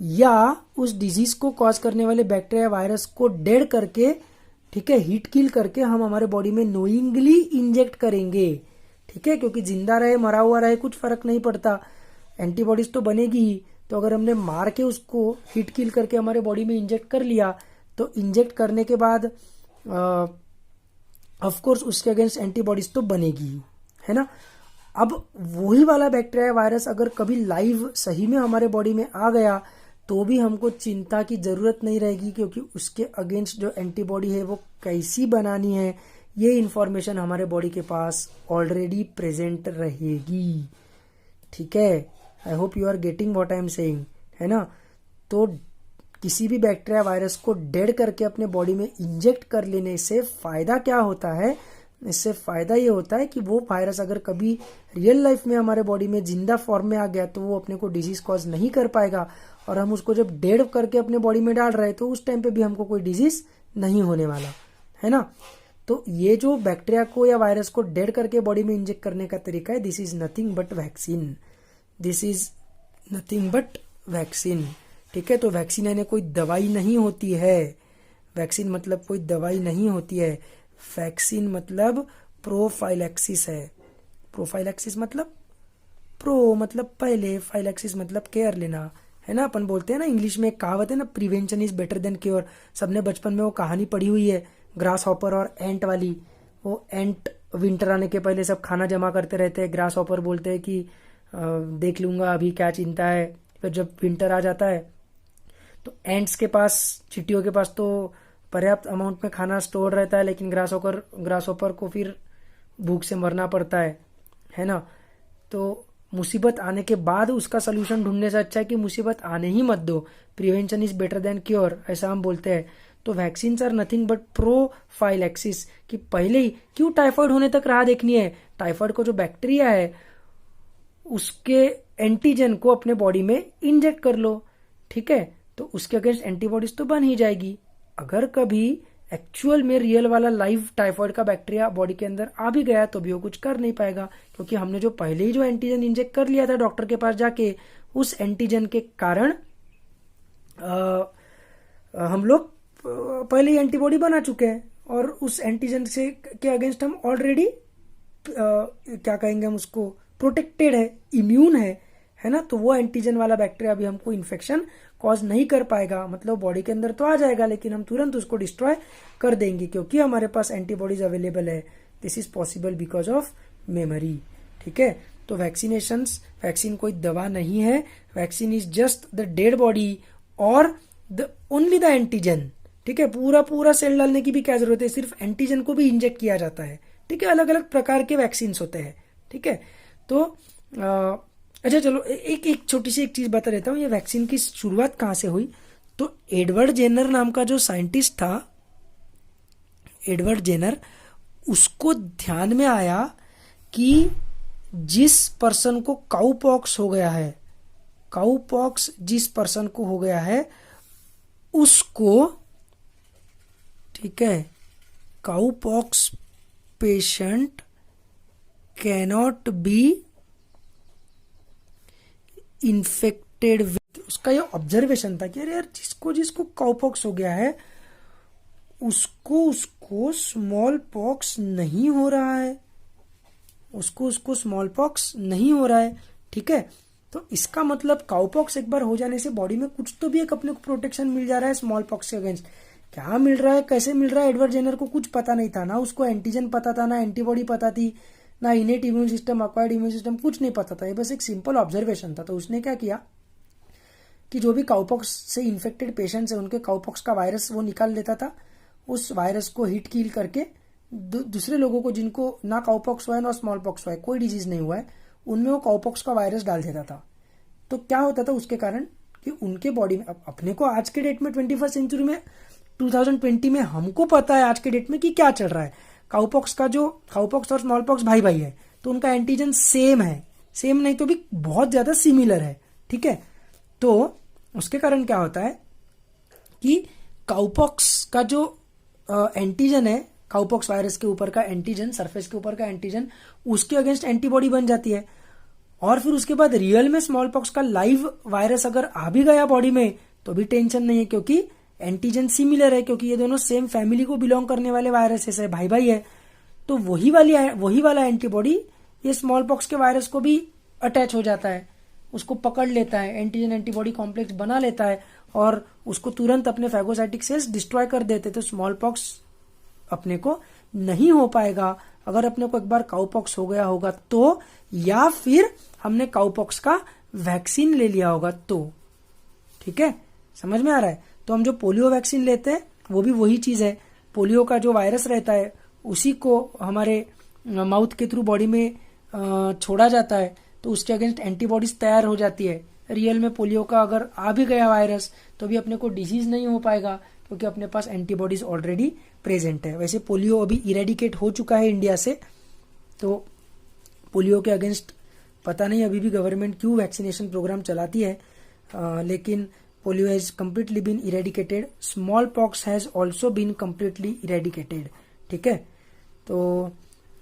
या उस डिजीज को कॉज करने वाले बैक्टीरिया वायरस को डेड करके, ठीक है, हीट किल करके हम हमारे बॉडी में नोइंगली इंजेक्ट करेंगे, ठीक है। क्योंकि जिंदा रहे मरा हुआ रहे कुछ फर्क नहीं पड़ता, एंटीबॉडीज तो बनेगी ही। तो अगर हमने मार के उसको हीट किल करके हमारे बॉडी में इंजेक्ट कर लिया, तो इंजेक्ट करने के बाद ऑफ कोर्स उसके अगेंस्ट एंटीबॉडीज तो बनेगी, है ना। अब वही वाला बैक्टीरिया वायरस अगर कभी लाइव सही में हमारे बॉडी में आ गया तो भी हमको चिंता की जरूरत नहीं रहेगी, क्योंकि उसके अगेंस्ट जो एंटीबॉडी है वो कैसी बनानी है, ये इंफॉर्मेशन हमारे बॉडी के पास ऑलरेडी प्रेजेंट रहेगी, ठीक है। I hope you are getting what I am saying, है ना। तो किसी भी बैक्टीरिया वायरस को डेड करके अपने बॉडी में इंजेक्ट कर लेने से फायदा क्या होता है, इससे फायदा ये होता है कि वो वायरस अगर कभी रियल लाइफ में हमारे बॉडी में जिंदा फॉर्म में आ गया तो वो अपने को डिजीज कॉज नहीं कर पाएगा, और हम उसको जब डेड करके अपने बॉडी में डाल रहे हैं तो उस टाइम पे भी हमको कोई डिजीज नहीं होने वाला है ना। तो ये जो बैक्टीरिया को या वायरस को डेड करके बॉडी में इंजेक्ट करने का तरीका है, this is nothing but vaccine, this is nothing but vaccine. ठीक है, तो वैक्सीन यानी कोई दवाई नहीं होती है, वैक्सीन मतलब कोई दवाई नहीं होती है, वैक्सीन मतलब प्रोफाइलैक्सिस है। प्रोफाइलैक्सिस मतलब प्रो मतलब पहले, फाइलैक्सिस मतलब केयर लेना, है ना। अपन बोलते हैं ना इंग्लिश में एक कहावत है ना, prevention is better than cure. सबने बचपन में वो कहानी पढ़ी हुई है, ग्रास हॉपर और एंट वाली। वो एंट विंटर आने के पहले सब खाना जमा करते रहते हैं, ग्रास हॉपर बोलते हैं कि देख लूंगा अभी क्या चिंता है। फिर जब विंटर आ जाता है तो एंट्स के पास, चींटियों के पास तो पर्याप्त अमाउंट में खाना स्टोर रहता है, लेकिन ग्रास हॉपर को फिर भूख से मरना पड़ता है ना। तो मुसीबत आने के बाद उसका सोल्यूशन ढूंढने से अच्छा है कि मुसीबत आने ही मत दो, prevention is better than cure, ऐसा हम बोलते हैं। तो vaccine are nothing but prophylaxis, कि पहले ही क्यों टाइफाइड होने तक राह देखनी है, टाइफाइड को जो बैक्टीरिया है उसके एंटीजन को अपने बॉडी में इंजेक्ट कर लो, ठीक है, तो उसके अगेंस्ट एंटीबॉडीज तो बन ही जाएगी। अगर कभी एक्चुअल में रियल वाला लाइव टाइफाइड का बैक्टीरिया बॉडी के अंदर आ भी गया तो भी वो कुछ कर नहीं पाएगा, क्योंकि हमने जो पहले ही जो एंटीजन इंजेक्ट कर लिया था डॉक्टर के पास जाके, उस एंटीजन के कारण हम लोग पहले ही एंटीबॉडी बना चुके हैं, और उस एंटीजन से के अगेंस्ट हम ऑलरेडी क्या कहेंगे हम उसको, प्रोटेक्टेड है, इम्यून है ना। तो वो एंटीजन वाला बैक्टीरिया भी हमको इन्फेक्शन कॉज नहीं कर पाएगा, मतलब बॉडी के अंदर तो आ जाएगा लेकिन हम तुरंत उसको डिस्ट्रॉय कर देंगे क्योंकि हमारे पास एंटीबॉडीज अवेलेबल है। This is possible because of memory. ठीक है, तो वैक्सीन कोई दवा नहीं है, vaccine is just the dead body और द ओनली द एंटीजन। ठीक है, पूरा सेल डालने की भी क्या जरूरत है, सिर्फ एंटीजन को भी इंजेक्ट किया जाता है। ठीक है, अलग अलग प्रकार के वैक्सीन होते हैं। ठीक है, तो अच्छा चलो एक छोटी सी एक चीज बता देता हूँ, ये वैक्सीन की शुरुआत कहाँ से हुई। तो एडवर्ड जेनर नाम का जो साइंटिस्ट था, एडवर्ड जेनर, उसको ध्यान में आया कि जिस पर्सन को काउपॉक्स हो गया है, काउपॉक्स जिस पर्सन को हो गया है उसको, ठीक है, cowpox patient cannot be infected with, उसका ये ऑब्जर्वेशन था कि अरे यार जिसको काउपॉक्स हो गया है उसको स्मॉल पॉक्स नहीं हो रहा है, उसको स्मॉल पॉक्स नहीं हो रहा है। ठीक है, तो इसका मतलब काउपॉक्स एक बार हो जाने से बॉडी में कुछ तो भी एक अपने को प्रोटेक्शन मिल जा रहा है स्मॉल पॉक्स के अगेंस्ट। क्या मिल रहा है, कैसे मिल रहा है, एडवर्ड जेनर को कुछ पता नहीं था, ना उसको एंटीजन पता था, ना एंटीबॉडी पता थी, ना इनेट immune system, acquired immune system, कुछ नहीं पता था। ये बस एक सिंपल ऑब्जर्वेशन था। तो उसने क्या किया कि जो भी काउपॉक्स से इन्फेक्टेड पेशेंट्स है उनके काउपॉक्स का वायरस वो निकाल लेता था, उस वायरस को हिट किल करके दूसरे लोगों को जिनको ना काउपॉक्स हुआ है ना स्मॉल पॉक्स हुआ है, कोई डिजीज नहीं हुआ है, उनमें वो काउपॉक्स का वायरस डाल देता था। तो क्या होता था उसके कारण कि उनके बॉडी में, अपने को आज के डेट में 21st सेंचुरी में 2020 में हमको पता है आज के डेट में कि क्या चल रहा है। काउपॉक्स और स्मॉल पॉक्स भाई भाई है, तो उनका एंटीजन सेम है, सेम नहीं तो भी बहुत ज्यादा सिमिलर है। ठीक है, तो उसके कारण क्या होता है कि काउपॉक्स का जो एंटीजन है, काउपॉक्स वायरस के ऊपर का एंटीजन, सरफेस के ऊपर का एंटीजन, उसके अगेंस्ट एंटीबॉडी बन जाती है। और फिर उसके बाद रियल में स्मॉल पॉक्स का लाइव वायरस अगर आ भी गया बॉडी में तो भी टेंशन नहीं है, क्योंकि एंटीजन सिमिलर है, क्योंकि ये दोनों सेम फैमिली को बिलोंग करने वाले वायरसेस है, भाई भाई है। तो वही वाला एंटीबॉडी ये स्मॉल पॉक्स के वायरस को भी अटैच हो जाता है, उसको पकड़ लेता है, एंटीजन एंटीबॉडी कॉम्प्लेक्स बना लेता है और उसको तुरंत अपने फैगोसाइटिक सेल्स डिस्ट्रॉय कर देते। तो स्मॉल पॉक्स अपने को नहीं हो पाएगा अगर अपने को एक बार काउपॉक्स हो गया होगा तो, या फिर हमने काउपॉक्स का वैक्सीन ले लिया होगा तो। ठीक है, समझ में आ रहा है। तो हम जो पोलियो वैक्सीन लेते हैं वो भी वही चीज है, पोलियो का जो वायरस रहता है उसी को हमारे माउथ के थ्रू बॉडी में छोड़ा जाता है, तो उसके अगेंस्ट एंटीबॉडीज तैयार हो जाती है। रियल में पोलियो का अगर आ भी गया वायरस तो भी अपने को डिजीज नहीं हो पाएगा, क्योंकि अपने पास एंटीबॉडीज ऑलरेडी प्रेजेंट है। वैसे पोलियो अभी इरेडिकेट हो चुका है इंडिया से, तो पोलियो के अगेंस्ट पता नहीं अभी भी गवर्नमेंट क्यों वैक्सीनेशन प्रोग्राम चलाती है, लेकिन polio has completely been eradicated. Smallpox has also been completely eradicated. ठीक है, तो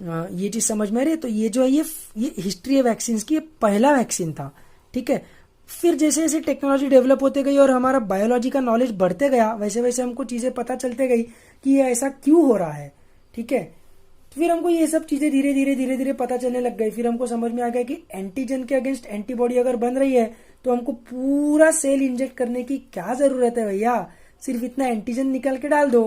ये चीज समझ में आ रही है। तो ये जो है ये हिस्ट्री है वैक्सीन की, ये पहला वैक्सीन था। ठीक है, फिर जैसे जैसे टेक्नोलॉजी डेवलप होते गई और हमारा बायोलॉजी का नॉलेज बढ़ते गया, वैसे वैसे हमको चीजें पता चलते गई कि ये ऐसा क्यों हो रहा है। ठीक है, तो फिर हमको ये सब चीजें धीरे धीरे पता चलने लग गई। फिर हमको समझ में आ गया कि एंटीजन के अगेंस्ट एंटीबॉडी अगर बन रही है तो हमको पूरा सेल इंजेक्ट करने की क्या जरूरत है भैया, सिर्फ इतना एंटीजन निकाल के डाल दो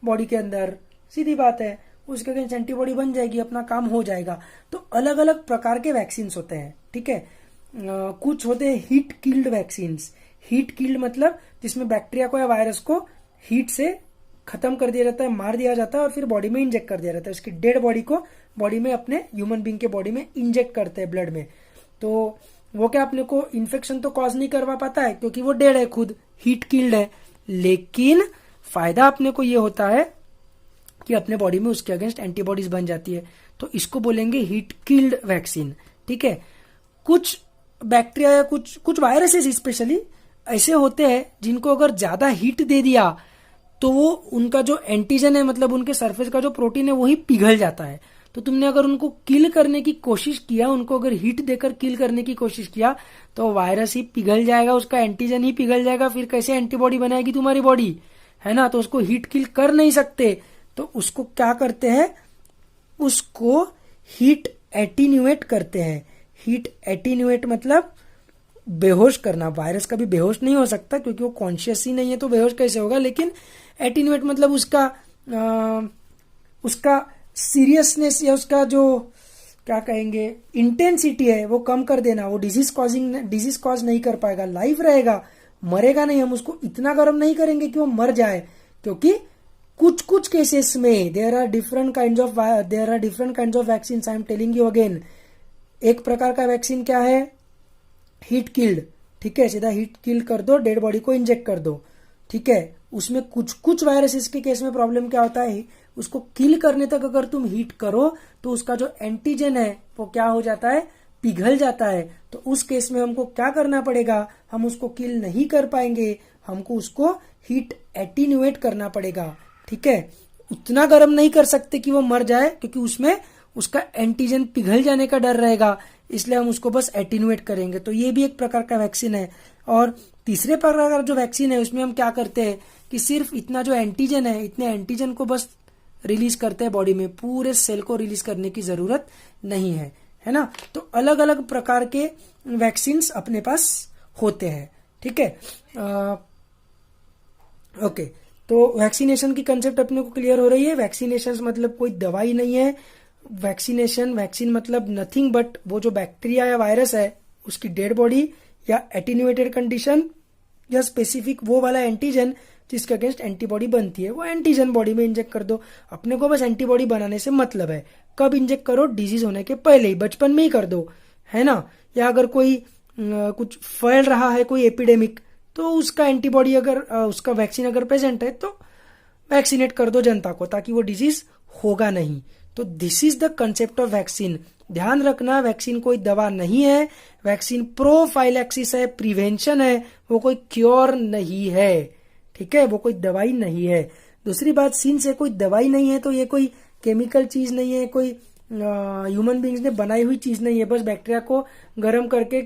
बॉडी के अंदर, सीधी बात है, उसके अगेंस्ट एंटीबॉडी बन जाएगी, अपना काम हो जाएगा। तो अलग अलग प्रकार के वैक्सीन होते हैं। ठीक है, कुछ होते हैं heat killed vaccine. Heat killed मतलब जिसमें बैक्टीरिया को या वायरस को हीट से खत्म कर दिया जाता है, मार दिया जाता है और फिर बॉडी में इंजेक्ट कर दिया जाता है। उसकी डेड बॉडी को बॉडी में अपने ह्यूमन बींग के बॉडी में इंजेक्ट करते हैं ब्लड में। तो वो क्या अपने को इन्फेक्शन तो कॉज नहीं करवा पाता है क्योंकि वो डेड है, खुद हीट किल्ड है, लेकिन फायदा अपने को ये होता है कि अपने बॉडी में उसके अगेंस्ट एंटीबॉडीज बन जाती है। तो इसको बोलेंगे हीट किल्ड वैक्सीन। ठीक है, कुछ बैक्टीरिया या कुछ वायरसेस स्पेशली ऐसे होते हैं जिनको अगर ज्यादा हीट दे दिया तो वो उनका जो एंटीजन है, मतलब उनके सरफेस का जो प्रोटीन है, वही पिघल जाता है। तो तुमने अगर उनको किल करने की कोशिश किया, उनको अगर हीट देकर किल करने की कोशिश किया तो वायरस ही पिघल जाएगा, उसका एंटीजन ही पिघल जाएगा। फिर कैसे एंटीबॉडी बनाएगी तुम्हारी बॉडी, है ना। तो उसको हीट किल कर नहीं सकते, तो उसको क्या करते हैं, उसको हीट एटीन्यूएट करते हैं। हीट एटीन्यूएट मतलब बेहोश करना। वायरस कभी बेहोश नहीं हो सकता क्योंकि वो कॉन्शियस ही नहीं है, तो बेहोश कैसे होगा। लेकिन एटीन्यूएट मतलब उसका सीरियसनेस या उसका जो क्या कहेंगे इंटेंसिटी है वो कम कर देना। वो डिजीज कॉज नहीं कर पाएगा, लाइव रहेगा, मरेगा नहीं। हम उसको इतना गर्म नहीं करेंगे कि वो मर जाए, क्योंकि कुछ कुछ केसेस में there are different kinds of vaccine. I am telling you again, एक प्रकार का वैक्सीन क्या है, हीट किल्ड। ठीक है, सीधा हीट किल कर दो, डेड बॉडी को इंजेक्ट कर दो। ठीक है, उसमें कुछ वायरसेस के केस में प्रॉब्लम क्या होता है, उसको किल करने तक अगर तुम हीट करो तो उसका जो एंटीजन है वो क्या हो जाता है, पिघल जाता है। तो उस केस में हमको क्या करना पड़ेगा, हम उसको किल नहीं कर पाएंगे, हमको उसको हीट एटीन्यूएट करना पड़ेगा। ठीक है, उतना गर्म नहीं कर सकते कि वो मर जाए, क्योंकि उसमें उसका एंटीजन पिघल जाने का डर रहेगा, इसलिए हम उसको बस एटीन्यूएट करेंगे। तो ये भी एक प्रकार का वैक्सीन है। और तीसरे प्रकार का जो वैक्सीन है उसमें हम क्या करते हैं कि सिर्फ इतना जो एंटीजन है, इतने एंटीजन को बस रिलीज करते हैं बॉडी में, पूरे सेल को रिलीज करने की जरूरत नहीं है, है ना। तो अलग अलग प्रकार के वैक्सीन अपने पास होते हैं। ठीक है, ओके, तो वैक्सीनेशन की कंसेप्ट अपने को क्लियर हो रही है। वैक्सीनेशन मतलब कोई दवाई नहीं है। वैक्सीन मतलब नथिंग बट वो जो बैक्टीरिया या वायरस है उसकी डेड बॉडी या एटीन्यूएटेड कंडीशन या स्पेसिफिक वो वाला एंटीजन जिसके अगेंस्ट एंटीबॉडी बनती है, वो एंटीजन बॉडी में इंजेक्ट कर दो। अपने को बस एंटीबॉडी बनाने से मतलब है। कब इंजेक्ट करो, डिजीज होने के पहले ही, बचपन में ही कर दो, है ना। या अगर कोई कुछ फैल रहा है, कोई एपिडेमिक, तो उसका एंटीबॉडी अगर उसका वैक्सीन अगर प्रेजेंट है तो वैक्सीनेट कर दो जनता को, ताकि वो डिजीज होगा नहीं। तो this is the concept of vaccine. ध्यान रखना, वैक्सीन कोई दवा नहीं है, वैक्सीन प्रोफाइलैक्सिस है, प्रिवेंशन है, वो कोई क्योर नहीं है। ठीक है, वो कोई दवाई नहीं है। दूसरी बात, सिंस ये कोई दवाई नहीं है तो ये कोई केमिकल चीज नहीं है, कोई ह्यूमन बींग्स ने बनाई हुई चीज नहीं है, बस बैक्टीरिया को गर्म करके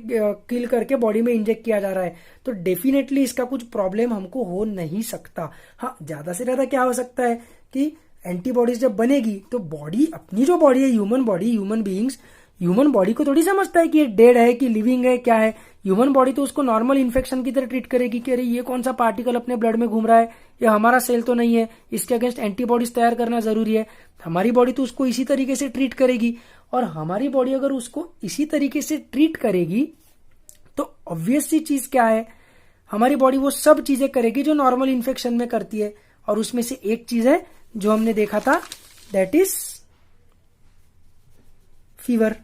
किल करके बॉडी में इंजेक्ट किया जा रहा है। तो डेफिनेटली इसका कुछ प्रॉब्लम हमको हो नहीं सकता। हाँ, ज्यादा से ज्यादा क्या हो सकता है कि एंटीबॉडीज जब बनेगी तो बॉडी, अपनी जो बॉडी है, human body, human beings human body को थोड़ी समझता है कि ये डेड है कि लिविंग है, क्या है। ह्यूमन बॉडी तो उसको नॉर्मल इन्फेक्शन की तरह ट्रीट करेगी कि अरे ये कौन सा पार्टिकल अपने ब्लड में घूम रहा है, ये हमारा सेल तो नहीं है, इसके अगेंस्ट एंटीबॉडीज तैयार करना जरूरी है। हमारी बॉडी तो उसको इसी तरीके से ट्रीट करेगी, और हमारी बॉडी अगर उसको इसी तरीके से ट्रीट करेगी तो ऑब्वियस सी चीज क्या है, हमारी बॉडी वो सब चीजें करेगी जो नॉर्मल इन्फेक्शन में करती है। और उसमें से एक चीज है जो हमने देखा था, दैट इज फीवर,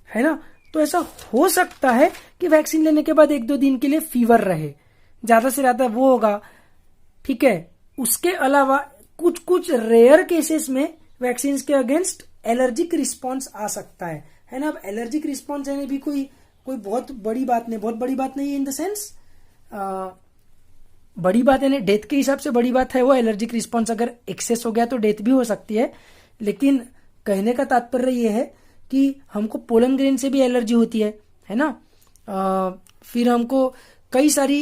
है ना। तो ऐसा हो सकता है कि वैक्सीन लेने के बाद 1-2 दिन के लिए फीवर रहे, ज्यादा से ज्यादा वो होगा, ठीक है। उसके अलावा कुछ कुछ रेयर केसेस में वैक्सीन के अगेंस्ट एलर्जिक रिस्पॉन्स आ सकता है ना। अब एलर्जिक रिस्पॉन्स यानी भी कोई बहुत बड़ी बात नहीं है इन द सेंस, बड़ी बात है डेथ के हिसाब से बड़ी बात है वो एलर्जिक रिस्पॉन्स। अगर एक्सेस हो गया तो डेथ भी हो सकती है, लेकिन कहने का तात्पर्य ये है कि हमको पोलन ग्रेन से भी एलर्जी होती है ना। फिर हमको कई सारी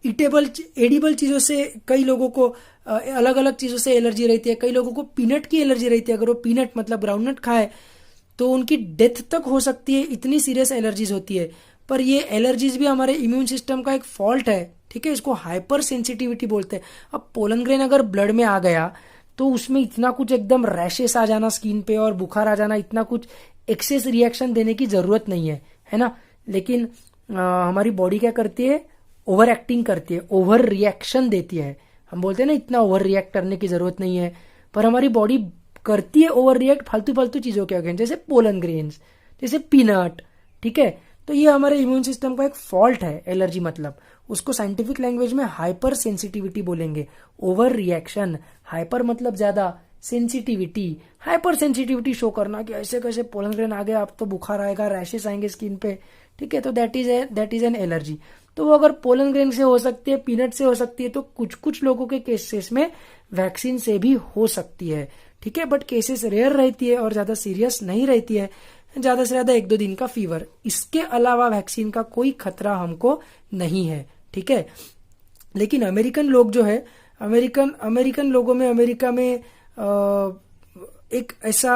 एडिबल चीजों से, कई लोगों को अलग अलग चीजों से एलर्जी रहती है, कई लोगों को पीनट की एलर्जी रहती है। अगर वो पीनट मतलब ग्राउंडनट खाए तो उनकी डेथ तक हो सकती है, इतनी सीरियस एलर्जीज होती है। पर ये एलर्जीज भी हमारे इम्यून सिस्टम का एक फॉल्ट है, ठीक है। इसको हाइपर सेंसिटिविटी बोलते हैं। अब पोलन ग्रेन अगर ब्लड में आ गया तो उसमें इतना कुछ एकदम रैशेस आ जाना स्किन पे और बुखार आ जाना, इतना कुछ एक्सेस रिएक्शन देने की जरूरत नहीं है ना। लेकिन हमारी बॉडी क्या करती है, ओवर एक्टिंग करती है, ओवर रिएक्शन देती है। हम बोलते हैं ना इतना ओवर रिएक्ट करने की जरूरत नहीं है, पर हमारी बॉडी करती है ओवर रिएक्ट फालतू चीजों के अगेंस्ट, जैसे पोलन ग्रेन्स, जैसे पीनट, ठीक है। तो ये हमारे इम्यून सिस्टम का एक फॉल्ट है एलर्जी, मतलब उसको साइंटिफिक लैंग्वेज में हाइपर सेंसिटिविटी बोलेंगे। ओवर रिएक्शन, हाइपर मतलब ज्यादा, सेंसिटिविटी, हाइपर सेंसिटिविटी शो करना कि ऐसे कैसे पोलन ग्रेन आ गया, अब तो बुखार आएगा, रैशेस आएंगे स्किन पे, ठीक है। तो दैट इज एन एलर्जी। तो वो अगर पोलन ग्रेन से हो सकती है, पीनट से हो सकती है, तो कुछ कुछ लोगों के केसेस में वैक्सीन से भी हो सकती है, ठीक है। बट केसेस रेयर रहती है और ज्यादा सीरियस नहीं रहती है, ज्यादा से ज्यादा 1-2 दिन का फीवर। इसके अलावा वैक्सीन का कोई खतरा हमको नहीं है, ठीक है। लेकिन अमेरिकन लोग जो है, अमेरिकन लोगों में, अमेरिका में एक ऐसा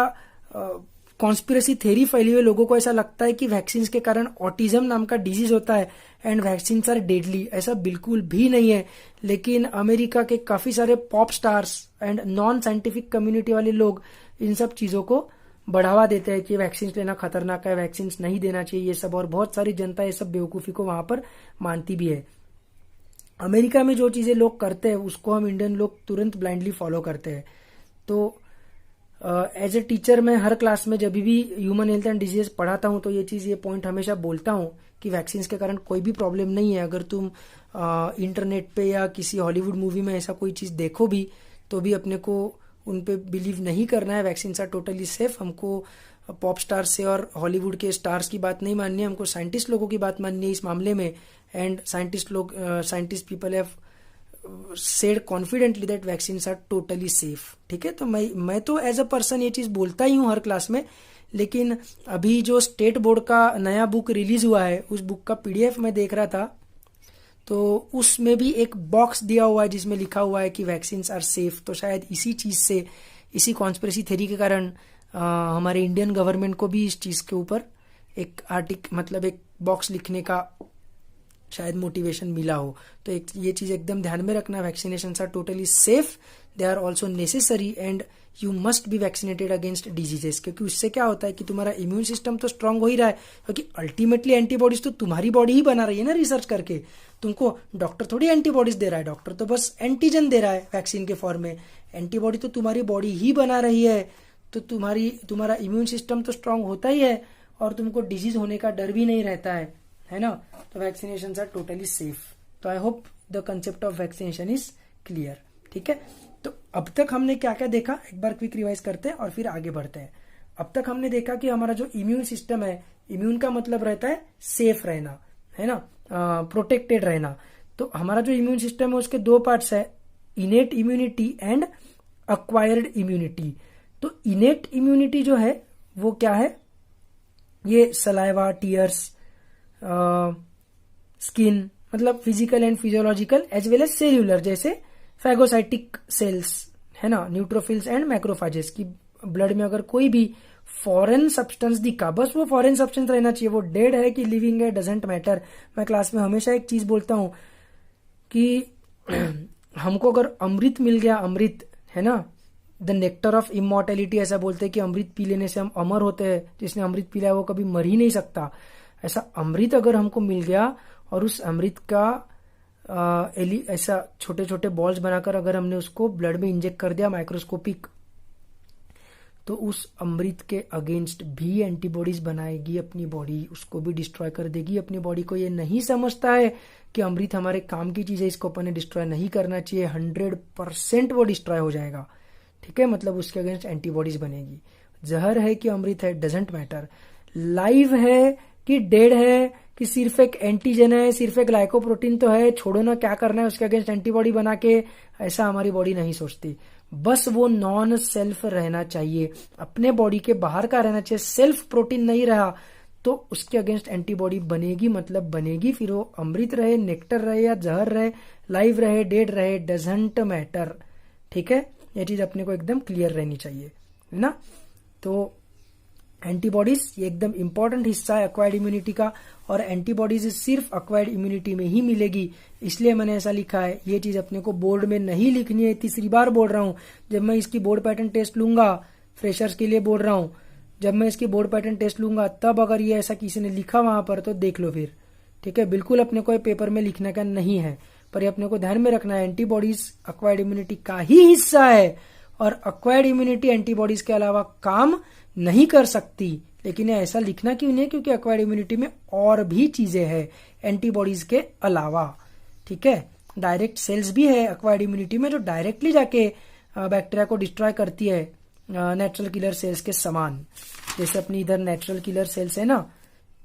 कॉन्स्पिरेसी थ्योरी फैली हुई, लोगों को ऐसा लगता है कि वैक्सीन के कारण ऑटिज्म नाम का डिजीज होता है एंड वैक्सीन आर डेडली। ऐसा बिल्कुल भी नहीं है। लेकिन अमेरिका के काफी सारे pop stars and non scientific community वाले लोग इन सब चीजों को बढ़ावा देते हैं कि वैक्सीन लेना खतरनाक है, वैक्सीन नहीं देना चाहिए, ये सब। और बहुत सारी जनता ये सब बेवकूफी को वहां पर मानती भी है। अमेरिका में जो चीजें लोग करते हैं उसको हम इंडियन लोग तुरंत ब्लाइंडली फॉलो करते हैं। तो एज ए टीचर मैं हर क्लास में जब भी ह्यूमन हेल्थ एंड डिजीज पढ़ाता हूं तो ये पॉइंट हमेशा बोलता हूं कि वैक्सीन के कारण कोई भी प्रॉब्लम नहीं है। अगर तुम इंटरनेट पे या किसी हॉलीवुड मूवी में ऐसा कोई चीज देखो भी तो भी अपने को उन पे बिलीव नहीं करना है। Vaccine are totally safe. हमको पॉप स्टार से और हॉलीवुड के स्टार्स की बात नहीं माननी है, हमको साइंटिस्ट लोगों की बात माननी है इस मामले में। And scientist people have said confidently that vaccine are totally safe, ठीक है। तो मैं तो एज अ पर्सन ये चीज बोलता ही हूँ हर क्लास में। लेकिन अभी जो स्टेट बोर्ड का नया बुक रिलीज हुआ है, उस बुक का पीडीएफ मैं देख रहा था, तो उसमें भी एक बॉक्स दिया हुआ है जिसमें लिखा हुआ है कि वैक्सीन आर सेफ। तो शायद इसी चीज से, इसी कॉन्स्पिरेसी थ्योरी के कारण हमारे इंडियन गवर्नमेंट को भी इस चीज के ऊपर एक मतलब एक बॉक्स लिखने का शायद मोटिवेशन मिला हो। तो ये चीज एकदम ध्यान में रखना, vaccination are totally safe, they are also necessary and you must be vaccinated against diseases. क्योंकि उससे क्या होता है कि तुम्हारा इम्यून सिस्टम तो स्ट्रांग हो ही रहा है, क्योंकि अल्टीमेटली एंटीबॉडीज तो तुम्हारी बॉडी ही बना रही है ना रिसर्च करके। तुमको डॉक्टर थोड़ी एंटीबॉडीज दे रहा है, डॉक्टर तो बस एंटीजन दे रहा है वैक्सीन के फॉर्म में। एंटीबॉडी तो तुम्हारी बॉडी ही बना रही है, तो तुम्हारा इम्यून सिस्टम तो स्ट्रांग होता ही है और तुमको डिजीज होने का डर भी नहीं रहता है ना। तो वैक्सीनेशन आर टोटली सेफ। तो I hope the concept of vaccination is clear, ठीक है। तो अब तक हमने क्या क्या देखा, एक बार क्विक रिवाइज करते हैं और फिर आगे बढ़ते हैं। अब तक हमने देखा कि हमारा जो इम्यून सिस्टम है, इम्यून का मतलब रहता है सेफ रहना, है ना, प्रोटेक्टेड रहना। तो हमारा जो इम्यून सिस्टम है उसके 2 पार्ट्स है, innate immunity and acquired immunity. तो इनेट इम्यूनिटी जो है वो क्या है, ये सलाइवा, टीयर्स, स्किन, मतलब physical and physiological as well as cellular, जैसे फैगोसाइटिक सेल्स, है ना, न्यूट्रोफिल्स एंड मैक्रोफाजेस की ब्लड में अगर कोई भी फॉरेन सब्सटेंस दिखा, बस वो फॉरेन सब्सटेंस रहना चाहिए, वो डेड है कि लिविंग है डजेंट मैटर। मैं क्लास में हमेशा एक चीज बोलता हूं कि हमको अगर अमृत मिल गया, अमृत, है ना, द नेक्टर ऑफ इमॉर्टेलिटी, ऐसा बोलते हैं कि अमृत पी लेने से हम अमर होते हैं, जिसने अमृत पी लिया वो कभी मर ही नहीं सकता। ऐसा अमृत अगर हमको मिल गया और उस अमृत का ऐसा छोटे छोटे बॉल्स बनाकर अगर हमने उसको ब्लड में इंजेक्ट कर दिया माइक्रोस्कोपिक, तो उस अमृत के अगेंस्ट भी एंटीबॉडीज बनाएगी अपनी बॉडी, उसको भी डिस्ट्रॉय कर देगी अपनी बॉडी को। ये नहीं समझता है कि अमृत हमारे काम की चीज है, इसको अपन ने डिस्ट्रॉय नहीं करना चाहिए, 100% वो डिस्ट्रॉय हो जाएगा। ठीक है, मतलब उसके अगेंस्ट एंटीबॉडीज बनेगी। जहर है कि अमृत है, डजेंट मैटर। लाइव है कि डेड है, कि सिर्फ एक एंटीजन है, सिर्फ एक ग्लाइकोप्रोटीन तो है, छोड़ो ना, क्या करना है उसके अगेंस्ट एंटीबॉडी बना के, ऐसा हमारी बॉडी नहीं सोचती। बस वो नॉन सेल्फ रहना चाहिए, अपने बॉडी के बाहर का रहना चाहिए। सेल्फ प्रोटीन नहीं रहा तो उसके अगेंस्ट एंटीबॉडी बनेगी, मतलब बनेगी। फिर वो अमृत रहे, नेक्टर रहे या जहर रहे, लाइव रहे, डेड रहे, डजेंट मैटर। ठीक है, ये चीज अपने को एकदम क्लियर रहनी चाहिए, है ना। तो एंटीबॉडीज ये एकदम इंपॉर्टेंट हिस्सा है एक्वायर्ड इम्यूनिटी का, और एंटीबॉडीज सिर्फ एक्वायर्ड इम्यूनिटी में ही मिलेगी, इसलिए मैंने ऐसा लिखा है। ये चीज अपने को बोर्ड में नहीं लिखनी है, तीसरी बार बोल रहा हूं। जब मैं इसकी बोर्ड पैटर्न टेस्ट लूंगा, फ्रेशर्स के लिए बोल रहा हूं, जब मैं इसकी बोर्ड पैटर्न टेस्ट लूंगा तब अगर ये ऐसा किसी ने लिखा वहां पर तो देख लो फिर। ठीक है, बिल्कुल अपने को पेपर में लिखने का नहीं है, पर ये अपने को ध्यान में रखना है, एंटीबॉडीज एक्वायर्ड इम्यूनिटी का ही हिस्सा है, और एक्वायर्ड इम्यूनिटी एंटीबॉडीज के अलावा काम नहीं कर सकती। लेकिन ऐसा लिखना क्यों नहीं, क्योंकि एक्वायर्ड इम्यूनिटी में और भी चीजें हैं एंटीबॉडीज के अलावा। ठीक है, डायरेक्ट सेल्स भी है एक्वायर्ड इम्यूनिटी में, जो डायरेक्टली जाके बैक्टीरिया को डिस्ट्रॉय करती है, नेचुरल किलर सेल्स के समान। जैसे अपनी इधर नेचुरल किलर सेल्स है ना,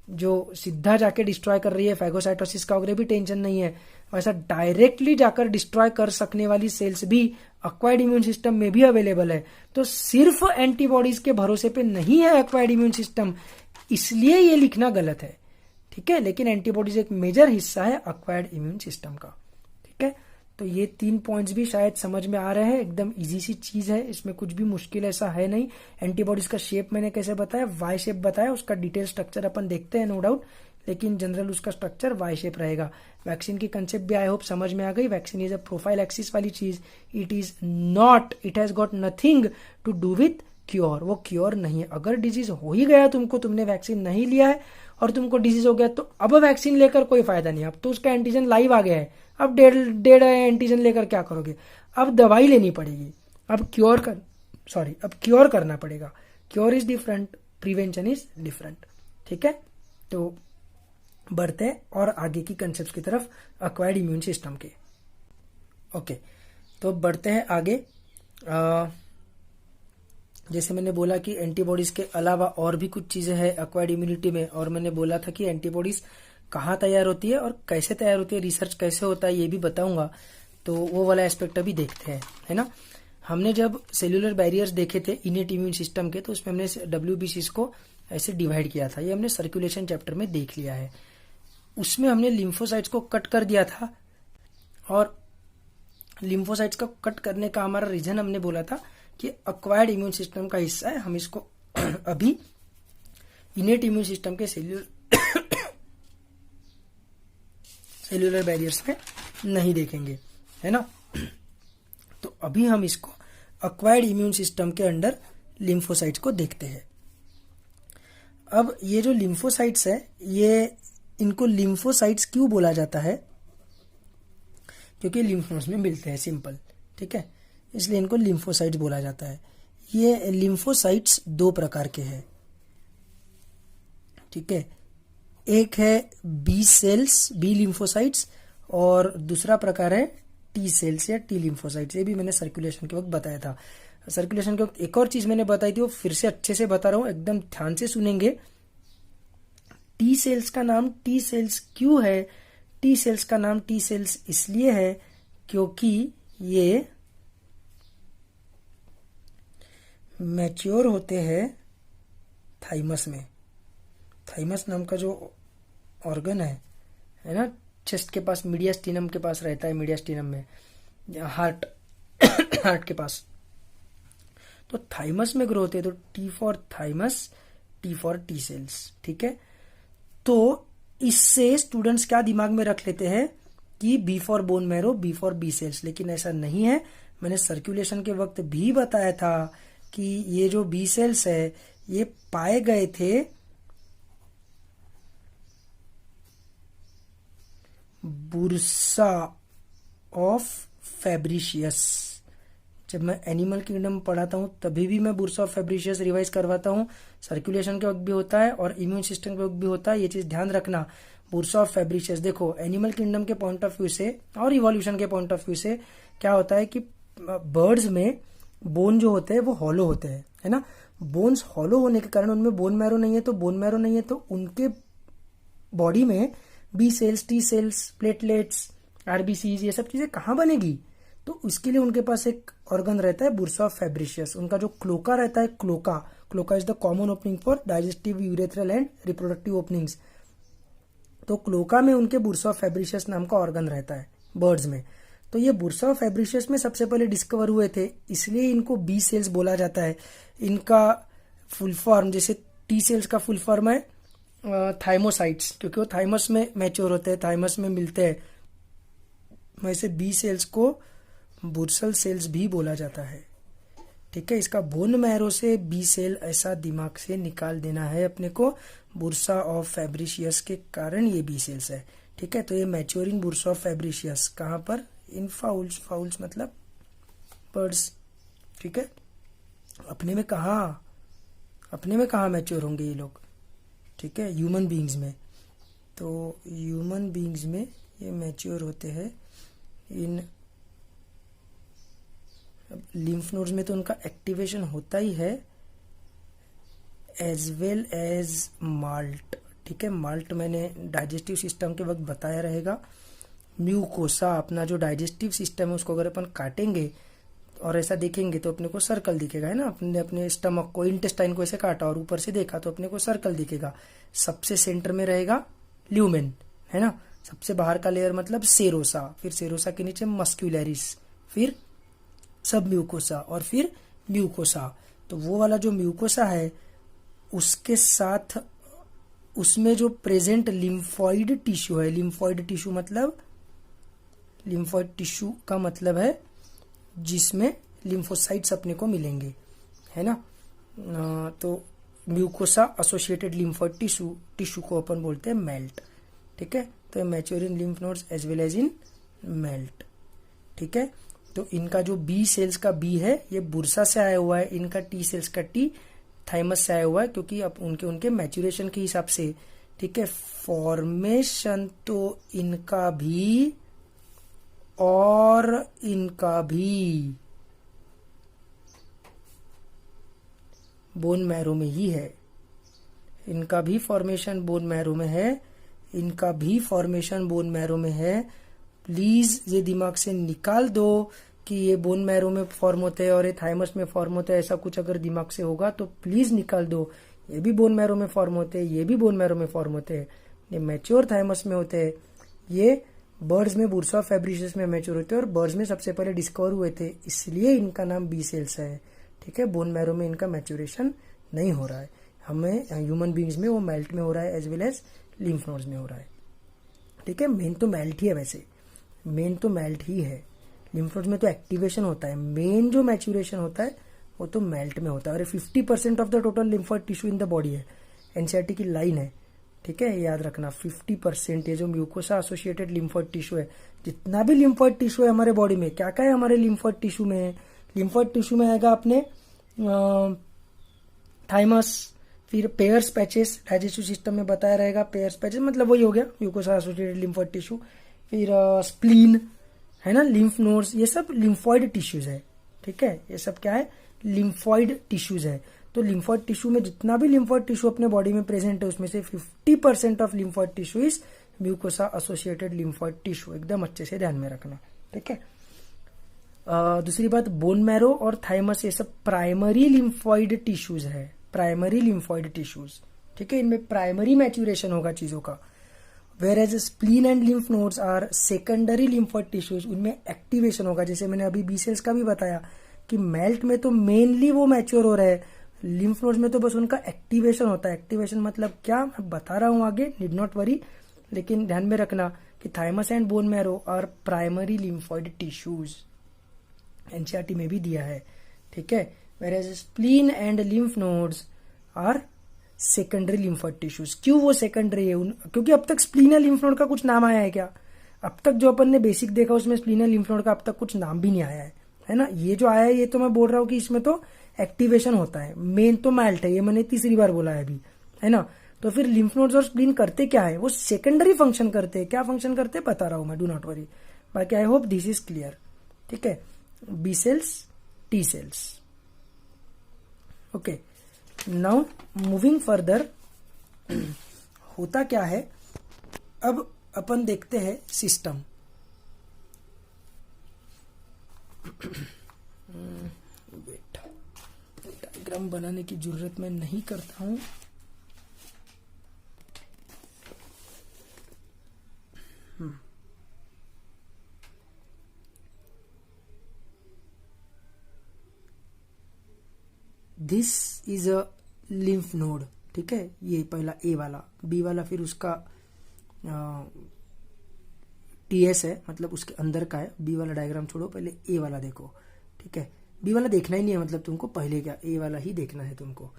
जो सीधा जाके डिस्ट्रॉय कर रही है, फैगोसाइटोसिस का वगैरह भी टेंशन नहीं है, वैसा डायरेक्टली जाकर डिस्ट्रॉय कर सकने वाली सेल्स भी एक्वायर्ड इम्यून सिस्टम में भी अवेलेबल है। तो सिर्फ एंटीबॉडीज के भरोसे पे नहीं है एक्वायर्ड इम्यून सिस्टम, इसलिए ये लिखना गलत है। ठीक है, लेकिन एंटीबॉडीज एक मेजर हिस्सा है एक्वायर्ड इम्यून सिस्टम का। ठीक है, तो ये 3 पॉइंट्स भी शायद समझ में आ रहे हैं, एकदम इजी सी चीज है, इसमें कुछ भी मुश्किल ऐसा है नहीं। एंटीबॉडीज का शेप मैंने कैसे बताया, वाई शेप बताया, उसका डिटेल स्ट्रक्चर अपन देखते हैं नो डाउट, लेकिन जनरल उसका स्ट्रक्चर वाई शेप रहेगा। वैक्सीन की कंसेप्ट भी आई होप समझ में आ गई। Vaccine is a prophylaxis वाली चीज, it is not, it has got nothing to do with cure. वो क्योर नहीं है। अगर डिजीज हो ही गया तुमको, तुमने वैक्सीन नहीं लिया है और तुमको डिजीज हो गया, तो अब वैक्सीन लेकर कोई फायदा नहीं। अब तो उसका एंटीजन लाइव आ गया है, अब डेढ़ एंटीजन लेकर क्या करोगे, अब दवाई लेनी पड़ेगी, अब क्योर करना पड़ेगा। Cure is different, prevention is different. ठीक है, तो बढ़ते हैं और आगे की कंसेप्ट की तरफ एक्वायर्ड इम्यून सिस्टम के। ओके, तो बढ़ते हैं आगे। जैसे मैंने बोला कि एंटीबॉडीज के अलावा और भी कुछ चीजें हैं एक्वायर्ड इम्यूनिटी में, और मैंने बोला था कि एंटीबॉडीज कहाँ तैयार होती है और कैसे तैयार होती है, रिसर्च कैसे होता है, ये भी बताऊंगा। तो वो वाला एस्पेक्ट अभी देखते हैं, है ना। हमने जब सेल्यूलर बैरियर्स देखे थे इनेट इम्यून सिस्टम के, तो उसमें हमने WBCs को ऐसे डिवाइड किया था, ये हमने सर्कुलेशन चैप्टर में देख लिया है। उसमें हमने लिम्फोसाइट्स को कट कर दिया था, और लिम्फोसाइट्स को कट करने का हमारा रीजन हमने बोला था कि एक्वायर्ड इम्यून सिस्टम का हिस्सा है, हम इसको अभी इनेट इम्यून सिस्टम के सेल्यूलर बैरियर्स में नहीं देखेंगे, है ना। तो अभी हम इसको एक्वायर्ड इम्यून सिस्टम के अंडर लिम्फोसाइट्स को देखते हैं। अब ये जो लिम्फोसाइट्स है, ये इनको लिम्फोसाइट्स क्यों बोला जाता है, क्योंकि लिम्फ नोड्स में मिलते हैं, सिंपल। ठीक है, इसलिए इनको लिम्फोसाइट्स बोला जाता है। ये लिम्फोसाइट्स 2 प्रकार के हैं। ठीक है, एक है बी सेल्स, बी लिम्फोसाइट्स, और दूसरा प्रकार है टी सेल्स या टी लिम्फोसाइट्स। ये भी मैंने सर्कुलेशन के वक्त बताया था। सर्कुलेशन के वक्त एक और चीज मैंने बताई थी, वो फिर से अच्छे से बता रहा हूं, एकदम ध्यान से सुनेंगे। टी सेल्स का नाम टी सेल्स क्यों है? टी सेल्स का नाम टी सेल्स इसलिए है क्योंकि ये मैच्योर होते हैं थाइमस में। थाइमस नाम का जो ऑर्गन है ना, चेस्ट के पास, मीडियास्टिनम के पास रहता है, मीडियास्टिनम में, हार्ट हार्ट के पास, तो थाइमस में ग्रो होते हैं। तो T for thymus, T for T cells. ठीक है, तो इससे स्टूडेंट्स क्या दिमाग में रख लेते हैं कि B for bone marrow, B for B cells, लेकिन ऐसा नहीं है। मैंने सर्कुलेशन के वक्त भी बताया था कि ये जो बी सेल्स है, ये पाए गए थे बुर्सा ऑफ फैब्रिशियस जब मैं एनिमल किंगडम पढ़ाता हूँ तभी भी मैं बुर्सा ऑफ फैब्रिशियस रिवाइज करवाता हूँ, सर्कुलेशन के वक्त भी होता है और इम्यून सिस्टम के वक्त भी होता है। ये चीज ध्यान रखना। बुर्सा ऑफ फैब्रिशियस देखो एनिमल किंगडम के पॉइंट ऑफ व्यू से और इवोल्यूशन के पॉइंट ऑफ व्यू से क्या होता है कि बर्ड्स में बोन जो होते हैं वो हॉलो होते हैं, है ना। बोन्स हॉलो होने के कारण उनमें बोन मैरो नहीं है, तो बोन मैरो नहीं है तो उनके बॉडी में B cells, T cells, platelets, RBCs ये सब चीजें कहाँ बनेगी। तो उसके लिए उनके पास एक ऑर्गन रहता है बुर्सा ऑफ फैब्रिशियस। उनका जो क्लोका रहता है, cloaca is the common opening for digestive, urethral and reproductive openings. तो क्लोका में उनके बुर्सा ऑफ फैब्रिशियस नाम का ऑर्गन रहता है बर्ड्स में। तो ये बुर्सा ऑफ फैब्रिशियस में सबसे पहले डिस्कवर हुए थे, इसलिए इनको बी सेल्स बोला जाता है। इनका फुल फॉर्म जैसे टी सेल्स का फुल फॉर्म है थाइमोसाइट्स, क्योंकि वो थाइमस में मैच्योर होते हैं, थाइमस में मिलते हैं। वैसे बी सेल्स को बुर्सल सेल्स भी बोला जाता है। ठीक है, इसका बोन मैरो से बी सेल ऐसा दिमाग से निकाल देना है अपने को। बुर्सा ऑफ फैब्रिशियस के कारण ये बी सेल्स है। ठीक है, तो ये मैच्योरिंग बुर्सा ऑफ फैब्रिशियस कहाँ पर, इन फाउल्स, फाउल्स मतलब बर्ड्स। ठीक है, अपने में कहा मैच्योर होंगे ये लोग। ठीक है, ह्यूमन बीइंग्स में। तो ह्यूमन बीइंग्स में ये मैच्योर होते हैं इन लिम्फ नोड्स में, तो उनका एक्टिवेशन होता ही है एज वेल एज माल्ट। ठीक है, माल्ट मैंने डाइजेस्टिव सिस्टम के वक्त बताया रहेगा। म्यूकोसा, अपना जो डाइजेस्टिव सिस्टम है उसको अगर अपन काटेंगे और ऐसा देखेंगे तो अपने को सर्कल दिखेगा, है ना। अपने स्टमक को, इंटेस्टाइन को ऐसे काटा और ऊपर से देखा तो अपने को सर्कल दिखेगा। सबसे सेंटर में रहेगा ल्यूमेन, है ना। सबसे बाहर का लेयर मतलब सेरोसा, फिर सेरोसा के नीचे मस्क्यूलरिस, फिर सब म्यूकोसा और फिर म्यूकोसा। तो वो वाला जो म्यूकोसा है उसके साथ उसमें जो प्रेजेंट लिम्फॉइड टिश्यू है, लिम्फॉइड टिश्यू का मतलब है जिसमें लिम्फोसाइट्स अपने को मिलेंगे, है ना। तो म्यूकोसा एसोसिएटेड लिम्फॉइड टिश्यू को अपन बोलते हैं मेल्ट। ठीक है, तो mature in lymph nodes as well as in melt. ठीक है, तो इनका जो बी सेल्स का बी है ये बुर्सा से आया हुआ है, इनका टी सेल्स का टी थाइमस से आया हुआ है, क्योंकि अब उनके मैच्योरेशन के हिसाब से। ठीक है, फॉर्मेशन तो इनका भी और इनका भी बोन मैरो में ही है। इनका भी फॉर्मेशन बोन मैरो में है, इनका भी फॉर्मेशन बोन मैरो में है। प्लीज ये दिमाग से निकाल दो कि ये बोन मैरो में फॉर्म होते हैं और ये थाइमस में फॉर्म होते हैं, ऐसा कुछ अगर दिमाग से होगा तो प्लीज निकाल दो। ये भी बोन मैरो में फॉर्म होते हैं, ये भी बोन मैरो में फॉर्म होते हैं, ये मैच्योर थाइमस में होते हैं, ये बर्ड्स में बुर्सा ऑफ फैब्रिशियस में मैच्योर होते हैं और बर्ड्स में सबसे पहले डिस्कवर हुए थे, इसलिए इनका नाम बी सेल्स है। ठीक है, बोन मैरो में इनका मैच्योरेशन नहीं हो रहा है, हमें ह्यूमन बीइंग्स में वो मेल्ट में हो रहा है as well as lymph nodes में हो रहा है। ठीक है, मेन तो मेल्ट ही है, वैसे मेन तो मेल्ट ही है। लिम्फ नोड्स में तो एक्टिवेशन होता है, मेन जो मैच्योरेशन होता है वो तो मेल्ट में होता है। और 50% of the total lymphoid tissue in the body है, एनसीईआरटी की लाइन है। ठीक है, याद रखना 50% ये जो म्यूकोसा एसोसिएटेड लिम्फॉइड टिश्यू है, जितना भी लिम्फॉइड टिश्यू है हमारे बॉडी में, क्या क्या है हमारे लिम्फॉइड टिश्यू में, लिम्फॉइड टिश्यू में आएगा अपने थाइमस, फिर पेयर्स पैचेस, डाइजेस्टिव सिस्टम में बताया रहेगा। पेयर्स पैचेस मतलब वही हो गया म्यूकोसा एसोसिएटेड लिम्फॉइड टिश्यू, फिर स्प्लीन, है ना, लिम्फ नोड्स, ये सब लिम्फॉइड टिश्यूज है। ठीक है, ये सब क्या है, लिम्फॉइड टिश्यूज है। तो लिम्फॉइड टिश्यू में जितना भी लिम्फॉइड टिश्यू अपने बॉडी में प्रेजेंट है उसमें से 50% of lymphoid tissue is mucosa associated lymphoid tissue, एकदम अच्छे से ध्यान में रखना। ठीक है, दूसरी बात, बोन मैरो और थाइमस ये सब प्राइमरी लिम्फॉइड टिश्यूज है, प्राइमरी लिम्फॉइड टिश्यूज। ठीक है, इनमें प्राइमरी मैच्योरेशन होगा चीजों का। Whereas spleen and lymph nodes are secondary lymphoid tissues, उनमें एक्टिवेशन होगा। जैसे मैंने अभी बी सेल्स का भी बताया कि मेल्ट में तो मेनली वो मैच्योर हो रहे हैं, लिम्फ नोड्स में तो बस उनका एक्टिवेशन होता है। एक्टिवेशन मतलब क्या, मैं बता रहा हूँ आगे, नीड नॉट वरी, लेकिन ध्यान में रखना कि thymus and bone marrow are primary lymphoid tissues, NCERT में भी दिया है। ठीक है, whereas spleen and lymph nodes are secondary lymphoid tissues. क्यों वो सेकेंडरी है, क्योंकि अब तक स्प्लीन और लिम्फ नोड का कुछ नाम आया है क्या? अब तक जो अपन ने बेसिक देखा उसमें स्प्लीन और लिम्फ नोड का अब तक कुछ नाम भी नहीं आया है है ना। ये जो आया है ये तो मैं बोल रहा हूँ कि इसमें तो एक्टिवेशन होता है, मेन तो मैल्ट है, ये मैंने तीसरी बार बोला है अभी, है ना। तो फिर लिम्फ नोड्स और स्प्लीन करते क्या है, वो सेकेंडरी फंक्शन करते हैं। क्या फंक्शन करते हैं बता रहा हूं मैं, डू नॉट वरी। बाकी I hope this is clear, ठीक है। B cells, T cells, okay. Now moving further, होता क्या है, अब अपन देखते हैं सिस्टम। वेट, डायग्राम बनाने की जरूरत मैं नहीं करता हूं। This is a lymph node, ठीक है। ये पहला ए वाला, बी वाला फिर उसका टीएस है, मतलब उसके अंदर का है। बी वाला डायग्राम छोड़ो, पहले ए वाला देखो, ठीक है। बी वाला देखना ही नहीं है, मतलब तुमको पहले क्या ए वाला ही देखना है तुमको।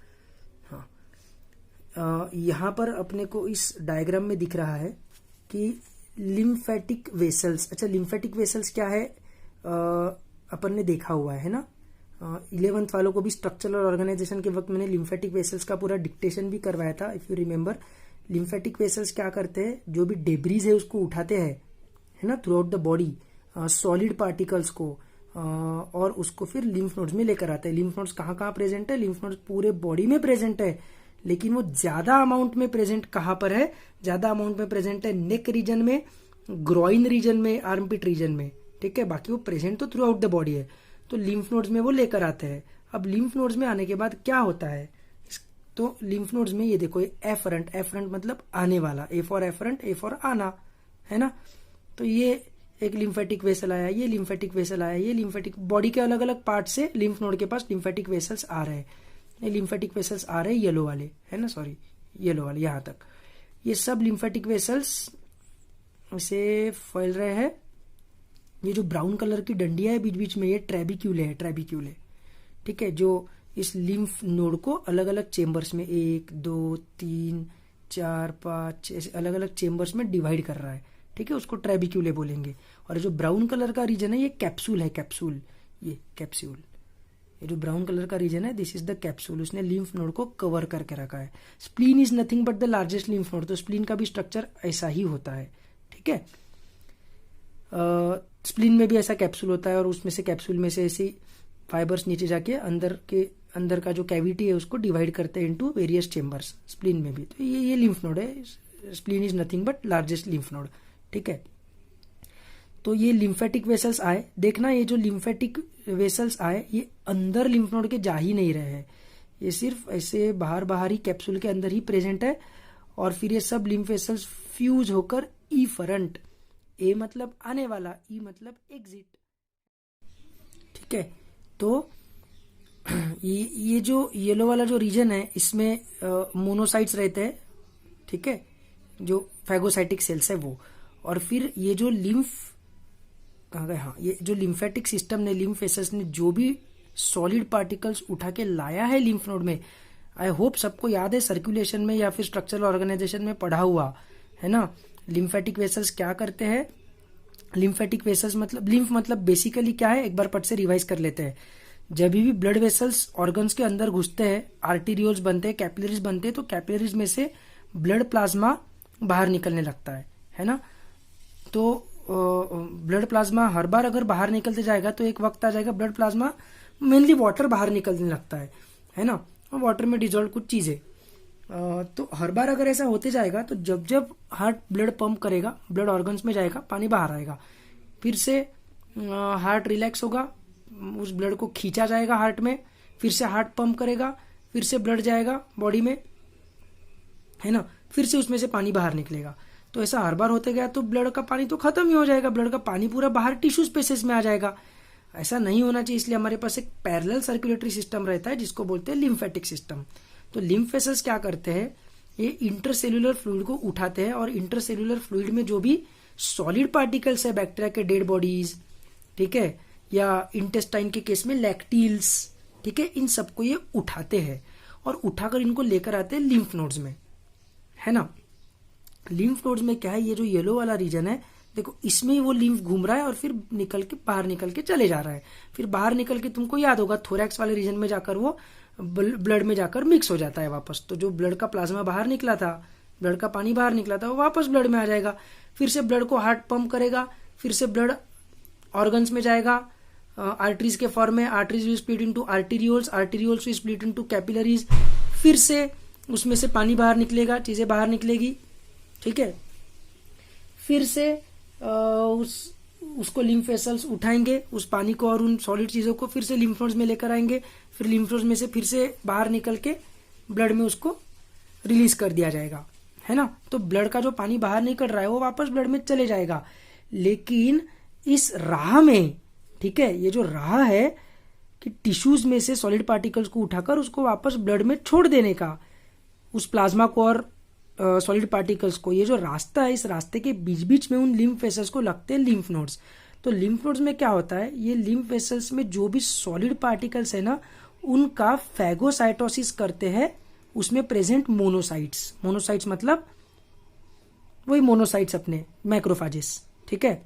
हाँ, यहाँ पर अपने को इस डायग्राम में दिख रहा है कि लिम्फेटिक वेसल्स। अच्छा, लिम्फेटिक वेसल्स क्या है, अपन ने देखा हुआ है ना। 11th वालों को भी स्ट्रक्चरल ऑर्गेनाइजेशन के वक्त मैंने लिम्फेटिक वेसल्स का पूरा डिक्टेशन भी करवाया था, if you remember. Lymphatic vessels क्या करते हैं, जो भी डेब्रीज है उसको उठाते हैं, है ना, through out the body, solid particles को, और उसको फिर लिम्फ नोड्स में लेकर आते हैं। लिम्फ नोड्स कहाँ कहाँ प्रेजेंट है, लिम्फ नोड्स पूरे बॉडी में प्रेजेंट है, लेकिन वो ज्यादा अमाउंट में प्रेजेंट कहाँ पर है, ज्यादा अमाउंट में प्रेजेंट है नेक रीजन में, ग्रोइन रीजन में, आर्मपिट रीजन में, ठीक है। बाकी वो प्रेजेंट तो थ्रू आउट द बॉडी है, तो लिम्फ नोड्स में वो लेकर आते हैं। अब लिम्फ नोड्स में आने के बाद क्या होता है, तो लिम्फ नोड्स में ये देखो, ये एफरंट, एफरंट मतलब आने वाला, A for efferent, A for आना, है ना। तो ये एक लिम्फेटिक वेसल आया, ये लिम्फेटिक वेसल आया, ये लिम्फेटिक, बॉडी के अलग अलग पार्ट से लिम्फ नोड के पास लिम्फेटिक वेसल्स आ रहे हैं। ये लिम्फेटिक वेसल्स आ रहे हैं येलो वाले, है ना, सॉरी येलो वाले, यहां तक ये सब लिम्फेटिक वेसल्स से फैल रहे हैं। ये जो ब्राउन कलर की डंडिया है बीच बीच में, ये ट्रेबिक्यूले है, ट्रेबिक्यूले, ठीक है, जो इस लिम्फ नोड को अलग अलग चेम्बर्स में 1 2 3 4 5 ऐसे अलग अलग चेम्बर्स में डिवाइड कर रहा है, ठीक है, उसको ट्रेबिक्यूले बोलेंगे। और जो ब्राउन कलर का रीजन है ये कैप्सूल है, कैप्सूल, ये कैप्सूल, ये जो ब्राउन कलर का रीजन है दिस इज द कैप्सूल, उसने लिम्फ नोड को कवर करके रखा है। Spleen is nothing but the largest lymph node, तो स्प्लीन का भी स्ट्रक्चर ऐसा ही होता है, ठीक है। स्प्लीन में भी ऐसा कैप्सूल होता है, और उसमें से कैप्सूल में से ऐसी फाइबर्स नीचे जाके अंदर का जो कैविटी है उसको डिवाइड करते हैं इनटू वेरियस चेम्बर्स, स्प्लीन में भी। तो ये लिम्फ नोड है, spleen is nothing but largest lymph node, ठीक है। तो ये लिम्फेटिक वेसल्स आए, देखना ये जो लिम्फेटिक वेसल्स आए ये अंदर लिम्फ नोड के जा ही नहीं रहे हैं, ये सिर्फ ऐसे बाहर बाहर ही कैप्सूल के अंदर ही प्रेजेंट है। और फिर ये सब लिम्फ वेसल्स फ्यूज होकर इफरंट, ए मतलब आने वाला, ई मतलब एग्जिट, ठीक है। तो ये जो येलो वाला जो रीजन है इसमें मोनोसाइट्स रहते हैं, ठीक है, जो फैगोसाइटिक सेल्स है वो। और फिर ये जो लिम्फ कहाँ गए, हाँ, ये जो लिम्फेटिक सिस्टम ने, लिम्फ वेसल्स ने जो भी सॉलिड पार्टिकल्स उठा के लाया है लिम्फ नोड में, आई होप सबको याद है, सर्कुलेशन में या फिर स्ट्रक्चरल ऑर्गेनाइजेशन में पढ़ा हुआ है ना। लिम्फेटिक वेसल्स क्या करते हैं, लिम्फेटिक वेसल्स मतलब, लिम्फ मतलब बेसिकली क्या है, एक बार पट से रिवाइज कर लेते हैं। जब भी ब्लड वेसल्स ऑर्गन्स के अंदर घुसते हैं, आर्टीरियोल्स बनते हैं, कैपिलरीज बनते हैं, तो कैपिलरीज में से ब्लड प्लाज्मा बाहर निकलने लगता है ना। तो ब्लड प्लाज्मा हर बार अगर बाहर निकलते जाएगा तो एक वक्त आ जाएगा ब्लड प्लाज्मा, मेनली वाटर बाहर निकलने लगता है ना, वाटर में डिजोल्व कुछ चीजें। तो हर बार अगर ऐसा होते जाएगा तो जब जब हार्ट ब्लड पंप करेगा, ब्लड ऑर्गन्स में जाएगा, पानी बाहर आएगा, फिर से हार्ट रिलैक्स होगा, उस ब्लड को खींचा जाएगा हार्ट में, फिर से हार्ट पंप करेगा, फिर से ब्लड जाएगा बॉडी में, है ना, फिर से उसमें से पानी बाहर निकलेगा। तो ऐसा हर बार होते गया तो ब्लड का पानी तो खत्म ही हो जाएगा, ब्लड का पानी पूरा बाहर टिश्यू स्पेसेस में आ जाएगा। ऐसा नहीं होना चाहिए, इसलिए हमारे पास एक पैरेलल सर्कुलेटरी सिस्टम रहता है जिसको बोलते हैं लिम्फेटिक सिस्टम। तो लिम्फ वेसल्स क्या करते हैं, ये इंटरसेल्यूलर फ्लूइड को उठाते हैं, और इंटरसेल्यूलर फ्लूइड में जो भी सॉलिड पार्टिकल्स है, बैक्टीरिया के डेड बॉडीज, ठीक है, या इंटेस्टाइन के केस में लैक्टील्स, ठीक है, इन सबको ये उठाते हैं और उठाकर इनको लेकर आते हैं लिम्फ नोड्स में, है ना। लिम्फ नोड्स में क्या है, ये जो येलो वाला रीजन है देखो इसमें ही वो लिम्फ घूम रहा है और फिर बाहर निकल के चले जा रहा है। फिर बाहर निकल के तुमको याद होगा थोरैक्स वाले रीजन में जाकर वो ब्लड में जाकर मिक्स हो जाता है वापस। तो जो ब्लड का प्लाज्मा बाहर निकला था, ब्लड का पानी बाहर निकला था, वो वापस ब्लड में आ जाएगा। फिर से ब्लड को हार्ट पंप करेगा, फिर से ब्लड ऑर्गन्स में जाएगा आर्टरीज के फॉर्म में। Arteries will split into arterioles, arterioles will split into capillaries. फिर से उसमें से पानी बाहर निकलेगा, चीजें बाहर निकलेगी, ठीक है। फिर से उसको लिम्फ वेसल्स उठाएंगे उस पानी को और उन सॉलिड चीजों को, फिर से लिम्फ नोड्स में लेकर आएंगे। फिर लिम्फ नोड्स में से फिर से बाहर निकल के ब्लड में उसको रिलीज कर दिया जाएगा, है ना। तो ब्लड का जो पानी बाहर निकल रहा है वो वापस ब्लड में चले जाएगा। लेकिन इस राह में, ठीक है, ये जो राह है कि टिश्यूज में से सॉलिड पार्टिकल्स को उठाकर उसको वापस ब्लड में छोड़ देने का, उस प्लाज्मा को और सॉलिड पार्टिकल्स को, ये जो रास्ता है, इस रास्ते के बीच बीच में उन लिम्फ वेसल्स को लगते हैं लिम्फ नोड्स। तो लिम्फ नोड्स में क्या होता है, ये लिम्फ वेसल्स में जो भी सॉलिड पार्टिकल्स है ना, उनका फैगोसाइटोसिस करते हैं उसमें प्रेजेंट मोनोसाइट्स। मोनोसाइट्स मतलब वही मोनोसाइट्स अपने मैक्रोफाजेस, ठीक है।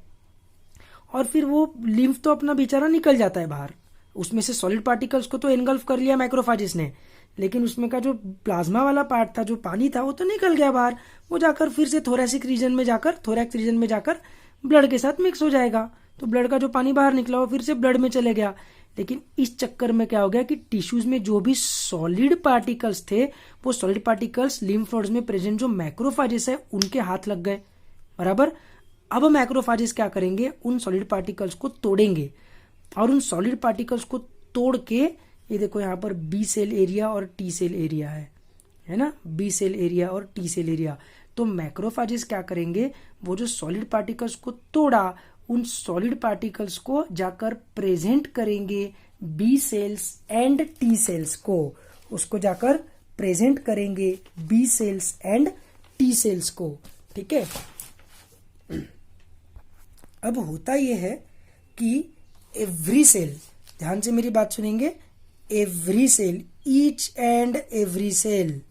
और फिर वो लिम्फ तो अपना बेचारा निकल जाता है बाहर, उसमें से सॉलिड पार्टिकल्स को तो एनगल्फ कर लिया मैक्रोफाजेस ने, लेकिन उसमें का जो प्लाज्मा वाला पार्ट था, जो पानी था, वो तो निकल गया बाहर। वो जाकर फिर से थोरैक्स रीजन में जाकर ब्लड के साथ मिक्स हो जाएगा। तो ब्लड का जो पानी बाहर निकला वो फिर से ब्लड में चले गया। लेकिन इस चक्कर में क्या हो गया कि टिश्यूज में जो भी सॉलिड पार्टिकल्स थे, वो सॉलिड पार्टिकल्स लिम्फ नोड्स में प्रेजेंट जो मैक्रोफाजेस है उनके हाथ लग गए, बराबर। अब मैक्रोफाजेस क्या करेंगे, उन सॉलिड पार्टिकल्स को तोड़ेंगे और उन सॉलिड पार्टिकल्स को तोड़ के, ये देखो यहाँ पर बी सेल एरिया और टी सेल एरिया है ना, बी सेल एरिया और टी सेल एरिया। तो मैक्रोफाजेस क्या करेंगे, वो जो सॉलिड पार्टिकल्स को तोड़ा, उन सॉलिड पार्टिकल्स को जाकर प्रेजेंट करेंगे B cells and T cells को, उसको जाकर प्रेजेंट करेंगे B cells and T cells को, ठीक है। अब होता यह है कि एवरी सेल, ध्यान से मेरी बात सुनेंगे, every cell, each and every cell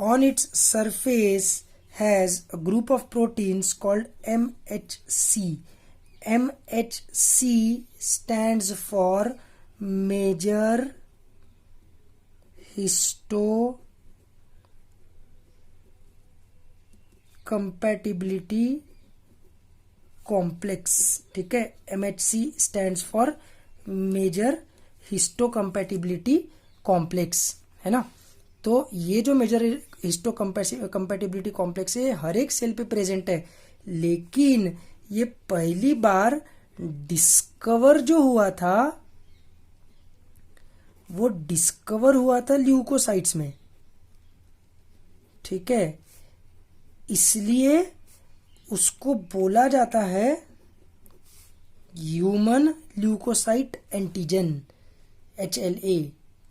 on its surface has a group of proteins called MHC. MHC stands for major histocompatibility complex, ठीक है। MHC stands for major histocompatibility complex, है ना। तो ये जो मेजर हिस्टोकम्पैटिबिलिटी कॉम्प्लेक्स है हर एक cell पे प्रेजेंट है, लेकिन ये पहली बार डिस्कवर जो हुआ था वो डिस्कवर हुआ था ल्यूकोसाइट्स में, ठीक है। इसलिए उसको बोला जाता है human leukocyte antigen, HLA,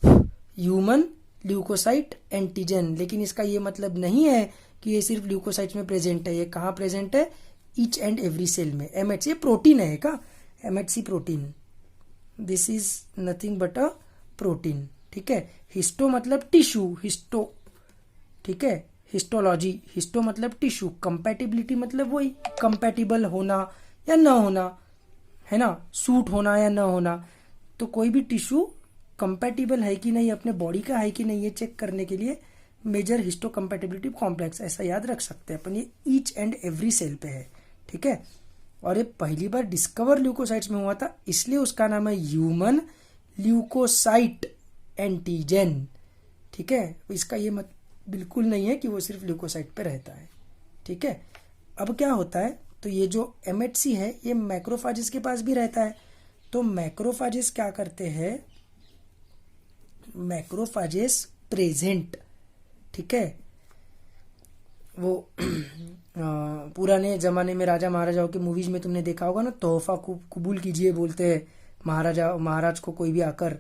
human leukocyte antigen. लेकिन इसका ये मतलब नहीं है कि ये सिर्फ ल्यूकोसाइट्स में प्रेजेंट है। ये कहाँ प्रेजेंट है, ईच एंड एवरी सेल में। MHC प्रोटीन है का, MHC protein, this is nothing but a protein, ठीक है। हिस्टो मतलब टिश्यू, हिस्टो, ठीक है, हिस्टोलॉजी, हिस्टो मतलब टिश्यू, कंपैटिबिलिटी मतलब वही कंपैटिबल होना या न होना, है ना, सूट होना या न होना। तो कोई भी टिश्यू कंपैटिबल है कि नहीं, अपने बॉडी का है कि नहीं, ये चेक करने के लिए मेजर हिस्टोकम्पैटिबिलिटी कॉम्प्लेक्स, ऐसा याद रख सकते हैं अपन, ये ईच एंड एवरी सेल पे है, ठीक है। और ये पहली बार डिस्कवर ल्यूकोसाइट्स में हुआ था, इसलिए उसका नाम है ह्यूमन ल्यूकोसाइट एंटीजन, ठीक है। इसका ये मत बिल्कुल नहीं है कि वो सिर्फ ल्यूकोसाइट पे रहता है, ठीक है। अब क्या होता है, तो ये जो MHC है ये मैक्रोफाजेस के पास भी रहता है। तो मैक्रोफाजेस क्या करते हैं, मैक्रोफाजेस प्रेजेंट, ठीक है। वो पुराने जमाने में राजा महाराजाओं के मूवीज में तुमने देखा होगा ना, तोहफा कबूल कीजिए बोलते हैं महाराज को कोई भी आकर,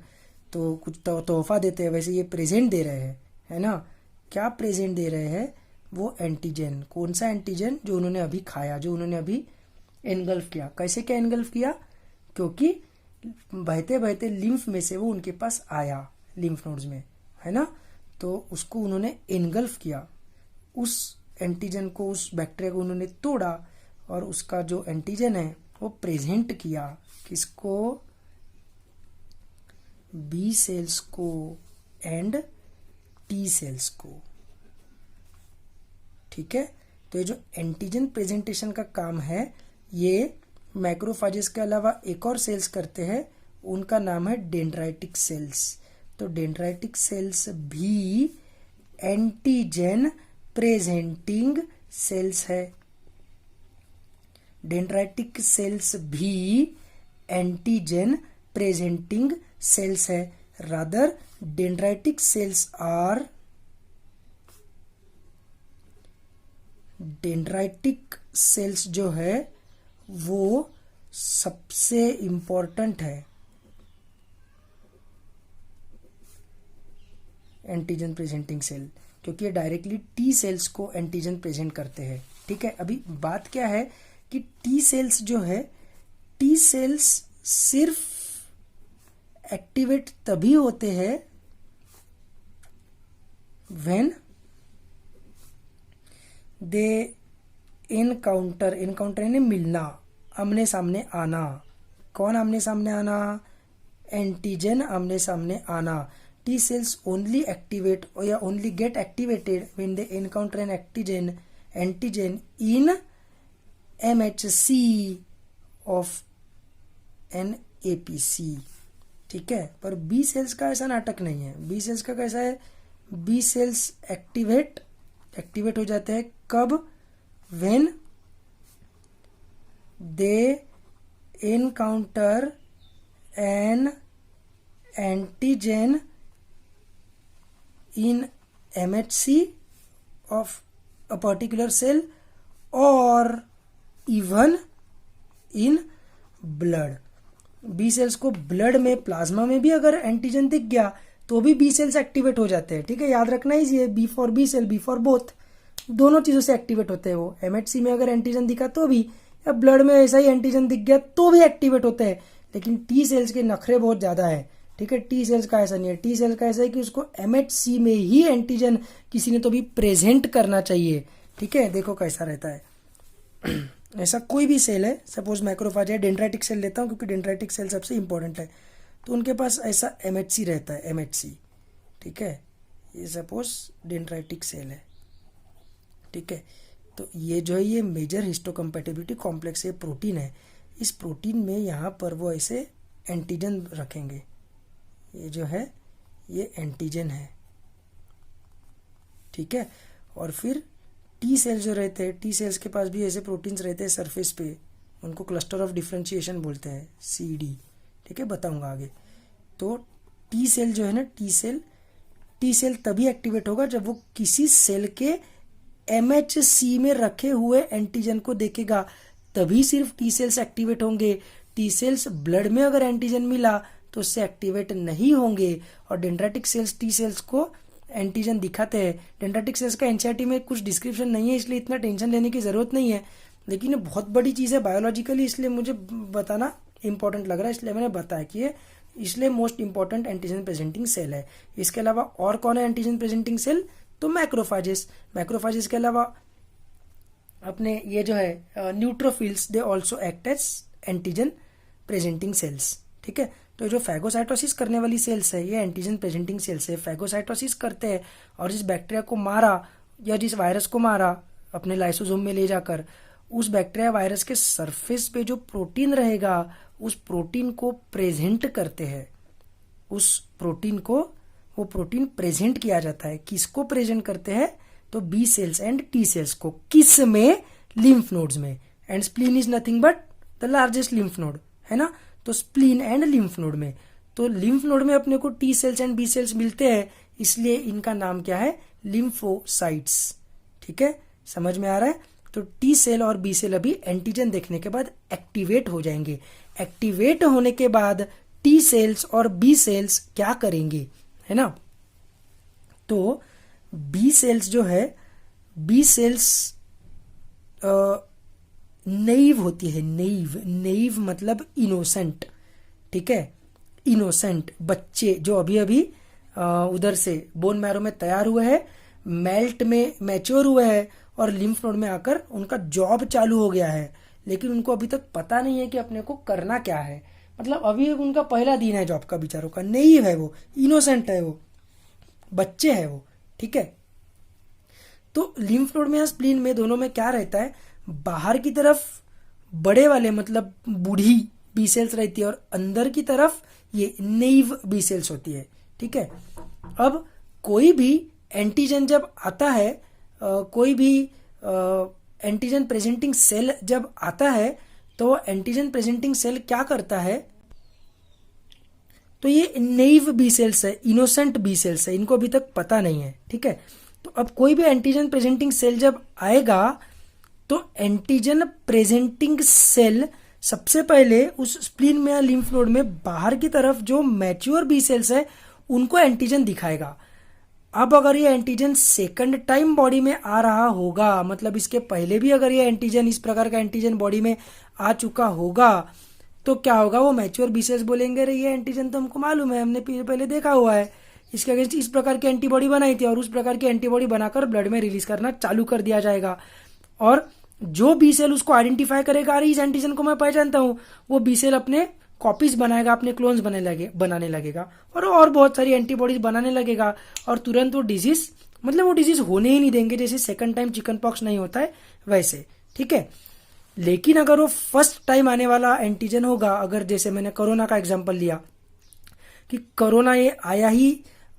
तो कुछ तोहफा देते हैं, वैसे ये प्रेजेंट दे रहे हैं, है ना। क्या प्रेजेंट दे रहे हैं, वो एंटीजन। कौन सा एंटीजन, जो उन्होंने अभी खाया, जो उन्होंने अभी एनगल्फ किया। कैसे क्या एनगल्फ किया, क्योंकि बहते बहते लिम्फ में से वो उनके पास आया, लिम्फ नोड्स में, है ना। तो उसको उन्होंने एनगल्फ किया, उस एंटीजन को, उस बैक्टीरिया को उन्होंने तोड़ा और उसका जो एंटीजन है वो प्रेजेंट किया, किसको, बी सेल्स को एंड टी सेल्स को। ठीक है, तो ये जो एंटीजन प्रेजेंटेशन का काम है ये मैक्रोफेजेस के अलावा एक और सेल्स करते हैं, उनका नाम है डेंड्राइटिक सेल्स। तो डेंड्राइटिक सेल्स भी एंटीजन प्रेजेंटिंग सेल्स है। डेंड्राइटिक सेल्स भी एंटीजन प्रेजेंटिंग सेल्स है। Rather dendritic cells are, dendritic cells जो है वो सबसे इंपॉर्टेंट है एंटीजन प्रेजेंटिंग सेल, क्योंकि ये डायरेक्टली टी सेल्स को एंटीजन प्रेजेंट करते हैं। ठीक है, अभी बात क्या है कि टी सेल्स जो है, टी सेल्स सिर्फ एक्टिवेट तभी होते हैं व्हेन दे इनकाउंटर, इनकाउंटर यानी मिलना, आमने सामने आना। कौन आमने सामने आना, एंटीजन आमने सामने आना। टी सेल्स ओनली एक्टिवेट या only get activated when they encounter an antigen in MHC of an APC। ठीक है, पर बी सेल्स का ऐसा नाटक नहीं है। बी सेल्स का कैसा है, बी सेल्स एक्टिवेट हो जाते हैं कब, when they encounter an antigen in MHC of a particular cell or even in blood। B cells को ब्लड में, प्लाज्मा में भी अगर एंटीजन दिख गया तो भी बी सेल्स एक्टिवेट हो जाते हैं। ठीक है, याद रखना ही, B for B cell, B for both, दोनों चीजों से एक्टिवेट होते हैं वो। MHC में अगर एंटीजन दिखा तो भी, या ब्लड में ऐसा ही एंटीजन दिख गया तो भी एक्टिवेट होते हैं। लेकिन टी सेल्स के नखरे बहुत ज्यादा है। ठीक है, टी सेल्स का ऐसा नहीं है। टी सेल का ऐसा है कि उसको MHC में ही एंटीजन किसी ने तो भी प्रेजेंट करना चाहिए। ठीक है, देखो कैसा रहता है। ऐसा कोई भी सेल है, सपोज मैक्रोफेज है, डेंड्राइटिक सेल लेता हूँ क्योंकि डेंड्राइटिक सेल सबसे इंपॉर्टेंट है, तो उनके पास ऐसा MHC रहता है, MHC। ठीक है, ये सपोज डेंड्राइटिक सेल है। ठीक है, तो ये जो है ये मेजर हिस्टोकम्पैटिबिलिटी कॉम्प्लेक्स, ये प्रोटीन है। इस प्रोटीन में यहाँ पर वो ऐसे एंटीजन रखेंगे। ये जो है ये एंटीजन है। ठीक है, और फिर टी सेल्स जो रहते हैं, टी सेल्स के पास भी ऐसे प्रोटीन्स रहते हैं सरफेस पे, उनको क्लस्टर ऑफ डिफरेंशिएशन बोलते हैं, CD। ठीक है, बताऊंगा आगे। तो टी सेल जो है ना, टी सेल तभी एक्टिवेट होगा जब वो किसी सेल के MHC में रखे हुए एंटीजन को देखेगा, तभी सिर्फ टी सेल्स एक्टिवेट होंगे। टी सेल्स ब्लड में अगर एंटीजन मिला तो उससे एक्टिवेट नहीं होंगे। और डेंड्राइटिक सेल्स टी सेल्स को एंटीजन दिखाते हैं। डेंड्राइटिक सेल्स का NCERT में कुछ डिस्क्रिप्शन नहीं है, इसलिए इतना टेंशन लेने की जरूरत नहीं है, लेकिन ये बहुत बड़ी चीज़ है बायोलॉजिकली, इसलिए मुझे बताना इंपॉर्टेंट लग रहा है, इसलिए मैंने बताया कि ये इसलिए most important antigen presenting cell है। इसके अलावा और कौन है एंटीजन प्रेजेंटिंग सेल, तो मैक्रोफेजेस। मैक्रोफेजेस के अलावा अपने ये जो है neutrophils, they also act as antigen presenting cells. ठीक है, तो जो फैगोसाइटोसिस करने वाली सेल्स है ये एंटीजन प्रेजेंटिंग सेल्स है। फैगोसाइटोसिस करते हैं और जिस बैक्टीरिया को मारा या जिस वायरस को मारा अपने लाइसोसोम में ले जाकर, उस बैक्टीरिया वायरस के सरफेस पे जो प्रोटीन रहेगा उस प्रोटीन को प्रेजेंट करते हैं। उस प्रोटीन को, वो प्रोटीन प्रेजेंट किया जाता है। किसको प्रेजेंट करते हैं, तो B cells and T cells को। किस में, लिम्फ नोड्स में। And spleen is nothing but the largest lymph node, है ना, तो स्प्लीन एंड लिम्फ नोड में। तो लिम्फ नोड में अपने को T cells and B cells मिलते हैं, इसलिए इनका नाम क्या है, लिम्फोसाइट्स। ठीक है, समझ में आ रहा है। तो टी सेल और बी सेल अभी एंटीजन देखने के बाद एक्टिवेट हो जाएंगे। एक्टिवेट होने के बाद टी सेल्स और बी सेल्स क्या करेंगे, है ना। तो बी सेल्स जो है, बी सेल्स नेइव होती है। नेइव मतलब इनोसेंट। ठीक है, इनोसेंट बच्चे जो अभी अभी उधर से बोन मैरो में तैयार हुए हैं, मेल्ट में मैच्योर हुए हैं, और लिम्फ नोड में आकर उनका जॉब चालू हो गया है, लेकिन उनको अभी तक पता नहीं है कि अपने को करना क्या है। मतलब अभी उनका पहला दिन है जॉब का, बेचारों का नेइव है वो, इनोसेंट है वो, बच्चे है वो, ठीक है। तो लिम्फ नोड में या स्प्लीन में दोनों में क्या रहता है, बाहर की तरफ बड़े वाले मतलब बूढ़ी बी सेल्स रहती है और अंदर की तरफ ये नेइव बी सेल्स होती है, ठीक है। अब कोई भी एंटीजन जब आता है, कोई भी एंटीजन प्रेजेंटिंग सेल जब आता है, तो एंटीजन प्रेजेंटिंग सेल क्या करता है, तो ये नेइव बी सेल्स है, इनोसेंट बी सेल्स है, इनको अभी तक पता नहीं है, ठीक है। तो अब कोई भी एंटीजन प्रेजेंटिंग सेल जब आएगा, तो एंटीजन प्रेजेंटिंग सेल सबसे पहले उस स्प्लीन में या लिम्फ नोड में बाहर की तरफ जो मैच्योर बी सेल्स है उनको एंटीजन दिखाएगा। अब अगर ये एंटीजन सेकंड टाइम बॉडी में आ रहा होगा, मतलब इसके पहले भी अगर ये एंटीजन, इस प्रकार का एंटीजन बॉडी में आ चुका होगा, तो क्या होगा, वो मैच्योर बी सेल्स बोलेंगे अरे ये एंटीजन तो हमको मालूम है, हमने पहले देखा हुआ है, इसके अगेंस्ट इस प्रकार की एंटीबॉडी बनाई थी, और उस प्रकार की एंटीबॉडी बनाकर ब्लड में रिलीज करना चालू कर दिया जाएगा। और जो बी सेल उसको आइडेंटिफाई करेगा, अरे इस एंटीजन को मैं पहचानता हूं, वो बी सेल अपने कॉपीज बनाएगा, अपने क्लोन्स बनाने लगेगा और बहुत सारी एंटीबॉडीज बनाने लगेगा, और तुरंत वो डिजीज, मतलब वो डिजीज होने ही नहीं देंगे, जैसे सेकंड टाइम चिकन पॉक्स नहीं होता है वैसे, ठीक है। लेकिन अगर वो फर्स्ट टाइम आने वाला एंटीजन होगा, अगर जैसे मैंने कोरोना का एग्जांपल लिया कि कोरोना ये आया ही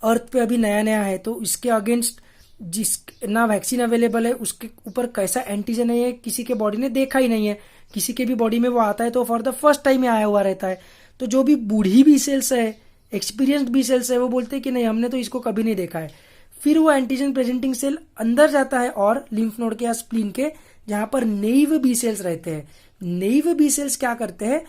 अर्थ पे अभी नया नया है, तो इसके अगेंस्ट जिस ना वैक्सीन अवेलेबल है, उसके ऊपर कैसा एंटीजन है ये किसी के बॉडी ने देखा ही नहीं है, किसी के भी बॉडी में वो आता है तो फॉर द फर्स्ट टाइम आया हुआ रहता है। तो जो भी बूढ़ी बी सेल्स है, एक्सपीरियंस्ड बी सेल्स है, वो बोलते हैं कि नहीं हमने तो इसको कभी नहीं देखा है। फिर वो एंटीजन प्रेजेंटिंग सेल अंदर जाता है और लिम्फ नोड के या स्प्लीन के, जहां पर नेइव बी सेल्स रहते हैं। नेइव बी सेल्स क्या करते हैं,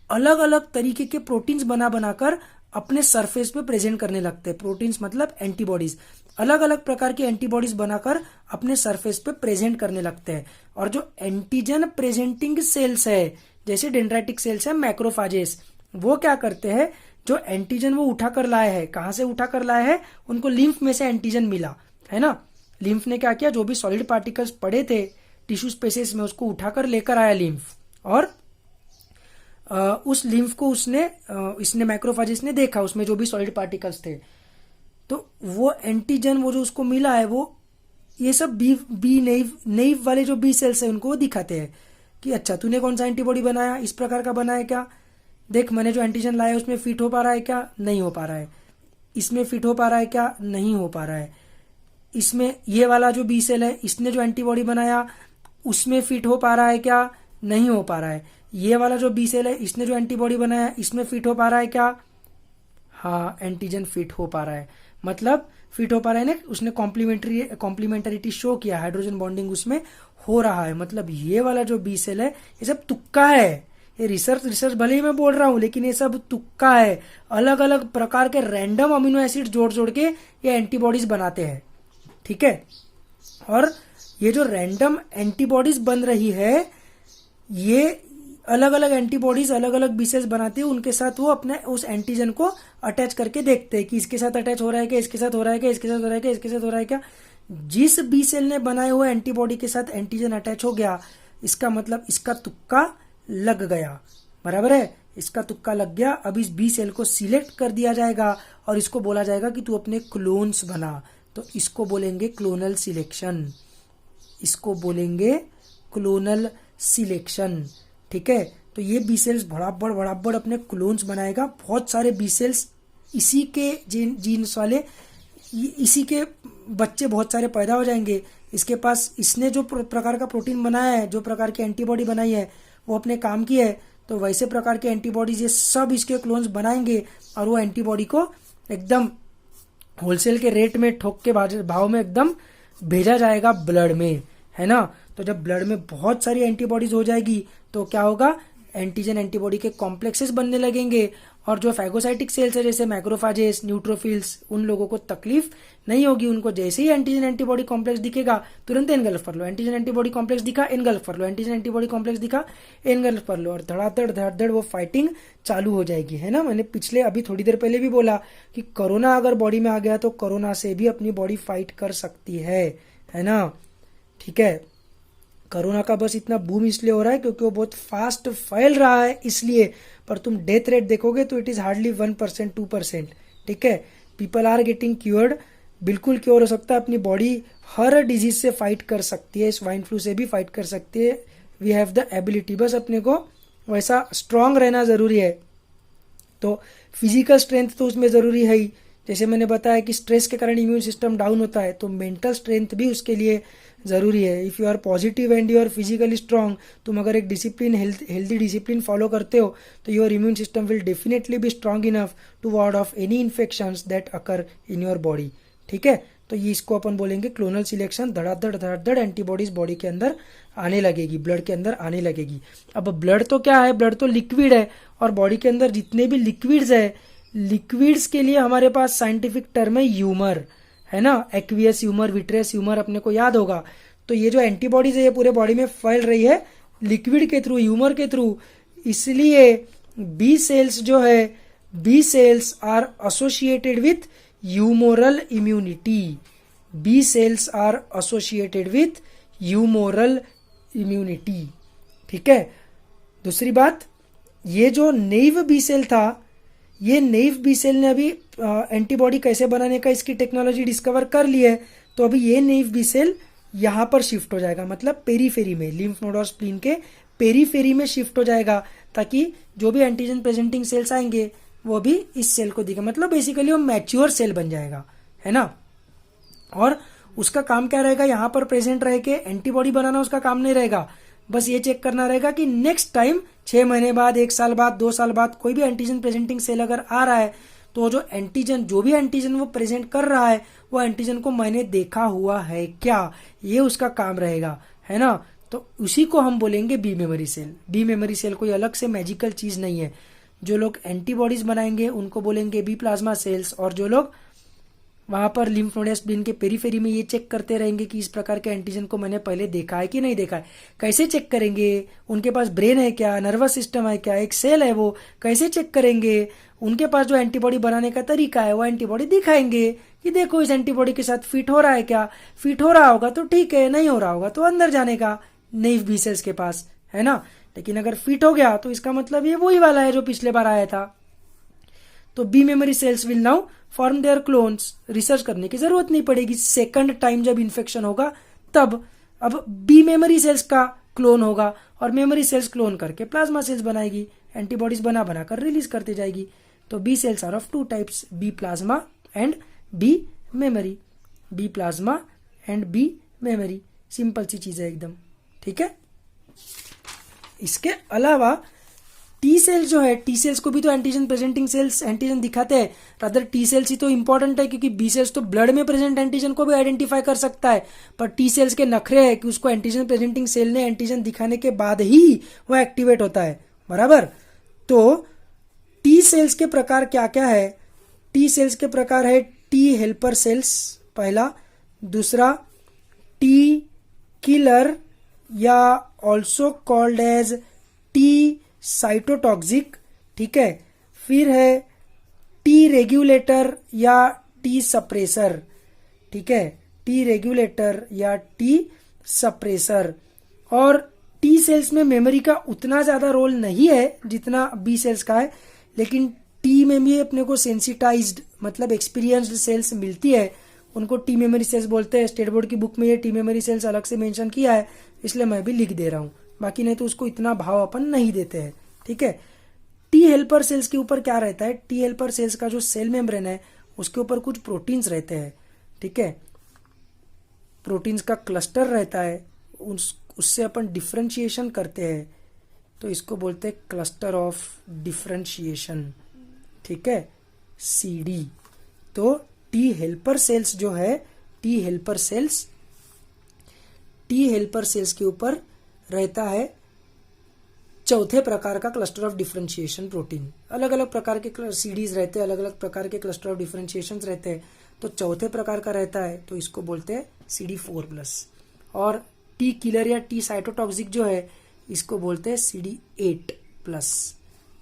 अलग अलग तरीके के प्रोटीन्स बनाकर अपने सरफेस पे प्रेजेंट करने लगते हैं। प्रोटीन्स मतलब एंटीबॉडीज, अलग अलग प्रकार की एंटीबॉडीज बनाकर अपने सरफेस पे प्रेजेंट करने लगते हैं। और जो एंटीजन प्रेजेंटिंग सेल्स है, जैसे डेंड्राइटिक सेल्स है, मैक्रोफाजेस, वो क्या करते हैं, जो एंटीजन वो उठा कर लाए हैं, कहां से उठा कर लाए हैं, उनको लिम्फ में से एंटीजन मिला है ना। लिम्फ ने क्या किया, जो भी सॉलिड पार्टिकल्स पड़े थे टिश्यू स्पेसेस में, उसको उठाकर लेकर आया लिम्फ, और उस लिम्फ को इसने मैक्रोफाजेस ने देखा, उसमें जो भी सॉलिड पार्टिकल्स थे, तो वो एंटीजन वो जो उसको मिला है, वो ये सब बी नेइव वाले जो बी सेल्स है उनको वो दिखाते हैं कि अच्छा तूने कौन सा एंटीबॉडी बनाया, इस प्रकार का बनाया क्या, देख मैंने जो एंटीजन लाया उसमें फिट हो पा रहा है क्या, नहीं हो पा रहा है, इसमें फिट हो पा रहा है क्या, नहीं हो पा रहा है, इसमें ये वाला जो बी सेल है इसने जो एंटीबॉडी बनाया उसमें फिट हो पा रहा है क्या, नहीं हो पा रहा है, ये वाला जो बी सेल है इसने जो एंटीबॉडी बनाया इसमें फिट हो पा रहा है क्या, हाँ एंटीजन फिट हो पा रहा है, मतलब फिट हो पा रहा है ना, उसने कॉम्प्लीमेंटरिटी शो किया, हाइड्रोजन बॉन्डिंग उसमें हो रहा है। मतलब ये वाला जो बी सेल है ये सब तुक्का है, ये रिसर्च भले ही मैं बोल रहा हूं, लेकिन ये सब तुक्का है, अलग अलग प्रकार के रैंडम अमीनो एसिड जोड़ के ये एंटीबॉडीज बनाते हैं, ठीक है। और ये जो रैंडम एंटीबॉडीज बन रही है, ये अलग अलग एंटीबॉडीज अलग अलग बी सेल्स बनाती है, उनके साथ वो अपने उस एंटीजन को अटैच करके देखते हैं कि इसके साथ अटैच हो रहा है क्या, इसके साथ हो रहा है क्या, इसके साथ हो रहा है क्या, इसके साथ हो रहा है क्या। जिस बी सेल ने बनाए हुए एंटीबॉडी के साथ एंटीजन अटैच हो गया, इसका मतलब इसका तुक्का लग गया, बराबर है, इसका तुक्का लग गया। अब इस बी सेल को सिलेक्ट कर दिया जाएगा और इसको बोला जाएगा कि तू अपने क्लोन्स बना, तो इसको बोलेंगे क्लोनल सिलेक्शन, इसको बोलेंगे क्लोनल सिलेक्शन, ठीक है। तो ये बी सेल्स बराबर अपने क्लोन्स बनाएगा, बहुत सारे बी सेल्स इसी के जीन्स वाले, इसी के बच्चे बहुत सारे पैदा हो जाएंगे। इसके पास इसने जो प्रकार का प्रोटीन बनाया है, जो प्रकार की एंटीबॉडी बनाई है, वो अपने काम की है, तो वैसे प्रकार के एंटीबॉडीज ये सब इसके क्लोन्स बनाएंगे और वो एंटीबॉडी को एकदम होलसेल के रेट में ठोक के भाव में एकदम भेजा जाएगा ब्लड में, है ना। तो जब ब्लड में बहुत सारी एंटीबॉडीज हो जाएगी तो क्या होगा, एंटीजन एंटीबॉडी के कॉम्प्लेक्सेस बनने लगेंगे, और जो फैगोसाइटिक सेल्स है जैसे मैक्रोफाजेस, न्यूट्रोफिल्स, उन लोगों को तकलीफ नहीं होगी, उनको जैसे ही एंटीजन एंटीबॉडी कॉम्प्लेक्स दिखेगा तुरंत एनगल्फ कर लो, एंटीजन एंटीबॉडी कॉम्प्लेक्स दिखा एनगल्फ कर लो, एंटीजन एंटीबॉडी कॉम्प्लेक्स दिखा एनगल्फ कर लो, और धड़ाधड़ वो फाइटिंग चालू हो जाएगी, है ना। मैंने पिछले अभी थोड़ी देर पहले भी बोला कि कोरोना अगर बॉडी में आ गया तो कोरोना से भी अपनी बॉडी फाइट कर सकती है ना। ठीक है। कोरोना का बस इतना बूम इसलिए हो रहा है क्योंकि वो बहुत फास्ट फैल रहा है इसलिए, पर तुम डेथ रेट देखोगे तो इट इज़ हार्डली 1% 2%। ठीक है, पीपल आर गेटिंग क्योर्ड, बिल्कुल क्योर हो सकता है, अपनी बॉडी हर डिजीज से फाइट कर सकती है, स्वाइन फ्लू से भी फाइट कर सकती है। वी हैव द एबिलिटी, बस अपने को वैसा स्ट्रांग रहना ज़रूरी है। तो फिजिकल स्ट्रेंथ तो उसमें ज़रूरी है ही, जैसे मैंने बताया कि स्ट्रेस के कारण इम्यून सिस्टम डाउन होता है, तो मेंटल स्ट्रेंथ भी उसके लिए ज़रूरी है। If you are positive and you are physically strong, तुम अगर एक डिसिप्लिन हेल्दी डिसिप्लिन फॉलो करते हो तो your immune system will definitely be strong enough to ward off any infections that occur in your body. ठीक है, तो ये इसको अपन बोलेंगे क्लोनल सिलेक्शन। धड़ाधड़ एंटीबॉडीज बॉडी के अंदर आने लगेगी, ब्लड के अंदर आने लगेगी। अब ब्लड तो क्या है, ब्लड तो लिक्विड है, और बॉडी के अंदर जितने भी लिक्विड्स है, लिक्विड्स के लिए हमारे पास साइंटिफिक टर्म है ह्यूमर, है ना, एक्वियस ह्यूमर, विट्रियस ह्यूमर, अपने को याद होगा। तो ये जो एंटीबॉडीज है ये पूरे बॉडी में फैल रही है लिक्विड के थ्रू, ह्यूमर के थ्रू, इसलिए बी सेल्स जो है, B cells are associated with humoral immunity. B cells are associated with humoral immunity. ठीक है, दूसरी बात, ये जो नेइव बी सेल था, ये नेइव बी सेल ने अभी एंटीबॉडी कैसे बनाने का इसकी टेक्नोलॉजी डिस्कवर कर ली है, तो अभी ये नेइव बी सेल यहाँ पर शिफ्ट हो जाएगा, मतलब पेरीफेरी में, लिम्फ नोड और स्प्लीन के पेरीफेरी में शिफ्ट हो जाएगा, ताकि जो भी एंटीजन प्रेजेंटिंग सेल्स आएंगे वो भी इस सेल को दिखे, मतलब बेसिकली वो मैच्योर सेल बन जाएगा, है ना। और उसका काम क्या रहेगा, यहाँ पर प्रेजेंट रह के एंटीबॉडी बनाना उसका काम नहीं रहेगा, बस ये चेक करना रहेगा कि नेक्स्ट टाइम 6 महीने बाद, 1 साल बाद, 2 साल बाद कोई भी एंटीजन प्रेजेंटिंग सेल अगर आ रहा है तो जो भी एंटीजन वो प्रेजेंट कर रहा है वो एंटीजन को मैंने देखा हुआ है क्या, ये उसका काम रहेगा, है ना। तो उसी को हम बोलेंगे B memory cell. B memory cell कोई अलग से मैजिकल चीज नहीं है। जो लोग एंटीबॉडीज बनाएंगे उनको बोलेंगे बी प्लाज्मा सेल्स, और जो लोग वहां पर लिम्फ नोड या स्प्लीन के पेरीफेरी में ये चेक करते रहेंगे कि इस प्रकार के एंटीजन को मैंने पहले देखा है कि नहीं देखा है। कैसे चेक करेंगे, उनके पास ब्रेन है क्या, नर्वस सिस्टम है क्या, एक सेल है वो, कैसे चेक करेंगे, उनके पास जो एंटीबॉडी बनाने का तरीका है वो एंटीबॉडी दिखाएंगे कि देखो इस एंटीबॉडी के साथ फिट हो रहा है क्या, फिट हो रहा होगा तो ठीक है, नहीं हो रहा होगा तो अंदर जाने का नेइव बी सेल्स के पास, है ना। लेकिन अगर फिट हो गया तो इसका मतलब ये वही वाला है जो पिछले बार आया था। तो B memory cells will now form their clones. Research करने की जरूरत नहीं पड़ेगी, सेकंड टाइम जब इन्फेक्शन होगा तब अब बी मेमोरी सेल्स का क्लोन होगा, और मेमोरी सेल्स क्लोन करके प्लाज्मा सेल्स बनाएगी, एंटीबॉडीज बना बनाकर रिलीज करती जाएगी। तो B cells are of 2 types, B plasma and B memory. B plasma and B memory, simple सी चीज है एकदम। ठीक है, इसके अलावा टी सेल्स जो है, टी सेल्स को भी तो एंटीजन प्रेजेंटिंग सेल्स एंटीजन दिखाते हैं, रादर टी सेल्स ही तो इंपॉर्टेंट है, क्योंकि बी सेल्स तो ब्लड में प्रेजेंट एंटीजन को भी आइडेंटिफाई कर सकता है, पर टी सेल्स के नखरे है कि उसको एंटीजन प्रेजेंटिंग सेल ने एंटीजन दिखाने के बाद ही वो एक्टिवेट होता है, बराबर। तो टी सेल्स के प्रकार क्या क्या है, टी सेल्स के प्रकार है टी हेल्पर सेल्स पहला, दूसरा टी किलर या also called as T cytotoxic, ठीक है। फिर है टी रेगुलेटर या टी सप्रेसर, ठीक है, टी रेगुलेटर या टी सप्रेसर। और टी सेल्स में मेमोरी का उतना ज्यादा रोल नहीं है जितना बी सेल्स का है, लेकिन टी में भी अपने को सेंसिटाइज्ड मतलब एक्सपीरियंस्ड सेल्स मिलती है, उनको टी मेमोरी सेल्स बोलते हैं। स्टेट बोर्ड की बुक में ये टी मेमोरी सेल्स अलग से मेंशन किया है, इसलिए मैं भी लिख दे रहा हूं, बाकी नहीं तो उसको इतना भाव अपन नहीं देते हैं। ठीक है, टी हेल्पर सेल्स के ऊपर क्या रहता है, टी हेल्पर सेल्स का जो सेल मेम्ब्रेन है उसके ऊपर कुछ प्रोटीन्स रहते हैं, ठीक है, प्रोटीन्स का क्लस्टर रहता है, उससे अपन डिफरेंशिएशन करते हैं, तो इसको बोलते हैं क्लस्टर ऑफ डिफरेंशिएशन, ठीक है, सीडी। तो टी हेल्पर सेल्स जो है, टी हेल्पर सेल्स के ऊपर रहता है चौथे प्रकार का क्लस्टर ऑफ डिफरेंशिएशन प्रोटीन। अलग अलग प्रकार के सीडीज रहते हैं, अलग अलग प्रकार के क्लस्टर ऑफ डिफरेंशिएशन रहते हैं, तो चौथे प्रकार का रहता है तो इसको बोलते हैं CD4+। और टी किलर या टी साइटोटॉक्सिक जो है इसको बोलते हैं CD8+,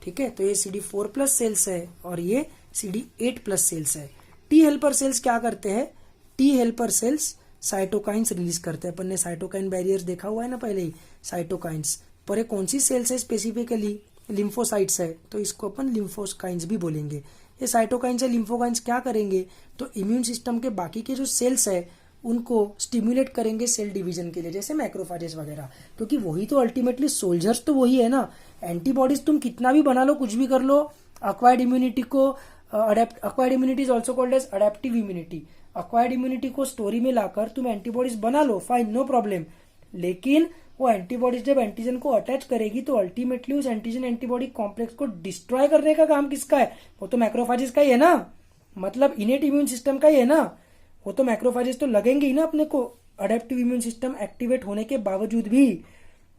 ठीक है। तो ये CD4+ सेल्स है और ये CD8+ सेल्स है। टी हेल्पर सेल्स क्या करते हैं, T helper sales cytokines release करते हैं। अपन ने साइटोकाइन बैरियर्स देखा हुआ है ना पहले ही, साइटोकाइंस। पर ये कौन सी सेल्स है स्पेसिफिकली, लिम्फोसाइट्स है, तो इसको अपन लिम्फोकाइंस भी बोलेंगे। ये साइटोकाइंस या लिम्फोकाइंस क्या करेंगे, तो इम्यून सिस्टम के बाकी के जो सेल्स है उनको स्टिमुलेट करेंगे सेल डिवीजन के लिए, जैसे मैक्रोफेजेस वगैरह, क्योंकि वही तो अल्टीमेटली सोल्जर्स तो वही है ना। एंटीबॉडीज तुम कितना भी बना लो, कुछ भी कर लो, अक्वायर्ड इम्यूनिटी को acquired immunity is also called as adaptive immunity. Acquired immunity को स्टोरी में लाकर तुम एंटीबॉडीज बना लो, फाइन, नो प्रॉब्लम, लेकिन वो एंटीबॉडीज जब एंटीजन को अटैच करेगी तो अल्टीमेटली उस एंटीजन एंटीबॉडी कॉम्प्लेक्स को डिस्ट्रॉय करने का काम किसका है, वो तो मैक्रोफेजेस का ही है ना, मतलब इनेट इम्यून सिस्टम का ही है ना। वो तो मैक्रोफेजेस तो लगेंगे ही ना अपने को, अडेप्टिव इम्यून सिस्टम एक्टिवेट होने के बावजूद भी।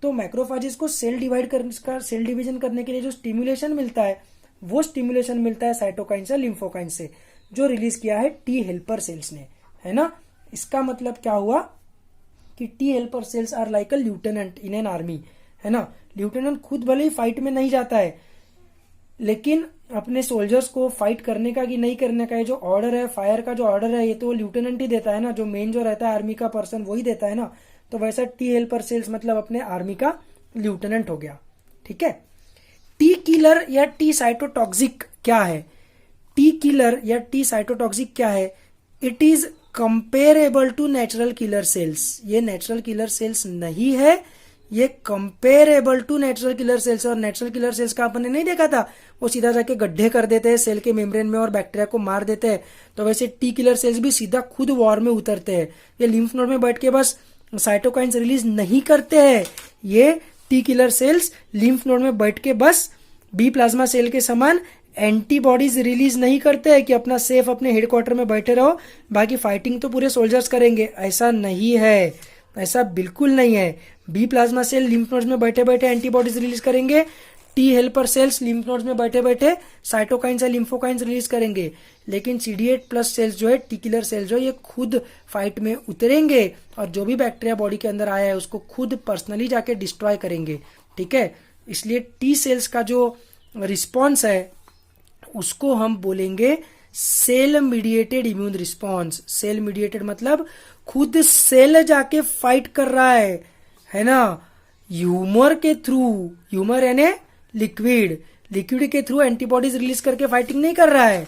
तो मैक्रोफेजेस को सेल डिवाइड करने, सेल डिवीजन करने के लिए जो स्टिमुलेशन मिलता है, वो स्टिमुलेशन मिलता है साइटोकाइन से, लिम्फोकाइन से, जो रिलीज किया है टी हेल्पर सेल्स ने, है ना। इसका मतलब क्या हुआ कि T helper cells are like a lieutenant in an army, है ना। ल्यूटेनेंट खुद भले ही फाइट में नहीं जाता है, लेकिन अपने सोल्जर्स को फाइट करने का कि नहीं करने का, जो ऑर्डर है, फायर का जो ऑर्डर है, ये तो ल्यूटेनेंट ही देता है ना, जो मेन जो रहता है आर्मी का पर्सन वही देता है ना। तो वैसा टी हेल्पर सेल्स मतलब अपने आर्मी का ल्यूटेनेंट हो गया, ठीक है। टी किलर या टी साइटोटॉक्सिक क्या है, टी किलर या टी साइटोटॉक्सिक क्या है, it is comparable to natural killer cells. ये नेचुरल किलर सेल्स नहीं है, ये comparable to natural killer cells. और नेचुरल किलर सेल्स का अपन ने नहीं देखा था, वो सीधा जाके गड्ढे कर देते हैं सेल के मेम्ब्रेन में और बैक्टीरिया को मार देते हैं। तो वैसे टी किलर सेल्स भी सीधा खुद वॉर में उतरते हैं। ये लिम्फ नोड में बैठ के बस साइटोकाइंस रिलीज नहीं करते हैं, ये T killer cells lymph node में बैठ के बस बी प्लाज्मा सेल के समान एंटीबॉडीज रिलीज नहीं करते हैं कि अपना सेफ अपने हेडक्वार्टर में बैठे रहो, बाकी फाइटिंग तो पूरे सोल्जर्स करेंगे। ऐसा नहीं है, ऐसा बिल्कुल नहीं है। B plasma cell lymph nodes में बैठे बैठे एंटीबॉडीज रिलीज करेंगे, T helper cells lymph nodes में बैठे बैठे साइटोकाइंस या लिम्फोकाइंस रिलीज करेंगे। लेकिन CD8 प्लस सेल्स जो है, टी किलर सेल्स जो है, ये खुद फाइट में उतरेंगे और जो भी बैक्टीरिया बॉडी के अंदर आया है उसको खुद पर्सनली जाके डिस्ट्रॉय करेंगे, ठीक है। इसलिए टी सेल्स का जो रिस्पॉन्स है उसको हम बोलेंगे cell mediated immune response. Cell mediated मतलब खुद सेल जाके फाइट कर रहा है ना, ह्यूमर के थ्रू, ह्यूमर यानी लिक्विड, लिक्विड के थ्रू एंटीबॉडीज रिलीज करके फाइटिंग नहीं कर रहा है।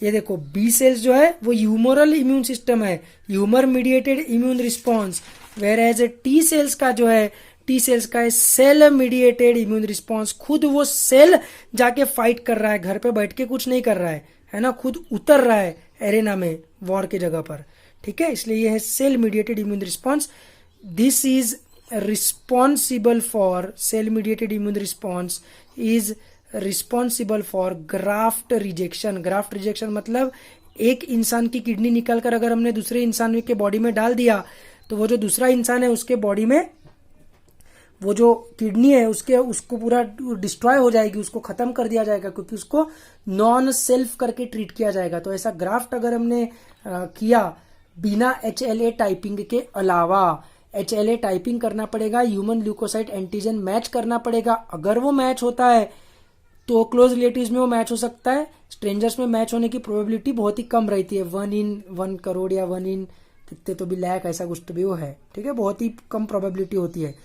ये देखो बी सेल्स जो है वो ह्यूमरल इम्यून सिस्टम है, humour mediated immune response, whereas T cells का जो है, टी सेल्स का है सेल मीडिएटेड इम्यून रिस्पॉन्स। खुद वो सेल जाके फाइट कर रहा है, घर पे बैठ के कुछ नहीं कर रहा है ना, खुद उतर रहा है एरेना में, वॉर की जगह पर, ठीक है। इसलिए ये है cell mediated immune response. This is responsible for, cell mediated immune response is responsible for graft rejection. Graft rejection मतलब एक इंसान की किडनी निकाल कर अगर हमने दूसरे इंसान के बॉडी में डाल दिया तो वो जो दूसरा इंसान है उसके बॉडी में वो जो किडनी है उसको पूरा डिस्ट्रॉय हो जाएगी, उसको खत्म कर दिया जाएगा, क्योंकि उसको नॉन सेल्फ करके ट्रीट किया जाएगा। तो ऐसा ग्राफ्ट अगर हमने किया बिना HLA टाइपिंग के अलावा, HLA टाइपिंग करना पड़ेगा, ह्यूमन ल्यूकोसाइट एंटीजन मैच करना पड़ेगा। अगर वो मैच होता है तो क्लोज रिलेटिव्स में वो मैच हो सकता है, स्ट्रेंजर्स में मैच होने की प्रोबेबिलिटी बहुत ही कम रहती है, 1 in 1 करोड़ या 1 in कितने तो भी लाख, ऐसा कुछ तो भी वो है, ठीक है, बहुत ही कम प्रोबेबिलिटी होती है।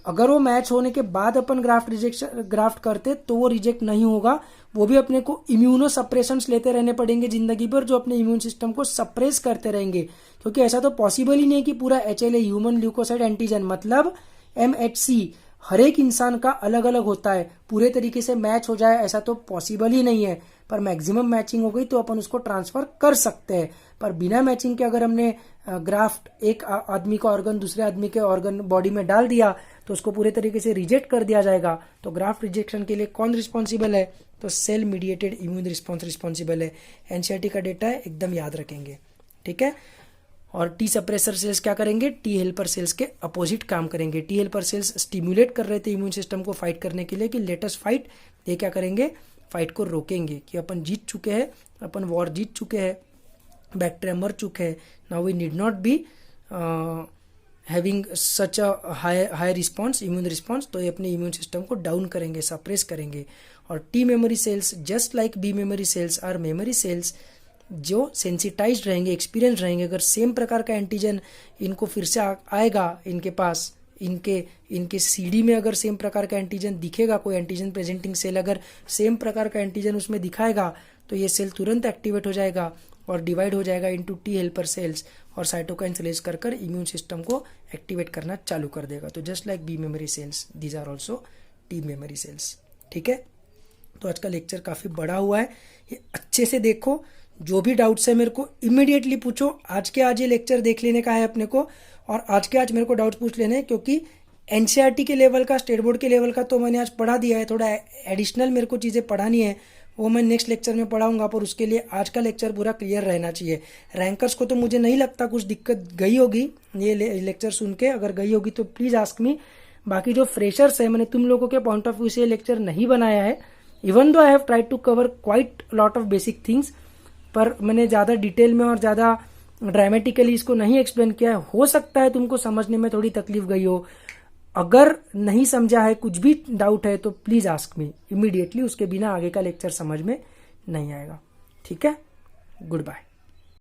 अगर वो मैच होने के बाद अपन ग्राफ्ट करते तो वो रिजेक्ट नहीं होगा, वो भी अपने को इम्यूनो सप्रेशंस लेते रहने पड़ेंगे जिंदगी भर, जो अपने इम्यून सिस्टम को सप्रेस करते रहेंगे, क्योंकि ऐसा तो पॉसिबल ही नहीं कि पूरा HLA ह्यूमन ल्यूकोसाइट एंटीजन मतलब MHC हर एक इंसान का अलग अलग होता है, पूरे तरीके से मैच हो जाए ऐसा तो पॉसिबल ही नहीं है। पर मैक्सिमम मैचिंग हो गई तो अपन उसको ट्रांसफर कर सकते हैं। पर बिना मैचिंग के अगर हमने ग्राफ्ट एक आदमी का ऑर्गन दूसरे आदमी के ऑर्गन बॉडी में डाल दिया तो उसको पूरे तरीके से रिजेक्ट कर दिया जाएगा। तो ग्राफ्ट रिजेक्शन के लिए कौन रिस्पॉन्सिबल है, तो cell mediated immune response responsible है। NCERT का डेटा है, एकदम याद रखेंगे, ठीक है। और टी सप्रेसर सेल्स क्या करेंगे, टी हेल्पर सेल्स के अपोजिट काम करेंगे। टी हेल्पर सेल्स स्टिमुलेट कर रहे थे इम्यून सिस्टम को फाइट करने के लिए कि लेटेस्ट फाइट, ये क्या करेंगे, फाइट को रोकेंगे कि अपन जीत चुके हैं, अपन वॉर जीत चुके हैं, बैक्टीरिया मर चुके हैं, now we need not be having such a high response, immune response. तो ये अपने इम्यून सिस्टम को डाउन करेंगे, सप्रेस करेंगे। और T memory cells just like B memory cells are memory cells जो सेंसिटाइज्ड रहेंगे, एक्सपीरियंस रहेंगे, अगर सेम प्रकार का एंटीजन इनको फिर से आएगा इनके पास, इनके सीडी में अगर सेम प्रकार का एंटीजन दिखेगा, कोई एंटीजन प्रेजेंटिंग सेल अगर सेम प्रकार का एंटीजन उसमें दिखाएगा, तो ये सेल तुरंत एक्टिवेट हो जाएगा और डिवाइड हो जाएगा इनटू टी हेल्पर सेल्स और साइटोकाइन्स रिलीज कर इम्यून सिस्टम को एक्टिवेट करना चालू कर देगा। तो just like B memory cells, these are also T memory cells. ठीक है, तो आज का लेक्चर काफ़ी बड़ा हुआ है, ये अच्छे से देखो, जो भी डाउट्स है मेरे को इमीडिएटली पूछो। आज के आज ये लेक्चर देख लेने का है अपने को, और आज के आज मेरे को डाउट्स पूछ लेने हैं, क्योंकि एनसीईआरटी के लेवल का, स्टेट बोर्ड के लेवल का तो मैंने आज पढ़ा दिया है, थोड़ा एडिशनल मेरे को चीज़ें पढ़ानी है, वो मैं नेक्स्ट लेक्चर में पढ़ाऊंगा, पर उसके लिए आज का लेक्चर पूरा क्लियर रहना चाहिए। रैंकर्स को तो मुझे नहीं लगता कुछ दिक्कत गई होगी ये लेक्चर सुन के, अगर गई होगी तो प्लीज़ आस्क मी। बाकी जो फ्रेशर्स है, मैंने तुम लोगों के पॉइंट ऑफ व्यू से ये लेक्चर नहीं बनाया है, even though I have tried to cover quite lot of basic things, पर मैंने ज़्यादा डिटेल में और ज़्यादा ड्रामेटिकली इसको नहीं एक्सप्लेन किया है। हो सकता है तुमको समझने में थोड़ी तकलीफ गई हो, अगर नहीं समझा है, कुछ भी डाउट है तो प्लीज़ आस्क मी इमीडिएटली, उसके बिना आगे का लेक्चर समझ में नहीं आएगा। ठीक है, गुड बाय।